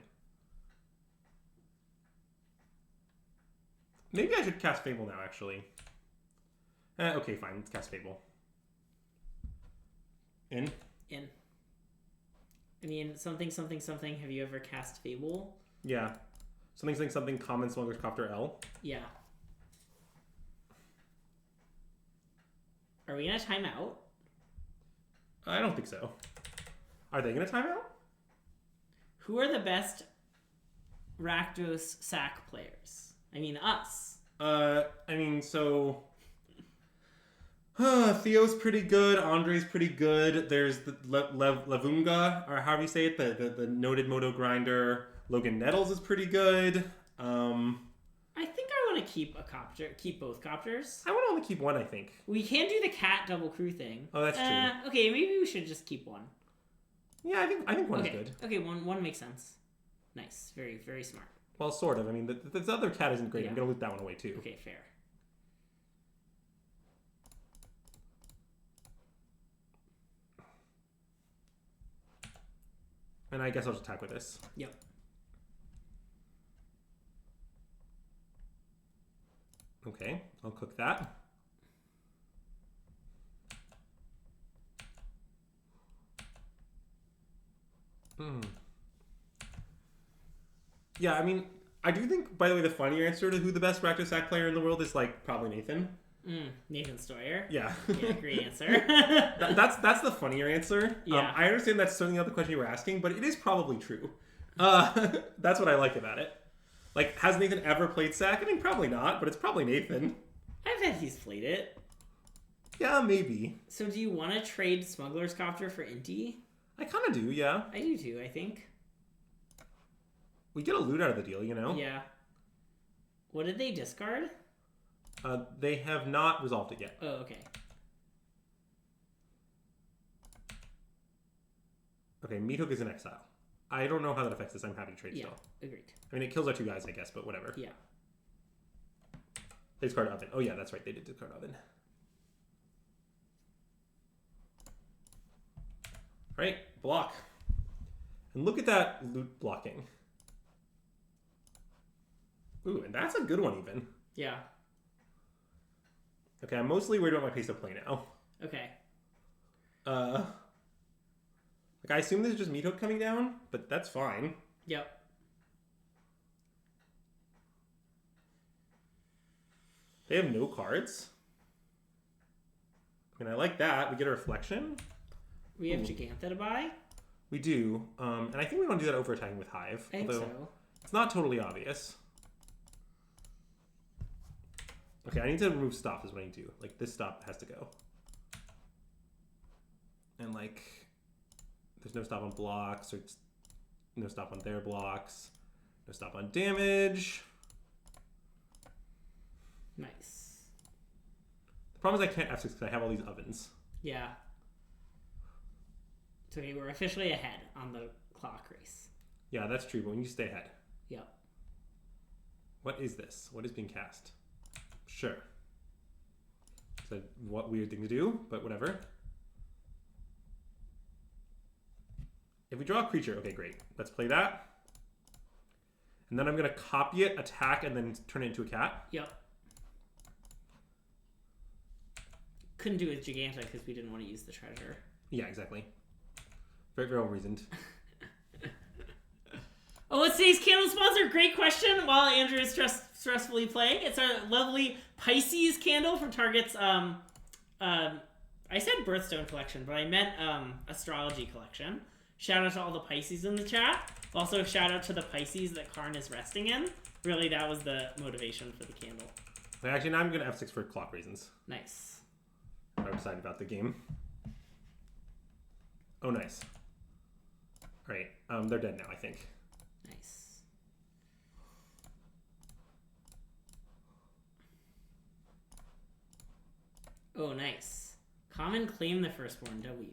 B: Maybe I should cast Fable now, actually. Okay, fine. Let's cast Fable. In?
A: In. I mean, something, something, something. Have you ever cast Fable?
B: Yeah. Something, common, Smuggler's Copter L.
A: Yeah. Are we going to time out?
B: I don't think so. Are they going to time out?
A: Who are the best Rakdos Sac players? I mean, us.
B: Theo's pretty good. Andre's pretty good. There's the Lavunga, or however you say it, the noted moto grinder. Logan Nettles is pretty good.
A: I think I want to keep both copters.
B: I want to only keep one, I think.
A: We can do the cat double crew thing.
B: Oh, that's true.
A: Okay, maybe we should just keep one.
B: Yeah, I think one is good.
A: Okay, one makes sense. Nice. Very, very smart.
B: Well, sort of. I mean, the other cat isn't great. Yeah. I'm going to loot that one away, too.
A: Okay, fair.
B: And I guess I'll just attack with this.
A: Yep.
B: Okay, I'll cook that. Yeah, I mean, I do think, by the way, the funnier answer to who the best Rakdos Sac player in the world is, like, probably Nathan.
A: Nathan Stoyer.
B: Yeah.
A: Yeah, great answer.
B: That's the funnier answer.
A: Yeah.
B: I understand that's certainly not the question you were asking, but it is probably true. That's what I like about it. Like, has Nathan ever played Sac? I mean, probably not, but it's probably Nathan.
A: I bet he's played it.
B: Yeah, maybe.
A: So do you want to trade Smuggler's Copter for Inti?
B: I kind of do, yeah.
A: I do too, I think.
B: We get a loot out of the deal, you know?
A: Yeah. What did they discard?
B: They have not resolved it yet.
A: Oh, okay.
B: Okay, Meat Hook is in exile. I don't know how that affects this. I'm happy to trade still.
A: Agreed.
B: I mean, it kills our two guys, I guess, but whatever.
A: Yeah.
B: They discard Oven. Oh, yeah, that's right. They did discard Oven. All right, block. And look at that loot blocking. Ooh, and that's a good one, even.
A: Yeah.
B: Okay, I'm mostly worried about my pace of play now.
A: Okay.
B: Like, I assume this is just Meat Hook coming down, but that's fine.
A: Yep.
B: They have no cards. I mean, I like that. We get a reflection.
A: We have Gigantha to buy.
B: We do. And I think we want to do that over attacking with Hive.
A: I think so.
B: It's not totally obvious. Okay, I need to remove stop is what I need to do. Like, this stop has to go. And, like, there's no stop on blocks, or no stop on their blocks, no stop on damage. problem is I can't F6 because I have all these ovens.
A: Yeah. So okay, we're officially ahead on the clock race.
B: Yeah, that's true, but we need to stay ahead.
A: Yep.
B: What is this? What is being cast? Sure. It's a what weird thing to do, but whatever. If we draw a creature, okay, great. Let's play that. And then I'm going to copy it, attack, and then turn it into a cat.
A: Yep. Couldn't do it with Giganta because we didn't want to use the treasure.
B: Yeah, exactly. Very, very well reasoned.
A: Oh, what's today's candle sponsor? Great question. While Andrew is stressfully playing, it's our lovely Pisces candle from Target's, I said birthstone collection, but I meant astrology collection. Shout out to all the Pisces in the chat. Also, shout out to the Pisces that Karn is resting in. Really, that was the motivation for the candle.
B: Actually, now I'm going to F6 for clock reasons.
A: Nice.
B: I'm excited about the game. Oh, nice. All right, they're dead now, I think.
A: Nice. Oh, nice. Common claim the firstborn W.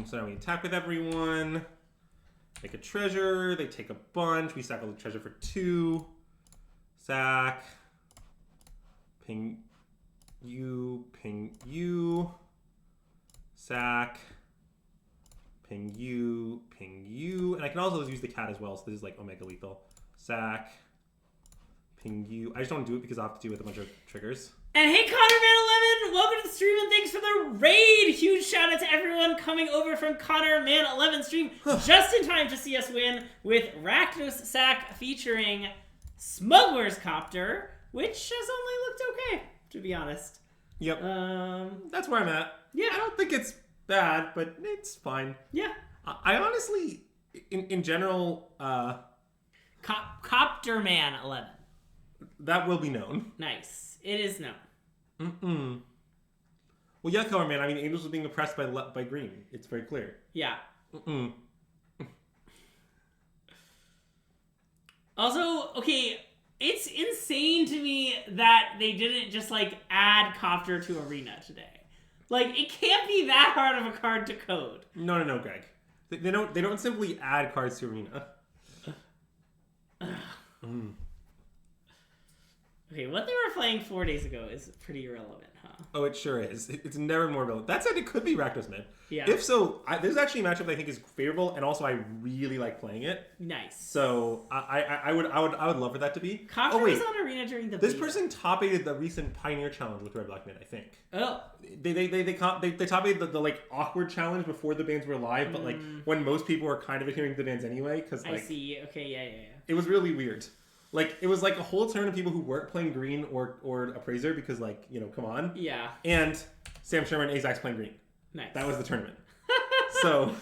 B: So now we attack with everyone. Make a treasure. They take a bunch. We sack all the treasure for 2. Sack. Ping you. Ping you. Sack. Ping you. Ping you. And I can also use the cat as well, so this is like Omega Lethal. Sack. Ping you. I just don't do it because I have to do it with a bunch of triggers.
A: And hey, ConnorMan11, welcome to the stream and thanks for the raid. Huge shout out to everyone coming over from ConnorMan11 stream just in time to see us win with Rakdos Sac featuring Smuggler's Copter, which has only looked okay, to be honest.
B: Yep. That's where I'm at.
A: Yeah.
B: I don't think it's bad, but it's fine.
A: Yeah.
B: I honestly, in general,
A: CopterMan11.
B: That will be known.
A: Nice. It is known.
B: Well, yeah, Color Man. I mean, Angels are being oppressed by green. It's very clear.
A: Yeah. Also, okay, it's insane to me that they didn't just like add Copter to Arena today. Like, it can't be that hard of a card to code.
B: No, Greg. They don't simply add cards to Arena.
A: Okay, what they were playing 4 days ago is pretty irrelevant, huh?
B: Oh, it sure is. It's never more relevant. That said, it could be Rakdos Mid.
A: Yeah.
B: If so, there's actually a matchup that I think is favorable, and also I really like playing it.
A: Nice.
B: So I would love for that to be.
A: Copter was on Arena during the
B: This
A: beta.
B: person top-aided the recent Pioneer Challenge with Red Black Mid, I think.
A: Oh.
B: They top-aided the like awkward challenge before the bans were live, but like when most people were kind of adhering to the bans anyway, because like
A: I see. Okay, yeah.
B: It was really weird. Like, it was like a whole turn of people who weren't playing green or Appraiser because, like, you know, come on.
A: Yeah.
B: And Sam Sherman and Azax playing green.
A: Nice.
B: That was the tournament. So.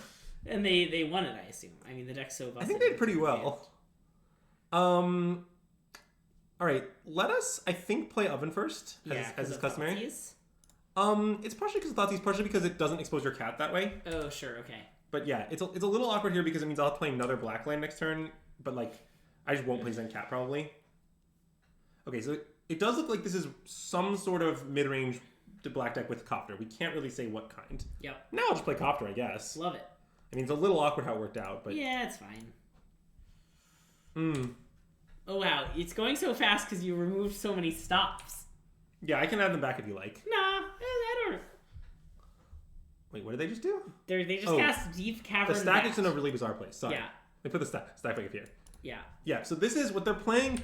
A: And they won it, I assume. I mean, the deck's so busted.
B: I think they did pretty well. All right. Let us, I think, play Oven first, as is customary.
A: Thoughtseize?
B: It's partially because of Thoughtseize, partially because it doesn't expose your cat that way.
A: Oh, sure, okay.
B: But yeah, it's a little awkward here because it means I'll have to play another black land next turn, but, like, I just won't play Zen Cat, probably. Okay, so it does look like this is some sort of mid-range black deck with Copter. We can't really say what kind.
A: Yep.
B: Now I'll just play Copter, I guess.
A: Love it.
B: I mean, it's a little awkward how it worked out, but...
A: Yeah, it's fine. Oh, wow. It's going so fast because you removed so many stops.
B: Yeah, I can add them back if you like.
A: Nah, I don't...
B: Wait, what did they just do?
A: They just cast Deep Cavern.
B: The stack is in a really bizarre place. Sorry.
A: Yeah.
B: They put the stack back up here.
A: Yeah.
B: Yeah, so this is... What they're playing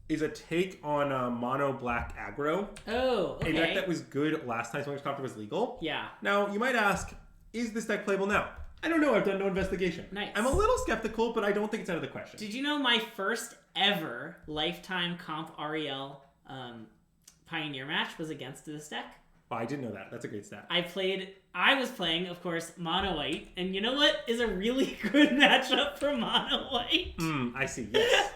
B: is a take on mono black aggro.
A: Oh, okay.
B: A deck that was good last time Smuggler's Copter was legal.
A: Yeah.
B: Now, you might ask, is this deck playable now? I don't know. I've done no investigation.
A: Nice.
B: I'm a little skeptical, but I don't think it's out of the question.
A: Did you know my first ever lifetime comp REL Pioneer match was against this deck?
B: Oh, I didn't know that. That's a great stat.
A: I was playing, of course, Mono White, and you know what is a really good matchup for Mono White?
B: I see, yes.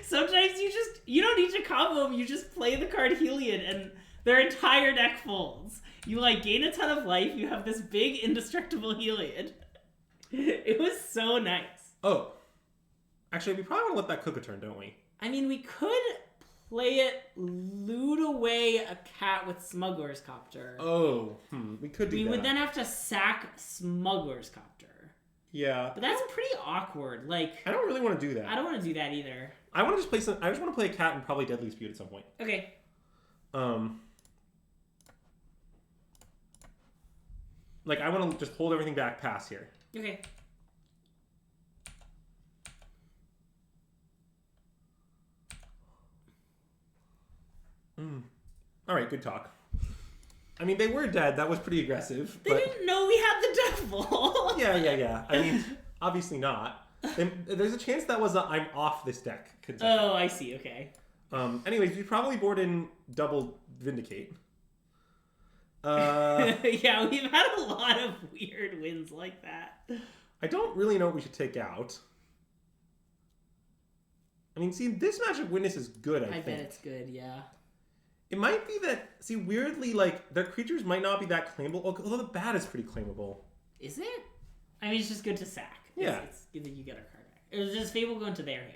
A: Sometimes you don't need to combo them, you just play the card Heliod, and their entire deck folds. You, like, gain a ton of life, you have this big, indestructible Heliod. It was so nice.
B: Oh. Actually, we probably want to let that cook a turn, don't we?
A: I mean, we could play it loot away a cat with Smuggler's Copter.
B: Oh, we could do that.
A: We would then have to sack Smuggler's Copter.
B: Yeah.
A: But that's pretty awkward. Like,
B: I don't really want to do that.
A: I don't want to do that either.
B: I want to just play some. I just want to play a cat and probably Deadly Dispute at some point.
A: Okay.
B: Like, I want to just hold everything back past here.
A: Okay.
B: All right, good talk. I mean, they were dead. That was pretty aggressive.
A: They didn't know we had the devil.
B: Yeah. I mean, obviously not. There's a chance that was a I'm off this deck.
A: Oh, I see. Okay.
B: Anyways, we probably board in double Vindicate.
A: Yeah, we've had a lot of weird wins like that.
B: I don't really know what we should take out. I mean, see, this Magic Witness is good, I think.
A: bet it's good, yeah.
B: It might be that, see, weirdly, like, their creatures might not be that claimable, although the bat is pretty claimable.
A: Is it? I mean, it's just good to sack.
B: Yeah.
A: It's good that you get our card back. It was just Fable going to their hand.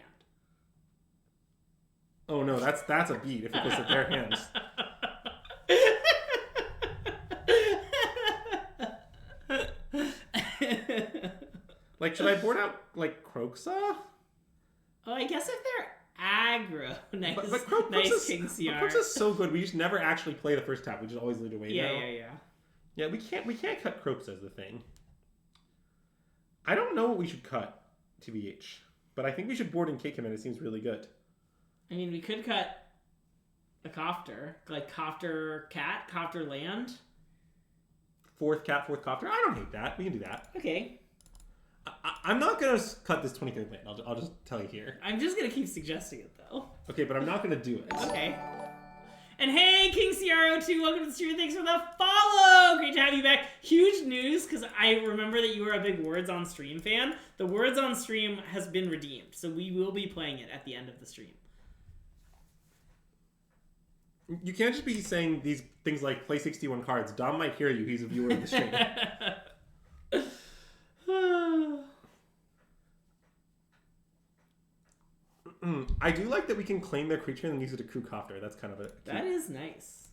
B: Oh, no, that's a beat if it goes to their hands. Like, should I board out, like, Kroxa?
A: Oh, I guess if they're aggro. Nice,
B: but
A: nice King CR.
B: Kroxa's so good, we just never actually play the first tap. We just always lead away now.
A: Yeah.
B: Yeah, we can't cut Kroxa as the thing. I don't know what we should cut, TBH. But I think we should board and kick him, and it seems really good.
A: I mean, we could cut a Copter. Like, Copter Cat, Copter Land.
B: Fourth cat, fourth Copter. I don't hate that. We can do that.
A: Okay.
B: I'm not going to cut this 23rd land. I'll just tell you here.
A: I'm just going to keep suggesting it, though.
B: Okay, but I'm not going to do it.
A: Okay. And hey, King CR02, welcome to the stream. Thanks for the follow. Great to have you back. Huge news, because I remember that you were a big Words on Stream fan. The Words on Stream has been redeemed, so we will be playing it at the end of the stream.
B: You can't just be saying these things like play 61 cards. Dom might hear you. He's a viewer of the stream. I do like that we can claim their creature and then use it to crew Copter. That's kind of a...
A: That is nice.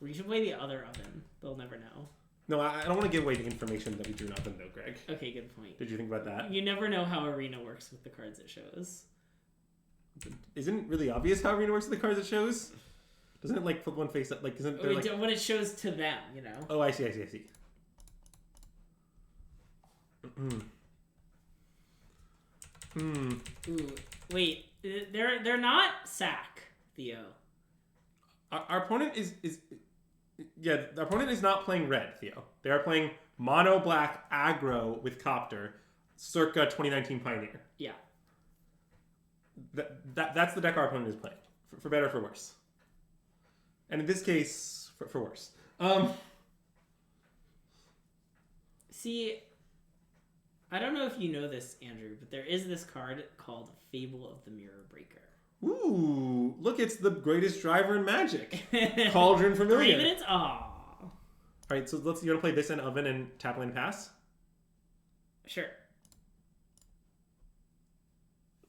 A: We should play the other oven. They'll never know.
B: No, I don't want to give away the information that we drew an oven, though, Greg.
A: Okay, good point.
B: Did you think about that?
A: You never know how Arena works with the cards it shows.
B: Isn't it really obvious how Arena works with the cards it shows? Doesn't it, like, flip one face up? Like, isn't there, like...
A: What it shows to them, you know?
B: Oh, I see.
A: Ooh, wait. They're not Sac, Theo.
B: Our opponent is the opponent is not playing red, Theo. They are playing mono black aggro with Copter, circa 2019 Pioneer.
A: Yeah.
B: That's the deck our opponent is playing, for better or for worse. And in this case, for worse.
A: See, I don't know if you know this, Andrew, but there is this card called Fable of the Mirror Breaker.
B: Ooh, look, it's the greatest driver in Magic. Cauldron Familiar.
A: 3 minutes? Aww.
B: Alright, so you want to play this in Oven and tap land pass?
A: Sure.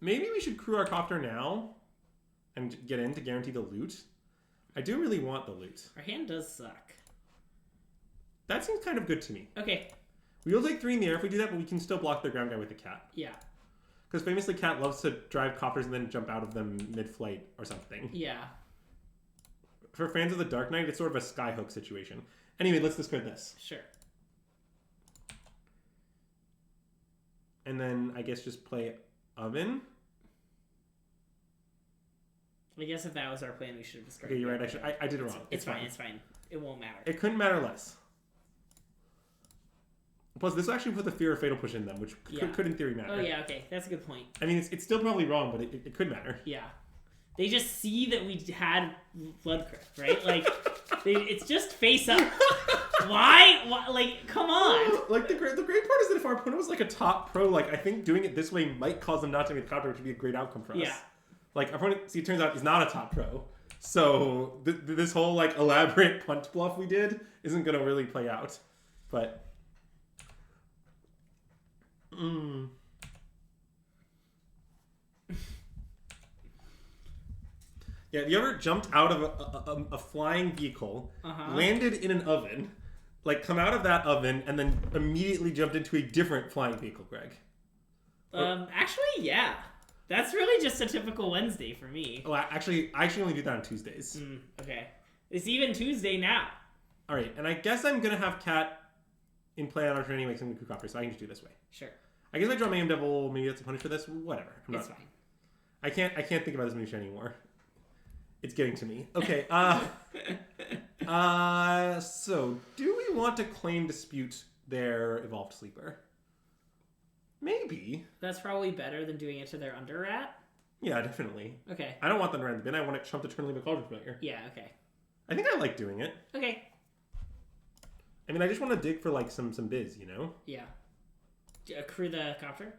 B: Maybe we should crew our Copter now and get in to guarantee the loot. I do really want the loot.
A: Our hand does suck.
B: That seems kind of good to me.
A: Okay.
B: We will take 3 in the air if we do that, but we can still block their ground guy with the cat.
A: Yeah.
B: Because famously, cat loves to drive Copters and then jump out of them mid-flight or something.
A: Yeah.
B: For fans of the Dark Knight, it's sort of a skyhook situation. Anyway, let's discard this.
A: Sure.
B: And then, I guess, just play Oven.
A: I guess if that was our plan, we should have discarded.
B: Okay, you're right. I did it wrong.
A: It's fine. It's fine. It won't matter.
B: It couldn't matter less. Plus, this will actually put the Fear of Fatal Push in them, which could in theory matter.
A: Oh, yeah, okay. That's a good point.
B: I mean, it's still probably wrong, but it could matter.
A: Yeah. They just see that we had Blood Crypt, right? Like, it's just face up. Why? Like, come on.
B: Like, the great part is that if our opponent was, like, a top pro, like, I think doing it this way might cause them not to make the Copter, which would be a great outcome for us.
A: Yeah.
B: Like, our opponent, see, it turns out, is not a top pro. So, this whole, like, elaborate punch bluff we did isn't going to really play out. But... Yeah, have you ever jumped out of a flying vehicle, landed in an oven, like come out of that oven, and then immediately jumped into a different flying vehicle, Greg?
A: Actually, yeah. That's really just a typical Wednesday for me.
B: Oh, I actually only do that on Tuesdays.
A: Okay. It's even Tuesday now.
B: All right, and I guess I'm going to have Cat in play on our turn anyway, some Copter, so I can just do it this way.
A: Sure.
B: I guess I draw Mayhem Devil, maybe that's a punish for this. Whatever.
A: It's fine.
B: I can't think about this minutia anymore. It's getting to me. Okay. So do we want to claim dispute their evolved sleeper? Maybe.
A: That's probably better than doing it to their under rat.
B: Yeah, definitely.
A: Okay.
B: I don't want them to run the bin. I want it chump to turn leave a Cauldron Familiar.
A: Yeah, okay.
B: I think I like doing it.
A: Okay.
B: I mean, I just want to dig for like some biz, you know?
A: Yeah. Accrue the Copter?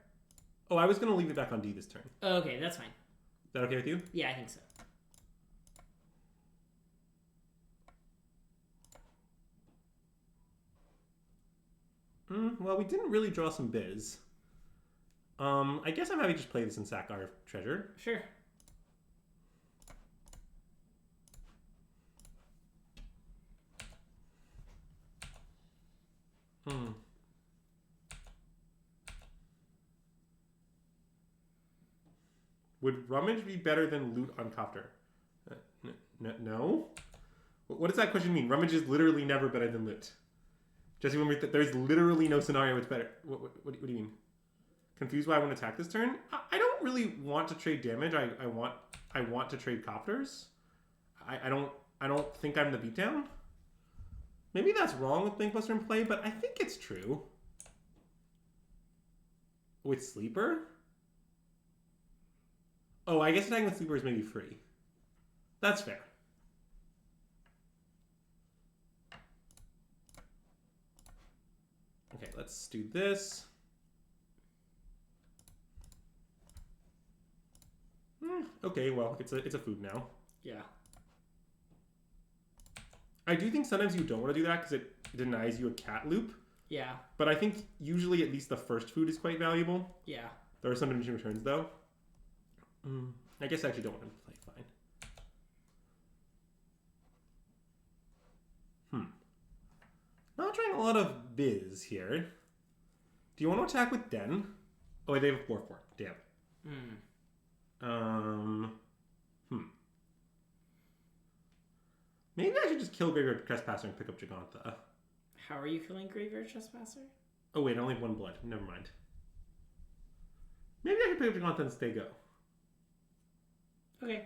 B: Oh, I was going to leave it back on D this turn.
A: Oh, okay, that's fine.
B: Is that okay with you?
A: Yeah, I think so.
B: Well, we didn't really draw some biz. I guess I'm happy to just play this and sack our treasure.
A: Sure.
B: Would rummage be better than loot on Copter? No? What does that question mean? Rummage is literally never better than loot. Jesse, there's literally no scenario it's better. What do you mean? Confused why I want to attack this turn? I don't really want to trade damage. I want to trade Copters. I don't think I'm the beatdown. Maybe that's wrong with Bankbuster in play, but I think it's true. With Sleeper? Oh, I guess attacking with Sleeper is maybe free. That's fair. Okay, let's do this. Okay, well, it's a food now.
A: Yeah.
B: I do think sometimes you don't want to do that because it denies you a cat loop.
A: Yeah.
B: But I think usually at least the first food is quite valuable.
A: Yeah.
B: There are some diminishing returns though. I guess I actually don't want to play fine. Not trying a lot of biz here. Do you want to attack with Den? Oh wait, they have a 4/4. Damn. Maybe I should just kill Graveyard Trespasser and pick up Gigantha.
A: How are you killing Graveyard Trespasser?
B: Oh wait, I only have 1 blood. Never mind. Maybe I should pick up Gigantha and stay go.
A: Okay.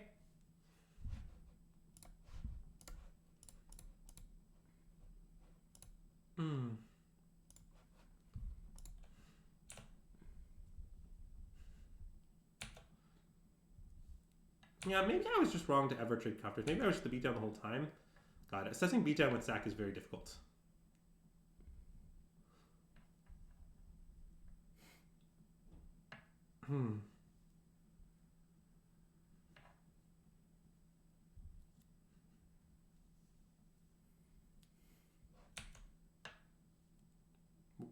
B: Yeah, maybe I was just wrong to ever trade Copters. Maybe I was just the beatdown the whole time. God, assessing beatdown with Sac is very difficult.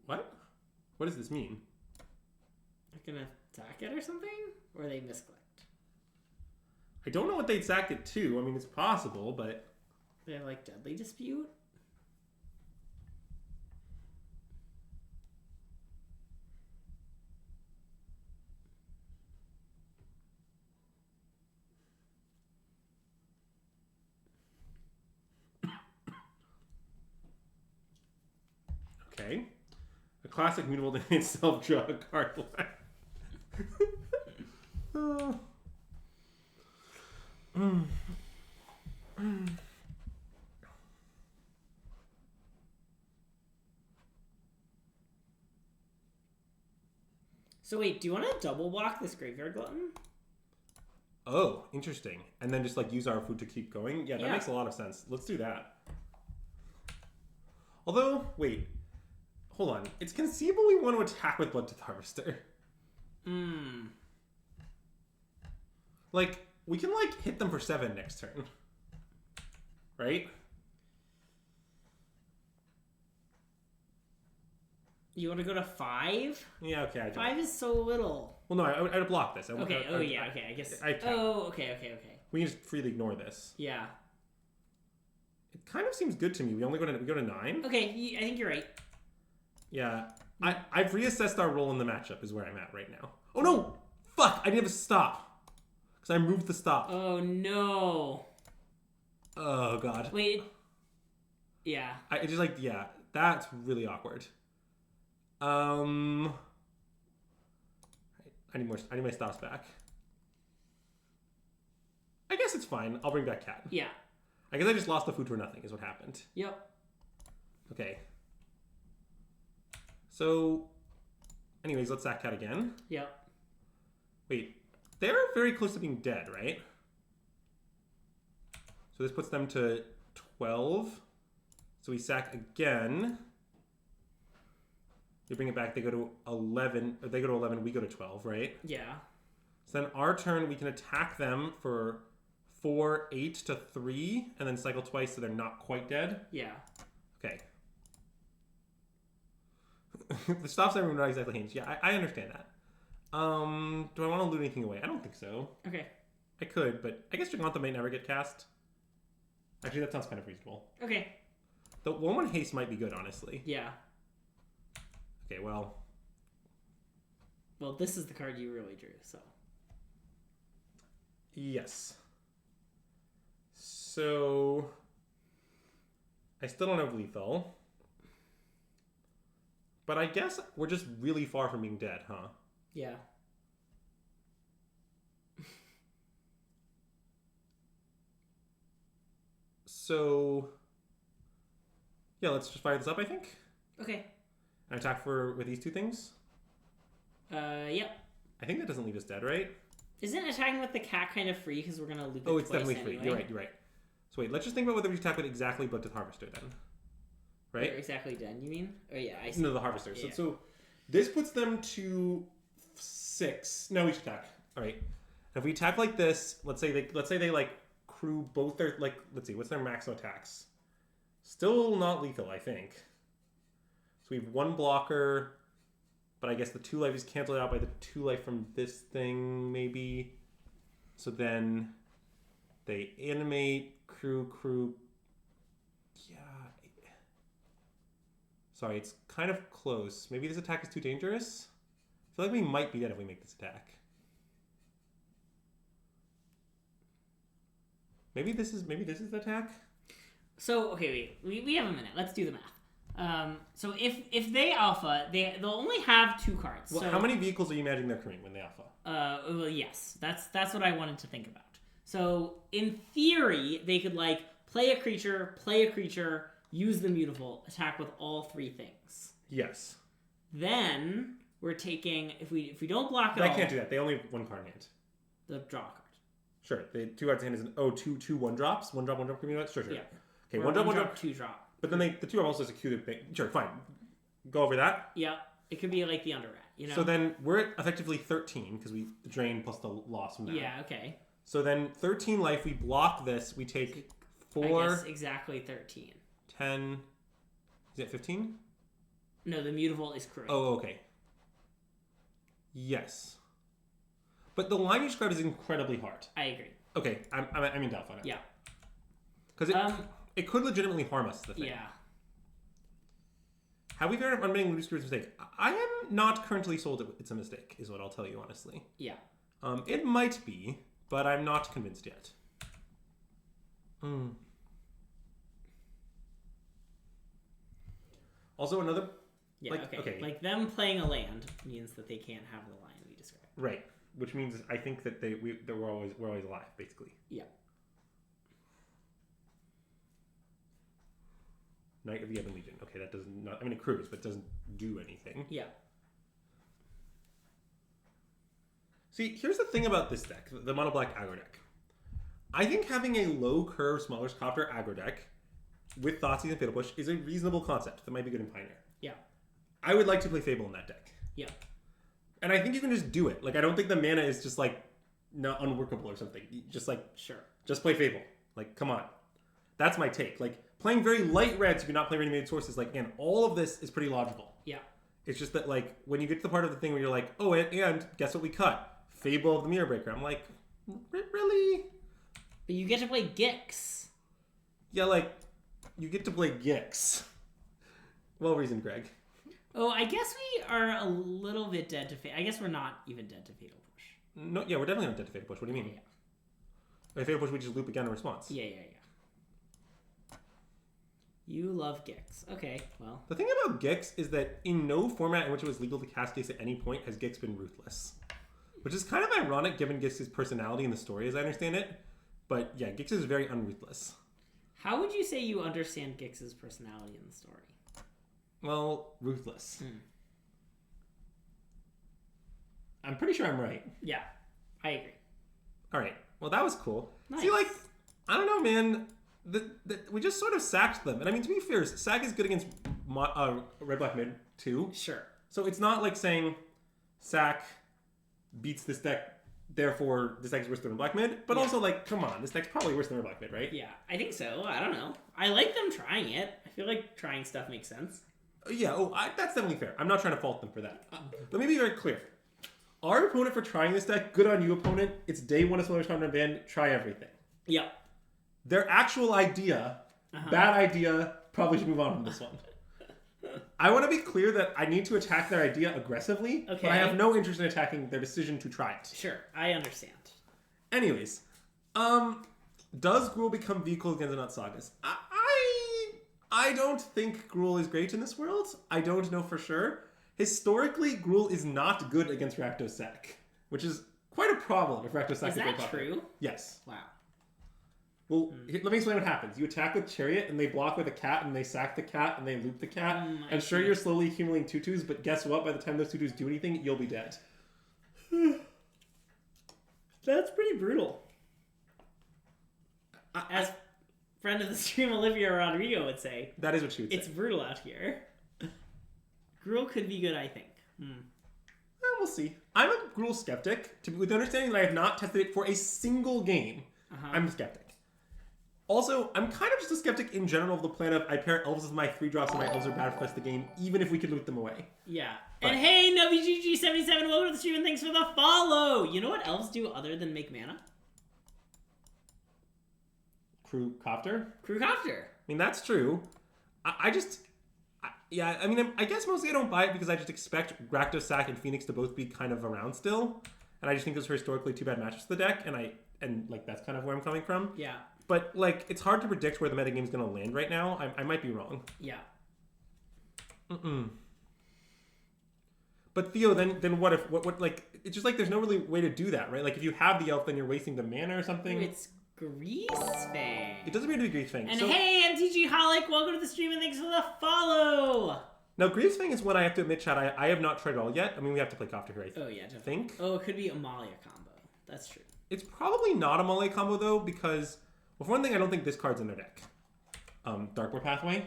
B: What? What does this mean?
A: They're gonna attack it or something? Or they misclicked?
B: I don't know what they'd sack it to. I mean, it's possible, but...
A: They have, like, Deadly Dispute?
B: Okay. A classic mutable domain self-draw card line.
A: So wait, do you want to double block this Graveyard Glutton?
B: Oh, interesting. And then just like use our food to keep going? Yeah, that makes a lot of sense. Let's do that. Although, wait. Hold on. It's conceivable we want to attack with Bloodtooth Harvester. Like, we can like hit them for 7 next turn. Right?
A: You want to go to 5?
B: Yeah, okay.
A: 5 is so little.
B: Well, no, I'd block this.
A: Okay. Okay. I guess. Okay. Okay.
B: We can just freely ignore this.
A: Yeah.
B: It kind of seems good to me. We go to 9.
A: Okay, I think you're right.
B: Yeah. I've reassessed our role in the matchup is where I'm at right now. Oh no! Fuck! I didn't have a stop. Because I moved the stop.
A: Oh no.
B: Oh god.
A: Wait. Yeah.
B: I just yeah, that's really awkward. I need my stops back. I guess it's fine. I'll bring back Cat.
A: Yeah.
B: I guess I just lost the food for nothing is what happened.
A: Yep.
B: Okay. So, anyways, let's sack Cat again.
A: Yep.
B: Wait, they're very close to being dead, right? So this puts them to 12. So we sack again. We bring it back. They go to 11. Or they go to 11. We go to 12, right?
A: Yeah.
B: So then our turn, we can attack them for 4, 8 to 3, and then cycle twice so they're not quite dead.
A: Yeah.
B: Okay. The stops are not exactly hinged. Yeah, I understand that. Do I want to loot anything away? I don't think so.
A: Okay.
B: I could, but I guess Giganta might never get cast. Actually, that sounds kind of reasonable.
A: Okay.
B: The 1/1 haste might be good, honestly.
A: Yeah.
B: Okay, well.
A: Well, this is the card you really drew, so.
B: Yes. So. I still don't have lethal. But I guess we're just really far from being dead, huh?
A: Yeah.
B: So. Yeah, let's just fire this up, I think.
A: Okay.
B: And attack with these two things.
A: Yep.
B: I think that doesn't leave us dead, right?
A: Isn't attacking with the cat kind of free because we're gonna loop it
B: Oh, it's
A: twice
B: definitely free.
A: anyway?
B: You're right. So wait, let's just think about whether we attack with exactly Bloodtooth Harvester then. Right?
A: Or exactly done, you mean? Oh yeah, I see.
B: No, the Harvester.
A: Yeah.
B: So this puts them to 6. No, we should attack. All right. If we attack like this, let's say they like crew both their like. Let's see, what's their maximum attacks? Still not lethal, I think. So we have 1 blocker, but I guess the 2 life is canceled out by the 2 life from this thing, maybe. So then they animate, crew. Yeah. Sorry, it's kind of close. Maybe this attack is too dangerous? I feel like we might be dead if we make this attack. Maybe this is the attack?
A: So, okay, wait. We have a minute. Let's do the math. So if they alpha, they'll only have 2 cards.
B: Well,
A: so,
B: how many vehicles are you imagining they're crewing when they alpha?
A: Well, yes. That's what I wanted to think about. So, in theory, they could, like, play a creature, use the mutable, attack with all 3 things.
B: Yes.
A: Then, we're taking, if we don't block it
B: I can't do that. They only have 1 card in hand.
A: the draw card.
B: Sure. The 2 cards in hand is two 1-drops? 1-drop, 1-drop, can you do that? Sure.
A: Yeah.
B: Okay,
A: Or
B: 1-drop,
A: 2 drop.
B: But then the 2 are also secure thing. Sure, fine. Go over that.
A: Yeah. It could be like the under rat, you know?
B: So then we're at effectively 13 because we drain plus the loss from that.
A: Yeah, okay.
B: So then 13 life, we block this, we take 4.
A: I guess exactly 13.
B: 10. Is it 15?
A: No, the mutable is correct.
B: Oh, okay. Yes. But the line you described is incredibly hard.
A: I agree.
B: Okay, I'm in doubt on it.
A: Yeah.
B: Because it could legitimately harm us, the thing.
A: Yeah.
B: Have we figured out unbanning Ludicrous mistake? I am not currently sold it's a mistake, is what I'll tell you honestly.
A: Yeah.
B: It might be, but I'm not convinced yet. Also, another...
A: Yeah, okay. Like, them playing a land means that they can't have the line we described.
B: Right. Which means I think that we're always alive, basically.
A: Yeah.
B: Knight of the Ebon Legion. Okay, that doesn't... Not, I mean, it accrues, but it doesn't do anything.
A: Yeah.
B: See, here's the thing about this deck, the mono black aggro deck. I think having a low curve Smuggler's Copter aggro deck with Thoughtseize and Fatal Push is a reasonable concept that might be good in Pioneer.
A: Yeah.
B: I would like to play Fable in that deck.
A: Yeah.
B: And I think you can just do it. Like, I don't think the mana is just, like, not unworkable or something. Just, like...
A: Sure.
B: Just play Fable. Like, come on. That's my take. Like, playing very light red so you cannot play animated sources. Like, again, all of this is pretty logical.
A: Yeah.
B: It's just that, like, when you get to the part of the thing where you're like, oh, and guess what we cut? Fable of the Mirror Breaker. I'm like, really?
A: But you get to play Gix.
B: Yeah, like, you get to play Gix. Well reasoned, Greg.
A: Oh, I guess we are a little bit dead to Fatal. I guess we're not even dead to Fatal Push.
B: No, yeah, we're definitely not dead to Fatal Push. What do you mean?
A: Yeah.
B: By Fatal Push, we just loop again in response.
A: Yeah. You love Gix. Okay, well.
B: The thing about Gix is that in no format in which it was legal to cast Gix at any point has Gix been ruthless. Which is kind of ironic given Gix's personality in the story as I understand it. But yeah, Gix is very unruthless.
A: How would you say you understand Gix's personality in the story?
B: Well, ruthless. I'm pretty sure I'm right.
A: Yeah, I agree.
B: All right. Well, that was cool.
A: Nice.
B: See, like, I don't know, man. We just sort of sacked them. And I mean, to be fair, Sac is good against Red Black Mid too.
A: Sure.
B: So it's not like saying Sac beats this deck, therefore this deck is worse than Red Black Mid. But also, like, come on, this deck's probably worse than Red Black Mid, right?
A: Yeah, I think so. I don't know. I like them trying it. I feel like trying stuff makes sense.
B: Yeah, that's definitely fair. I'm not trying to fault them for that. Let me be very clear. Our opponent for trying this deck, good on you, opponent. It's day one of Smuggler's Copter unbanned. Try everything.
A: Yep.
B: Their actual idea, bad idea, probably should move on from this one. I want to be clear that I need to attack their idea aggressively, but I have no interest in attacking their decision to try it.
A: Sure, I understand.
B: Anyways, does Gruul become vehicle against the Nut Sagas? I don't think Gruul is great in this world. I don't know for sure. Historically, Gruul is not good against Rakdos Sac, which is quite a problem if Rakdos Sac is
A: that true?
B: Yes.
A: Wow.
B: Well, let me explain what happens. You attack with Chariot, and they block with a cat, and they sack the cat, and they loop the cat. And sure, you're slowly accumulating tutus, but guess what? By the time those tutus do anything, you'll be dead.
A: That's pretty brutal. As friend of the stream Olivia Rodrigo would say.
B: That is what she would say.
A: It's brutal out here. Gruul could be good, I think.
B: We'll see. I'm a Gruul skeptic, with the understanding that I have not tested it for a single game. I'm a skeptic. Also, I'm kind of just a skeptic in general of the plan of I pair elves with my 3-drops and my elves are bad for the rest of the game, even if we could loot them away.
A: Yeah. But. And hey, NoviGG77, welcome to the stream and thanks for the follow! You know what elves do other than make mana?
B: Crew Copter?
A: Crew Copter.
B: I mean, that's true. I guess mostly I don't buy it because I just expect Rakdos Sac and Phoenix to both be kind of around still. And I just think those are historically two bad matches to the deck, and that's kind of where I'm coming from.
A: Yeah.
B: But, like, it's hard to predict where the metagame's going to land right now. I might be wrong.
A: Yeah.
B: But Theo, then what if, what like, it's just like there's no really way to do that, right? Like, if you have the elf, then you're wasting the mana or something.
A: It's Greasefang.
B: It doesn't appear to be Greasefang.
A: And hey, MTG Holic, welcome to the stream and thanks for the follow!
B: Now, Greasefang is one I have to admit, Chad, I have not tried it all yet. I mean, we have to play Copter here,
A: Oh, yeah, definitely.
B: think.
A: Oh, it could be Amalia combo. That's true.
B: It's probably not a Molly combo, though, because... Well, for one thing, I don't think this card's in their deck. Darkmoor Pathway.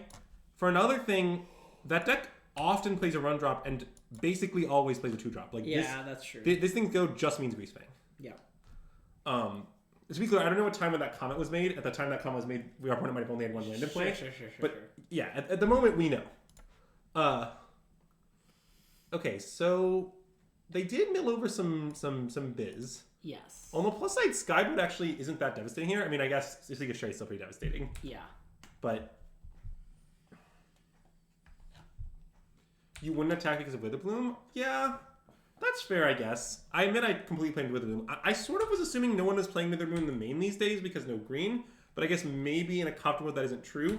B: For another thing, that deck often plays a run drop and basically always plays a 2-drop. Like
A: that's true.
B: This thing go just means Greasefang.
A: Yeah.
B: To be clear, I don't know what time when that comment was made. At the time that comment was made, our opponent might have only had one land to play.
A: Sure.
B: But yeah, at the moment we know. Okay, so they did mill over some biz.
A: Yes.
B: On the plus side, Skyboot actually isn't that devastating here. I mean, I guess League of Stray is still pretty devastating.
A: Yeah.
B: But you wouldn't attack because of Witherbloom? Yeah, that's fair, I guess. I admit I completely played Witherbloom. I sort of was assuming no one was playing Witherbloom in the main these days because no green, but I guess maybe in a Copter world that isn't true.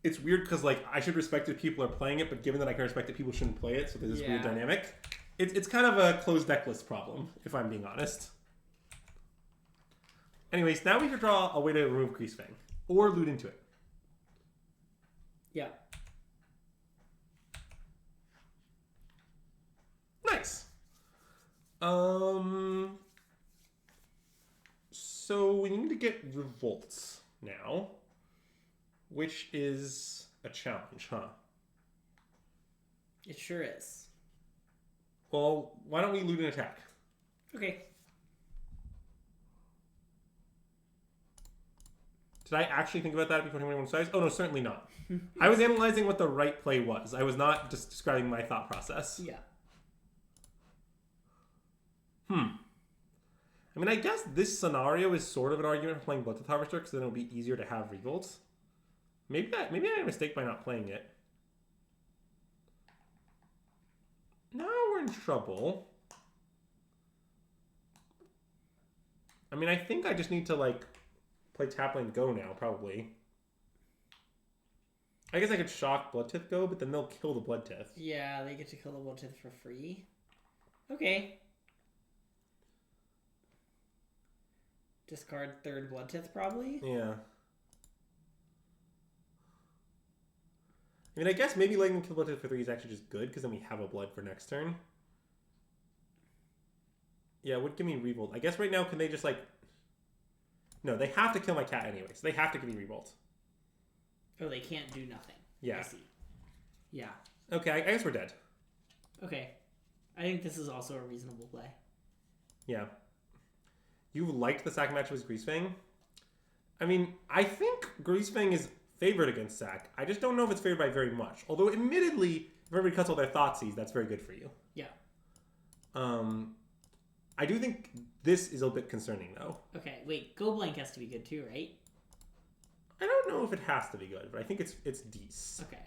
B: It's weird because, like, I should respect if people are playing it, but given that I can respect that people shouldn't play it, so there's this weird dynamic. It's kind of a closed deck list problem, if I'm being honest. Anyways, now we can draw a way to remove Greasefang. Or loot into it.
A: Yeah.
B: Nice. So we need to get Revolts now. Which is a challenge, huh?
A: It sure is.
B: Well, why don't we loot and attack?
A: Okay.
B: Did I actually think about that before taking one size? Oh, no, certainly not. I was analyzing what the right play was. I was not just describing my thought process.
A: Yeah.
B: I mean, I guess this scenario is sort of an argument for playing Bloodtooth Harvester because then it'll be easier to have revolts. Maybe I made a mistake by not playing it. Now we're in trouble. I mean, I think I just need to, like, play Tap Lane Go now, probably. I guess I could shock Bloodtooth Go, but then they'll kill the Bloodtooth.
A: Yeah, they get to kill the Bloodtooth for free. Okay. Discard third Bloodtooth, probably?
B: Yeah. I mean, I guess maybe letting them kill Bloodtooth for 3 is actually just good, because then we have a blood for next turn. Yeah, it would give me Revolt. I guess right now, can they just, like... No, they have to kill my cat anyway, so they have to give me Revolt.
A: Oh, they can't do nothing.
B: Yeah.
A: I see. Yeah.
B: Okay, I guess we're dead.
A: Okay. I think this is also a reasonable play.
B: Yeah. You liked the Sac matchup as Greasefang? I mean, I think Greasefang is favored against Sac. I just don't know if it's favored by very much. Although, admittedly, if everybody cuts all their Thoughtseize, that's very good for you.
A: Yeah.
B: I do think this is a bit concerning, though.
A: Okay, wait. Go Blank has to be good too, right?
B: I don't know if it has to be good, but I think it's decent.
A: Okay.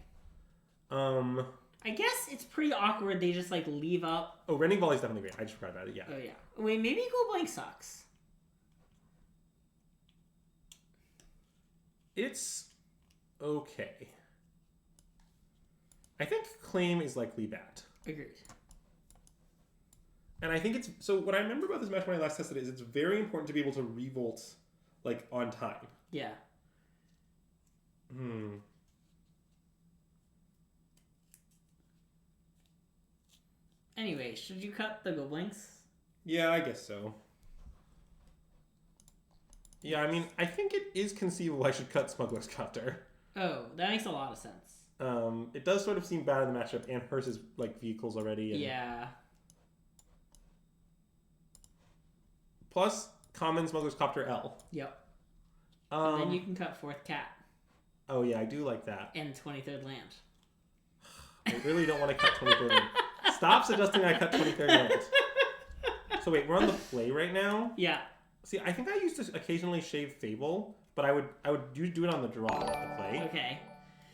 A: I guess it's pretty awkward. They just, like, leave up.
B: Oh, Rending Volley is definitely great. I just forgot about it, yeah.
A: Oh, yeah. Wait, maybe Go Blank sucks.
B: It's okay. I think Claim is likely bad.
A: Agreed.
B: And I think it's... So what I remember about this match when I last tested it is it's very important to be able to revolt, like, on time.
A: Yeah. Anyway, should you cut the Go Blanks?
B: Yeah, I guess so. Yeah, I mean, I think it is conceivable I should cut Smuggler's Copter.
A: Oh, that makes a lot of sense.
B: It does sort of seem bad in the matchup, and hers is, like, vehicles already. And...
A: Yeah.
B: Plus, common Smuggler's Copter L.
A: Yep. And then you can cut 4th Cat.
B: Oh, yeah, I do like that.
A: And 23rd Land.
B: I really don't want to cut 23rd Land. Stop suggesting I cut 23rd Land. So wait, we're on the play right now?
A: Yeah.
B: See, I think I used to occasionally shave Fable, but I would do it on the draw, not the play.
A: Okay.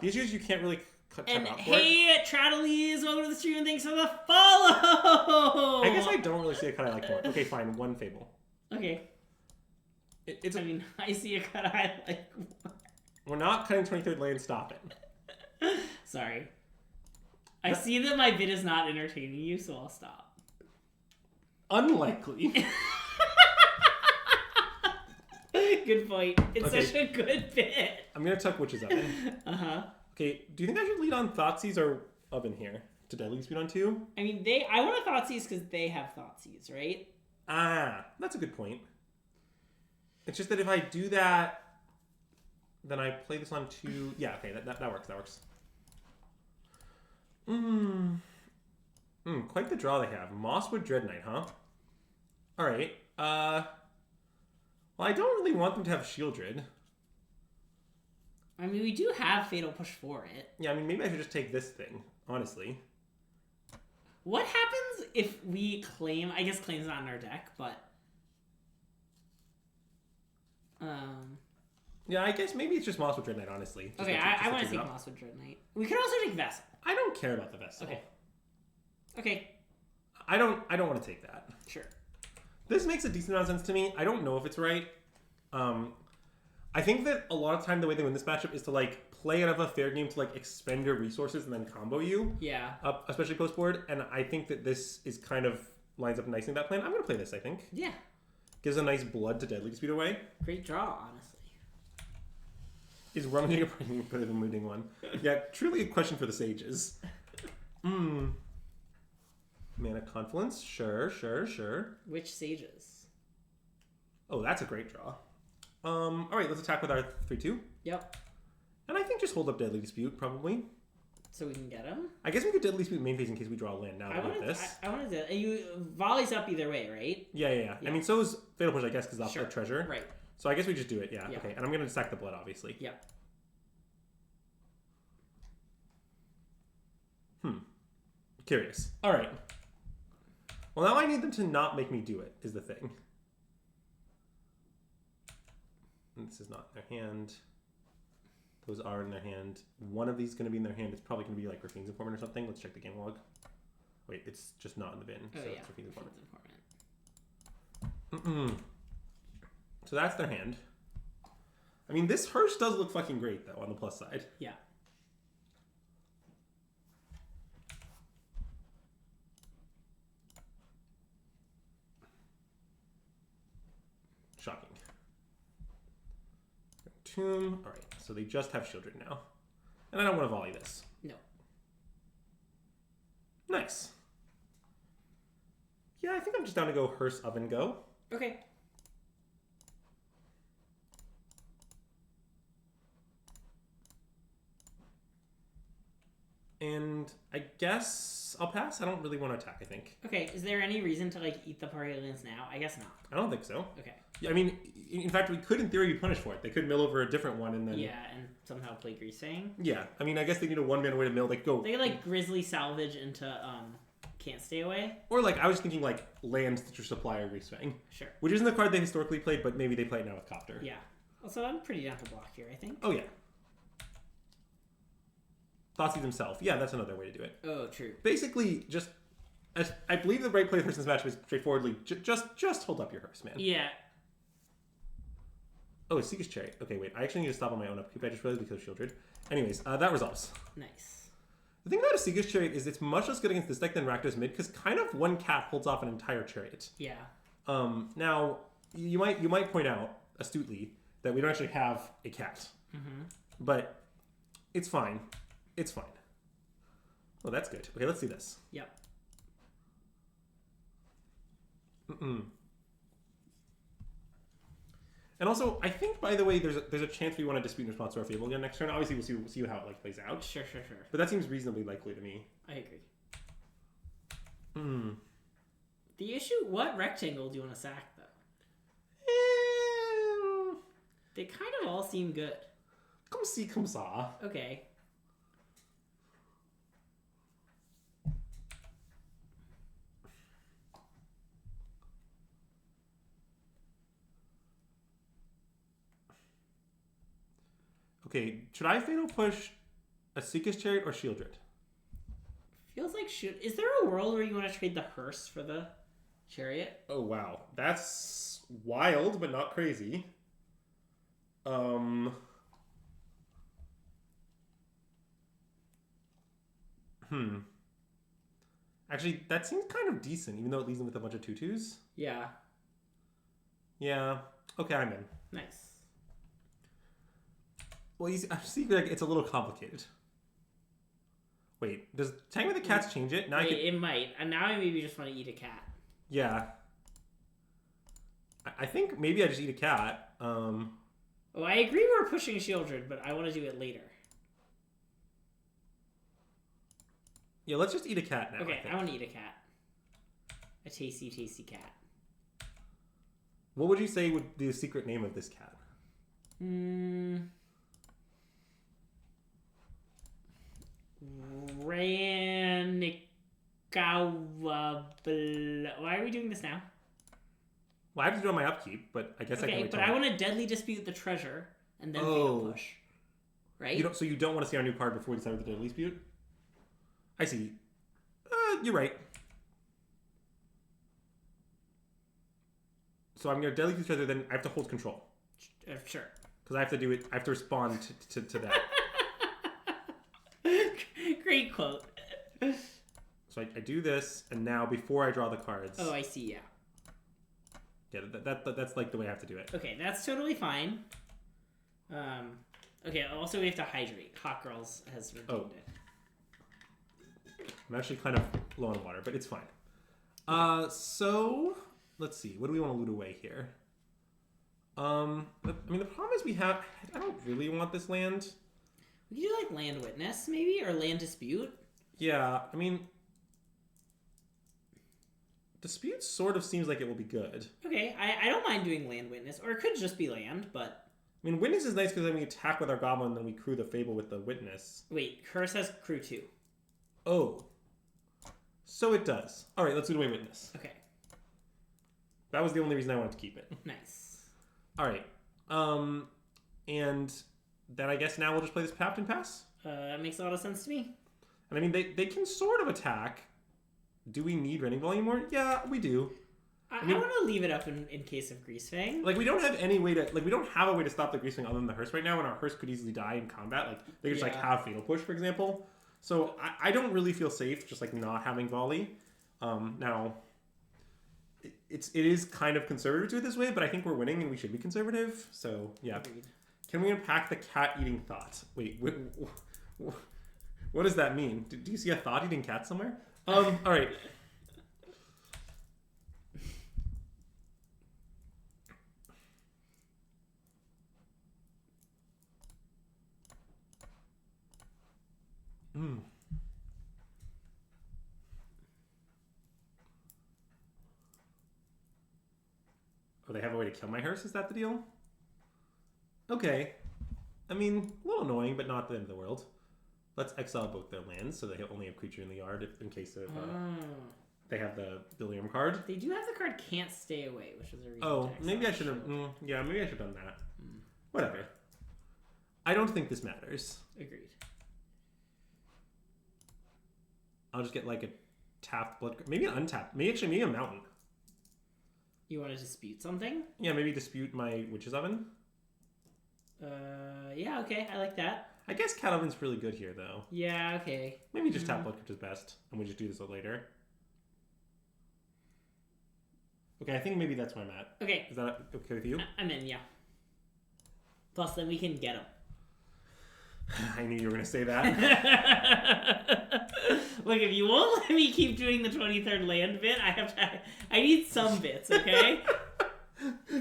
B: The issue is you can't really cut
A: And
B: out for it.
A: hey, Traddles, welcome to the stream and thanks for the follow!
B: I guess I don't really see a cut I like more. Okay, fine, 1 Fable.
A: Okay. I mean, I see a cut I like.
B: We're not cutting 23rd Land, stop it.
A: Sorry. I see that my bit is not entertaining you, so I'll stop.
B: Unlikely.
A: Good point. It's such a good bit.
B: I'm going to tuck Witch's Oven.
A: Uh-huh.
B: Okay, do you think I should lead on Thoughtseize or Oven here? To Deadly Speed on 2?
A: I mean, I want to Thoughtseize because they have Thoughtseize, right?
B: Ah, that's a good point. It's just that if I do that, then I play this on 2. Yeah, okay, that works. That works. Quite the draw they have. Mosswood Dread Knight, huh? Alright. Well, I don't really want them to have Shieldred.
A: I mean, we do have Fatal Push for it.
B: Yeah, I mean, maybe I should just take this thing, honestly.
A: What happens if we claim... I guess claim's not in our deck, but...
B: Yeah, I guess maybe it's just Mosswood Dread Knight, honestly.
A: Okay, I want to take Mosswood Dread Knight. We could also take Vessel.
B: I don't care about the Vessel.
A: Okay.
B: I don't want to take that.
A: Sure.
B: This makes a decent amount of sense to me. I don't know if it's right. I think that a lot of time the way they win this matchup is to, like, play out of a fair game to, like, expend your resources and then combo you.
A: Yeah.
B: Especially post board. And I think that this is kind of lines up nicely in that plan. I'm going to play this, I think.
A: Yeah.
B: Gives a nice blood to Deadly Speed away.
A: Great draw, honestly.
B: Is rummaging a brain better than looting one? Yeah, truly a question for the sages. Mana Confluence? Sure.
A: Which sages?
B: Oh, that's a great draw. Alright, let's attack with our 3-2.
A: Yep.
B: And I think just hold up Deadly Dispute, probably.
A: So we can get him?
B: I guess we could Deadly Dispute main phase in case we draw a land now with this.
A: I wanted to... You volleys up either way, right?
B: Yeah. I mean, so is Fatal Push, I guess, because that's our treasure.
A: Right.
B: So I guess we just do it, yeah.
A: Yeah.
B: Okay, and I'm going to sack the blood, obviously.
A: Yeah.
B: Curious. All right. Well, now I need them to not make me do it, is the thing. And this is not in their hand. Those are in their hand. One of these is going to be in their hand. It's probably going to be like Rafine's informant or something. Let's check the game log. Wait, it's just not in the bin.
A: Oh,
B: so
A: yeah.
B: it's Rafine's informant. So that's their hand. I mean, this hearse does look fucking great, though, on the plus side.
A: Yeah.
B: Shocking. Tomb. All right, so they just have children now. And I don't want to volley this.
A: No.
B: Nice. Yeah, I think I'm just down to go hearse, oven, go.
A: Okay.
B: And I guess I'll pass. I don't really want to attack, I think.
A: Okay, is there any reason to, like, eat the party lands now? I guess not.
B: I don't think so.
A: Okay.
B: Yeah, I mean, in fact, we could, in theory, be punished for it. They could mill over a different one and then...
A: Yeah, and somehow play Greasing.
B: Yeah, I mean, I guess they need a one-man way to mill. Like, go...
A: They could, like, Grizzly salvage into, Can't Stay Away.
B: Or, like, I was thinking, like, land Stitcher Supply or Greasefang.
A: Sure.
B: Which isn't the card they historically played, but maybe they play it now with Copter.
A: Yeah. Also, I'm pretty down to block here, I think.
B: Oh, yeah. Thoughtseize himself. Yeah, that's another way to do it.
A: Oh, true.
B: Basically, just... I believe the right play for this match was straightforwardly, just hold up your hearse, man.
A: Yeah.
B: Oh, it's Seeker's Chariot. Okay, wait. I actually need to stop on my own upkeep. I just realized because of Shieldred. Anyways, that resolves.
A: Nice.
B: The thing about a Seeker's Chariot is it's much less good against this deck than Rakdos mid, because kind of one cat holds off an entire chariot.
A: Yeah.
B: Now, you might point out, astutely, that we don't actually have a cat.
A: Mm-hmm.
B: But it's fine. It's fine. Oh, that's good. Okay, let's see this.
A: Yep.
B: And also, I think, by the way, there's a chance we want to dispute in response to our Fable again next turn. Obviously, we'll see how it like plays out.
A: Sure.
B: But that seems reasonably likely to me.
A: I agree. The issue, what rectangle do you want to sack, though? They kind of all seem good.
B: Come see, come saw.
A: Okay.
B: Okay, should I Fatal Push a Seeker's Chariot or Shieldred?
A: Feels like is there a world where you want to trade the hearse for the chariot?
B: Oh, wow. That's wild, but not crazy. Actually, that seems kind of decent, even though it leaves them with a bunch of tutus.
A: Yeah.
B: Yeah. Okay, I'm in.
A: Nice.
B: Well, I see like it's a little complicated. Wait, does Tang with the Cats change it? Now
A: Wait, it might. And now I maybe just want to eat a cat.
B: Yeah. I think maybe I just eat a cat.
A: Oh, I agree we're pushing Shieldred, but I want to do it later.
B: Yeah, let's just eat a cat now.
A: Okay, I want to eat a cat. A tasty, tasty cat.
B: What would you say would be the secret name of this cat?
A: Why are we doing this now?
B: Well, I have to do it on my upkeep, but I guess I can
A: Okay,
B: wait
A: but
B: till
A: I want to deadly dispute the treasure and then fatal push. Right?
B: So you don't want to see our new card before we decide with the deadly dispute? I see. You're right. So I'm going to deadly dispute treasure, then I have to hold control.
A: Sure.
B: Because I have to do it. I have to respond to that.
A: Great quote.
B: So I do this, and now before I draw the cards.
A: Oh, I see. Yeah.
B: Yeah, that's like the way I have to do it.
A: Okay, that's totally fine. Okay. Also, we have to hydrate. Hot Girls has redeemed it.
B: I'm actually kind of low on water, but it's fine. So let's see. What do we want to loot away here? I mean, the problem is I don't really want this land.
A: We could do like Land Witness, maybe, or Land Dispute.
B: Yeah, I mean, Dispute sort of seems like it will be good.
A: Okay, I don't mind doing land witness, or it could just be land, but...
B: I mean, witness is nice because then we attack with our goblin, then we crew the fable with the witness.
A: Wait, curse has crew 2.
B: Oh. So it does. Alright, let's do away witness.
A: Okay.
B: That was the only reason I wanted to keep it.
A: Nice.
B: Alright. And then I guess now we'll just play this Papped and Pass?
A: That makes a lot of sense to me.
B: And I mean, they can sort of attack. Do we need Rending Volley anymore? Yeah, we do.
A: I want to leave it up in case of Greasefang.
B: Like, we don't have any way to... Like, we don't have a way to stop the Greasefang other than the Hearse right now, and our Hearse could easily die in combat. Like, they could just, like, have Fatal Push, for example. So, I don't really feel safe just, like, not having Volley. Now, it is kind of conservative to it this way, but I think we're winning and we should be conservative. So, yeah.
A: Agreed.
B: Can we unpack the cat-eating thought? Wait, what does that mean? Do you see a thought-eating cat somewhere? All right. Oh, they have a way to kill my hearse? Is that the deal? Okay. I mean, a little annoying, but not the end of the world. Let's exile both their lands so they only have creature in the yard in case of they have the Billiam card.
A: They do have the card Can't Stay Away, which is a reason.
B: Oh, maybe I should have. Yeah, maybe I should have done that. Whatever. I don't think this matters.
A: Agreed.
B: I'll just get like a tapped blood. Maybe an untapped. Maybe a mountain.
A: You want to dispute something?
B: Yeah, maybe dispute my Witch's Oven.
A: Yeah, okay, I like that.
B: I guess Cat Oven's really good here, though.
A: Yeah, okay.
B: Maybe just tap Blood Crypt is best, and we just do this later. Okay, I think maybe that's where I'm at.
A: Okay.
B: Is that okay with you?
A: I'm in, yeah. Plus, then we can get him.
B: I knew you were going to say that.
A: Look, if you won't let me keep doing the 23rd land bit, I need some bits, okay?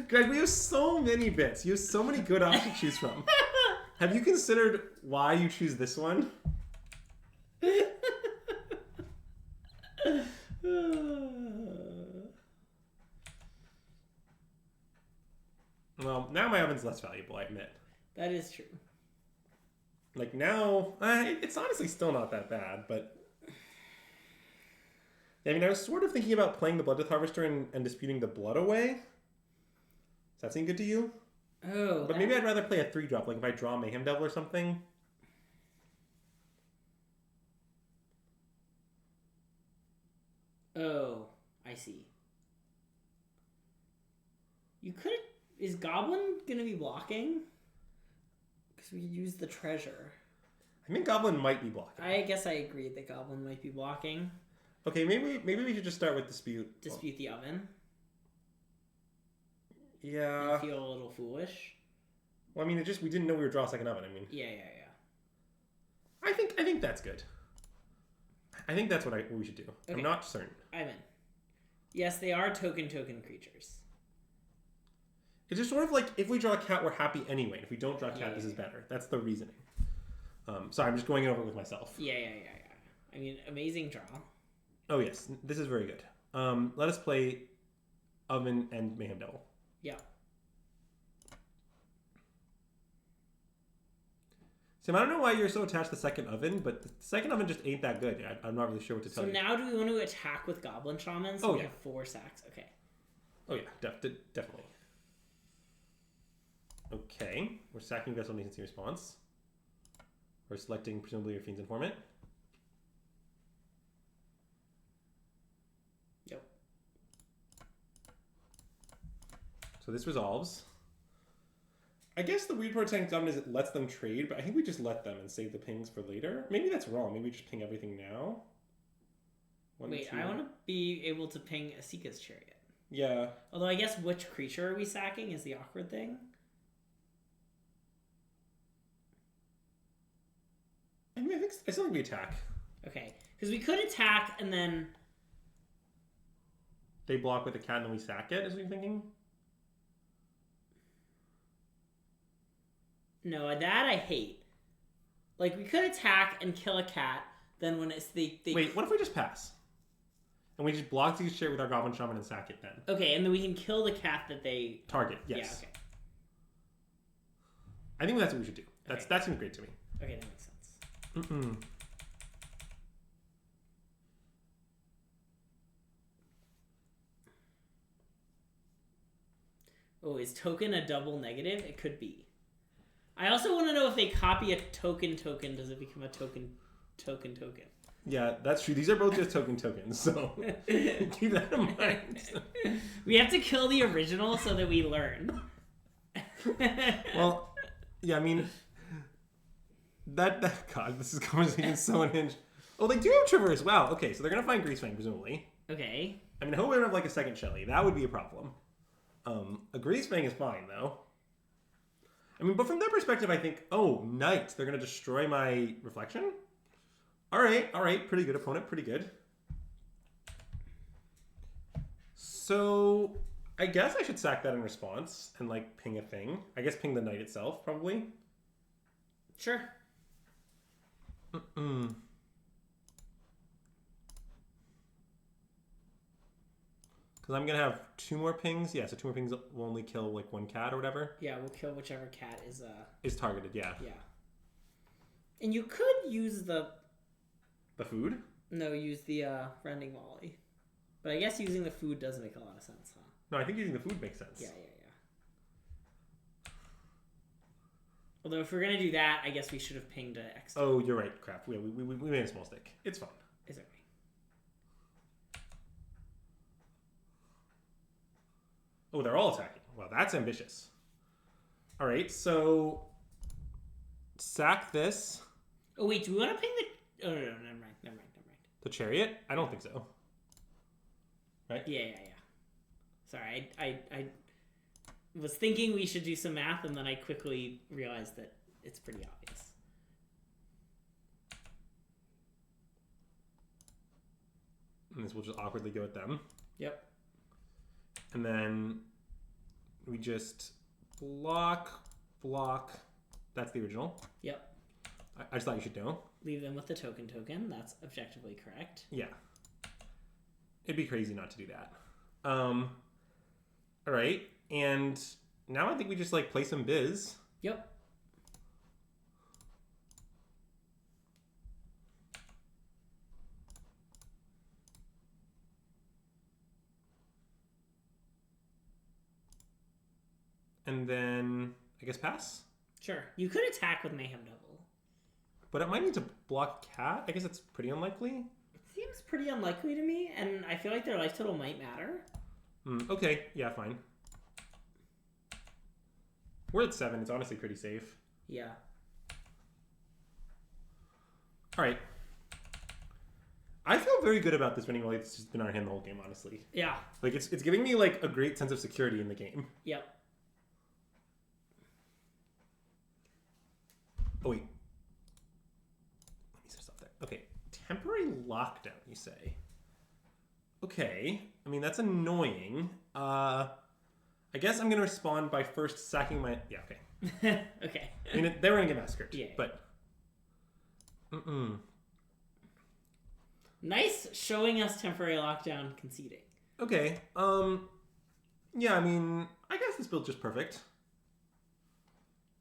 B: Greg, we have so many bits. You have so many good options to choose from. Have you considered why you choose this one? Well, now my oven's less valuable, I admit.
A: That is true.
B: Like now, it's honestly still not that bad, but... I mean, I was sort of thinking about playing the Blooddeath Harvester and disputing the blood away. Does that seem good to you?
A: Oh.
B: But maybe I'd rather play a 3-drop, like if I draw Mayhem Devil or something.
A: Oh, I see. You could... Is Goblin gonna be blocking? Because we could use the treasure.
B: I think Goblin might be blocking.
A: I guess I agree that Goblin might be blocking.
B: Okay, maybe we should just start with Dispute.
A: Dispute the oven.
B: Yeah.
A: I feel a little foolish.
B: Well, I mean, we didn't know we were draw second oven. I mean.
A: Yeah.
B: I think that's good. I think that's what we should do. Okay. I'm not certain.
A: I'm in. Yes, they are token creatures.
B: It's just sort of like if we draw a cat, we're happy anyway. If we don't draw a cat, this is better. That's the reasoning. Sorry, I'm just going over it with myself.
A: Yeah. I mean, amazing draw.
B: Oh yes, this is very good. Let us play Oven and Mayhem Devil.
A: Yeah.
B: Sam, I don't know why you're so attached to the second oven, but the second oven just ain't that good. I'm not really sure what to tell you.
A: So now do we want to attack with Goblin Shaman? So we have 4 sacks. Okay.
B: Oh yeah, definitely. Okay, we're sacking Vessel Decency Response. We're selecting presumably your Fiend's Informant.
A: Yep.
B: So this resolves. I guess the weird part of Tank Goblin is it lets them trade, but I think we just let them and save the pings for later. Maybe that's wrong. Maybe we just ping everything now.
A: Wait, I want to be able to ping Asika's Chariot.
B: Yeah.
A: Although I guess which creature are we sacking is the awkward thing.
B: I mean, I still think we attack.
A: Okay, because we could attack and then...
B: They block with a cat and then we sack it, is what you're thinking?
A: No, that I hate. Like, we could attack and kill a cat, then when it's the...
B: Wait, what if we just pass? And we just block these shit with our Goblin Shaman and sack it then.
A: Okay, and then we can kill the cat that they...
B: Target, yes.
A: Yeah, okay.
B: I think that's what we should do.
A: Okay.
B: That seems great to me.
A: Okay, that makes sense.
B: Mm-mm.
A: Oh, is token a double negative? It could be. I also want to know if they copy a token, does it become a token?
B: Yeah, that's true. These are both just tokens, so keep that in mind.
A: We have to kill the original so that we learn.
B: Well, yeah, I mean, God, this conversation is so unhinged. Oh, they do have Traverse. Wow, okay, so they're going to find Greasefang, presumably.
A: Okay.
B: I mean, I hope we don't have, like, a second Shelly. That would be a problem. A Greasefang is fine, though. I mean, but from their perspective, I think, oh, Knight, they're going to destroy my Reflection? All right. Pretty good, opponent. Pretty good. So, I guess I should sack that in response and, like, ping a thing. I guess ping the Knight itself, probably.
A: Sure.
B: Because I'm going to have 2 more pings. Yeah, so 2 more pings will only kill, like, 1 cat or whatever.
A: Yeah, we'll kill whichever cat
B: is targeted, yeah.
A: Yeah. And you could use the...
B: The food?
A: No, use the rending volley. But I guess using the food does make a lot of sense, huh?
B: No, I think using the food makes sense.
A: Yeah. Although if we're going to do that, I guess we should have pinged a X.
B: Oh, you're right. Crap. We made a small stick. It's fine.
A: It's okay.
B: Oh, they're all attacking. Wow, that's ambitious. All right, so sack this.
A: Oh, wait, do we want to ping the... Oh, no, never mind.
B: The chariot? I don't think so. Right?
A: Yeah. Sorry, I was thinking we should do some math, and then I quickly realized that it's pretty obvious.
B: And this will just awkwardly go at them.
A: Yep.
B: And then we just block. That's the original.
A: Yep.
B: I just thought you should know.
A: Leave them with the token. That's objectively correct.
B: Yeah. It'd be crazy not to do that. All right. And now I think we just, like, play some biz.
A: Yep.
B: And then, I guess, pass?
A: Sure. You could attack with Mayhem Double.
B: But it might need to block cat. I guess it's pretty unlikely.
A: It seems pretty unlikely to me, and I feel like their life total might matter.
B: Okay, yeah, fine. We're at 7. It's honestly pretty safe.
A: Yeah.
B: All right. I feel very good about this winning role. It's just been our hand the whole game, honestly.
A: Yeah.
B: Like, it's giving me, like, a great sense of security in the game.
A: Yep.
B: Oh, wait. Let me stop there. Okay. Temporary lockdown, you say? Okay. I mean, that's annoying. I guess I'm going to respond by first sacking my... Yeah, okay.
A: Okay.
B: I mean, they were going to get massacred.
A: Yeah.
B: But...
A: Nice showing us temporary lockdown conceding.
B: Okay. Yeah, I mean, I guess this build's just perfect.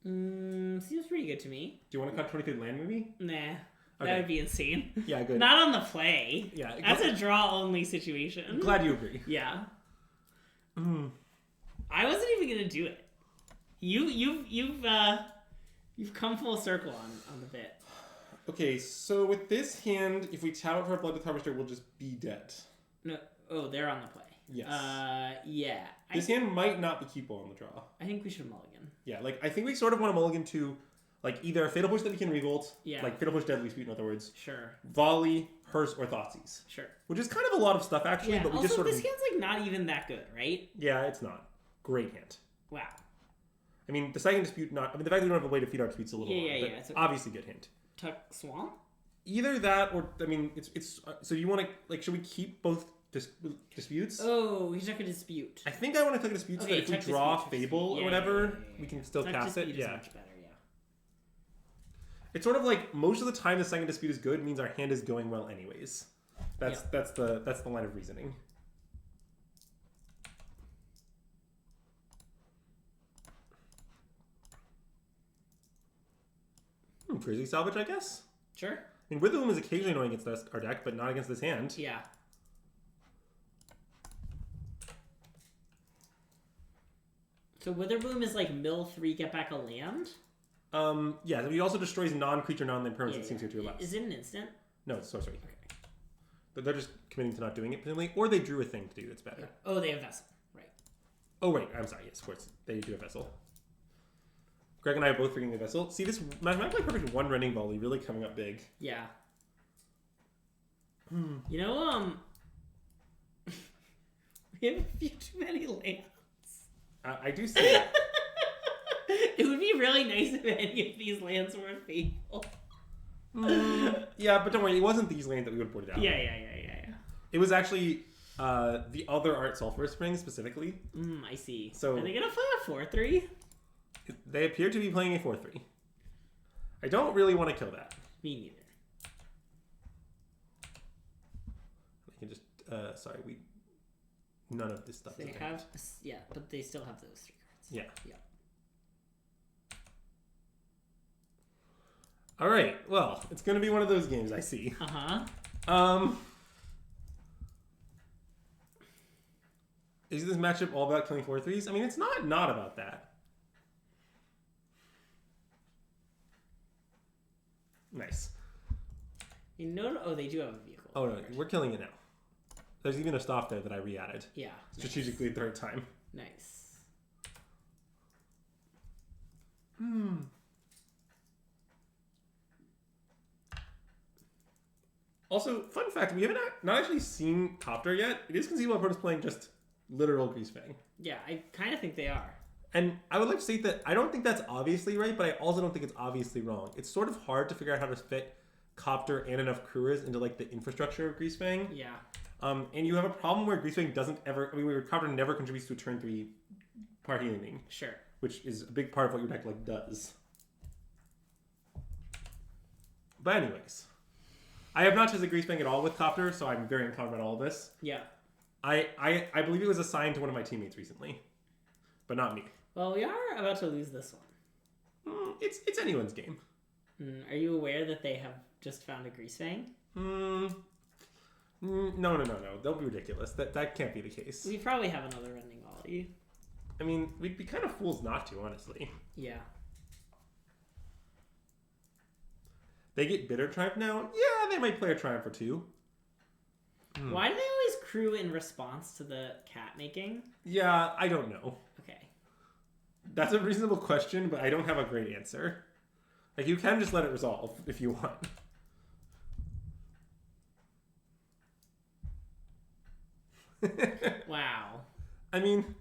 A: Seems pretty good to me.
B: Do you want to cut 23rd land, maybe?
A: Nah.
B: Okay.
A: That would be insane.
B: Yeah, good.
A: Not on the play.
B: Yeah.
A: That's a draw-only situation.
B: I'm glad you agree.
A: Yeah. I wasn't even gonna do it. You've come full circle on the bit.
B: Okay, so with this hand, if we tap it for a Bloodbath Harvester, we'll just be dead.
A: No. Oh, they're on the play.
B: Yes.
A: Yeah.
B: This hand might not be keepable on the draw.
A: I think we should mulligan.
B: Yeah, like, I think we sort of want to mulligan to, like, either a Fatal Push that we can revolt,
A: Yeah.
B: like Fatal Push Deadly Dispute, in other words,
A: Sure.
B: Volley, Hearse, or Thoughtseize.
A: Sure.
B: Which is kind of a lot of stuff, actually,
A: Yeah.
B: but we
A: Also,
B: just sort of...
A: this hand's, like, not even that good, right?
B: Yeah, it's not. Great hand.
A: Wow.
B: I mean, the second dispute, not... I mean, the fact that we don't have a way to feed our disputes a little
A: Yeah,
B: but
A: it's okay.
B: obviously good hint.
A: Tuck Swamp?
B: Either that, or, I mean, it's so you want to, like, should we keep both disputes?
A: Oh, we took a dispute.
B: I think I want to click a dispute so that if we draw Fable or whatever, we can still cast it. Yeah.
A: Much better, yeah.
B: It's sort of like, most of the time the second dispute is good means our hand is going well anyways. That's the line of reasoning. Grizzly Salvage, I guess?
A: Sure.
B: I mean, Witherbloom is occasionally annoying against our deck, but not against this hand.
A: Yeah. So Witherbloom is like mill 3, get back a land?
B: Yeah, he also destroys non-creature, non-land permanents that seems to 2 or less.
A: Is it an instant?
B: No, it's sorcery.
A: Okay.
B: But they're just committing to not doing it, presumably. Or they drew a thing to do that's better.
A: Yeah. Oh, they have Vessel. Right.
B: Oh, right. I'm sorry. Yes, of course. They do have Vessel. Greg and I are both forgetting the Vessel. See, this mathematically perfect 1 Rending Volley really coming up big.
A: Yeah. You know, we have a few too many lands.
B: I do see that.
A: It would be really nice if any of these lands were faithful.
B: Yeah, but don't worry. It wasn't these lands that we would have boarded out.
A: Yeah.
B: It was actually the other Art Sulphur Spring specifically.
A: I see.
B: So
A: are they going to play a 4-3?
B: They appear to be playing a 4-3. I don't really want to kill that.
A: Me neither.
B: I can just sorry, none of this stuff.
A: They have but they still have those 3 cards.
B: Yeah. All right. Well, it's going to be one of those games, I see. Is this matchup all about killing 4-3s? I mean, it's not about that. Nice.
A: You know, oh, they do have a vehicle.
B: Oh, no, we're killing it now. There's even a stop there that I re-added.
A: Yeah.
B: Strategically at the right time.
A: Nice.
B: Also, fun fact, we haven't not actually seen Copter yet. It is conceivable opponents playing just literal Greasefang.
A: Yeah, I kind of think they are.
B: And I would like to state that I don't think that's obviously right, but I also don't think it's obviously wrong. It's sort of hard to figure out how to fit Copter and enough Kuras into like the infrastructure of Greasefang.
A: Yeah.
B: And you have a problem where Greasefang doesn't ever, where Copter never contributes to a turn 3 party ending.
A: Sure.
B: Which is a big part of what your deck like does. But anyways, I have not tested Greasefang at all with Copter, so I'm very uncommon about all of this.
A: Yeah.
B: I believe it was assigned to one of my teammates recently, but not me.
A: Well, we are about to lose this one.
B: It's anyone's game.
A: Are you aware that they have just found a Greasefang?
B: No. Don't be ridiculous. That can't be the case.
A: We probably have another Rending Volley.
B: I mean, we'd be kind of fools not to, honestly.
A: Yeah.
B: They get Bitter Triumph now? Yeah, they might play a Triumph or 2.
A: Why do they always crew in response to the cat making?
B: Yeah, I don't know.
A: Okay.
B: That's a reasonable question, but I don't have a great answer. Like, you can just let it resolve if you want.
A: Wow.
B: I mean,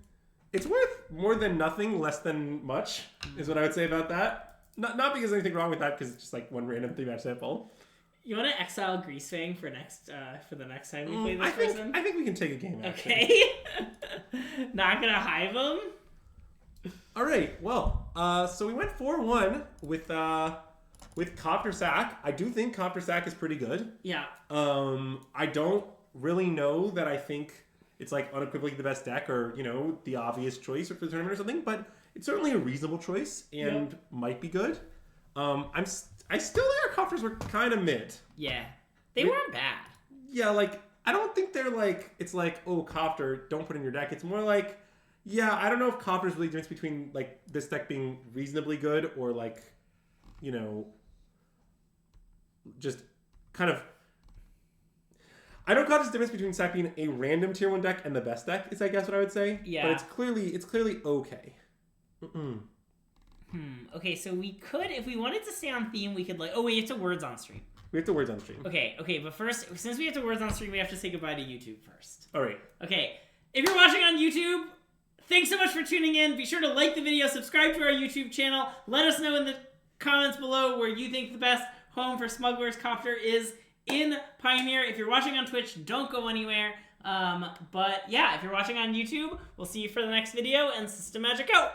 B: it's worth more than nothing, less than much, is what I would say about that. Not because there's anything wrong with that, because it's just like one random 3-match sample.
A: You want to exile Greasefang for the next time we play this person?
B: I think we can take a game.
A: Okay. Not gonna hive him.
B: All right. Well, so we went 4-1 with Copter Sac. I do think Copter Sac is pretty good.
A: Yeah.
B: I don't really know that I think it's like unequivocally the best deck or the obvious choice for the tournament or something, but it's certainly a reasonable choice and might be good. I still think our Copters were kind of mid.
A: Yeah. They weren't bad.
B: Yeah, like, I don't think they're like, it's like, oh, Copter, don't put in your deck. It's more like, yeah, I don't know if Copter's really the difference between, like, this deck being reasonably good or, like, just kind of... I don't Copter's difference between Sac being a random tier 1 deck and the best deck is, I guess, what I would say.
A: Yeah.
B: But it's clearly okay.
A: Okay, so we could, if we wanted to stay on theme, we could we have to words on stream.
B: We have to words on stream.
A: Okay, but first, since we have to words on stream, we have to say goodbye to YouTube first.
B: All right.
A: Okay, if you're watching on YouTube, thanks so much for tuning in. Be sure to like the video, subscribe to our YouTube channel. Let us know in the comments below where you think the best home for Smuggler's Copter is in Pioneer. If you're watching on Twitch, don't go anywhere. But yeah, if you're watching on YouTube, we'll see you for the next video, and System Magic out!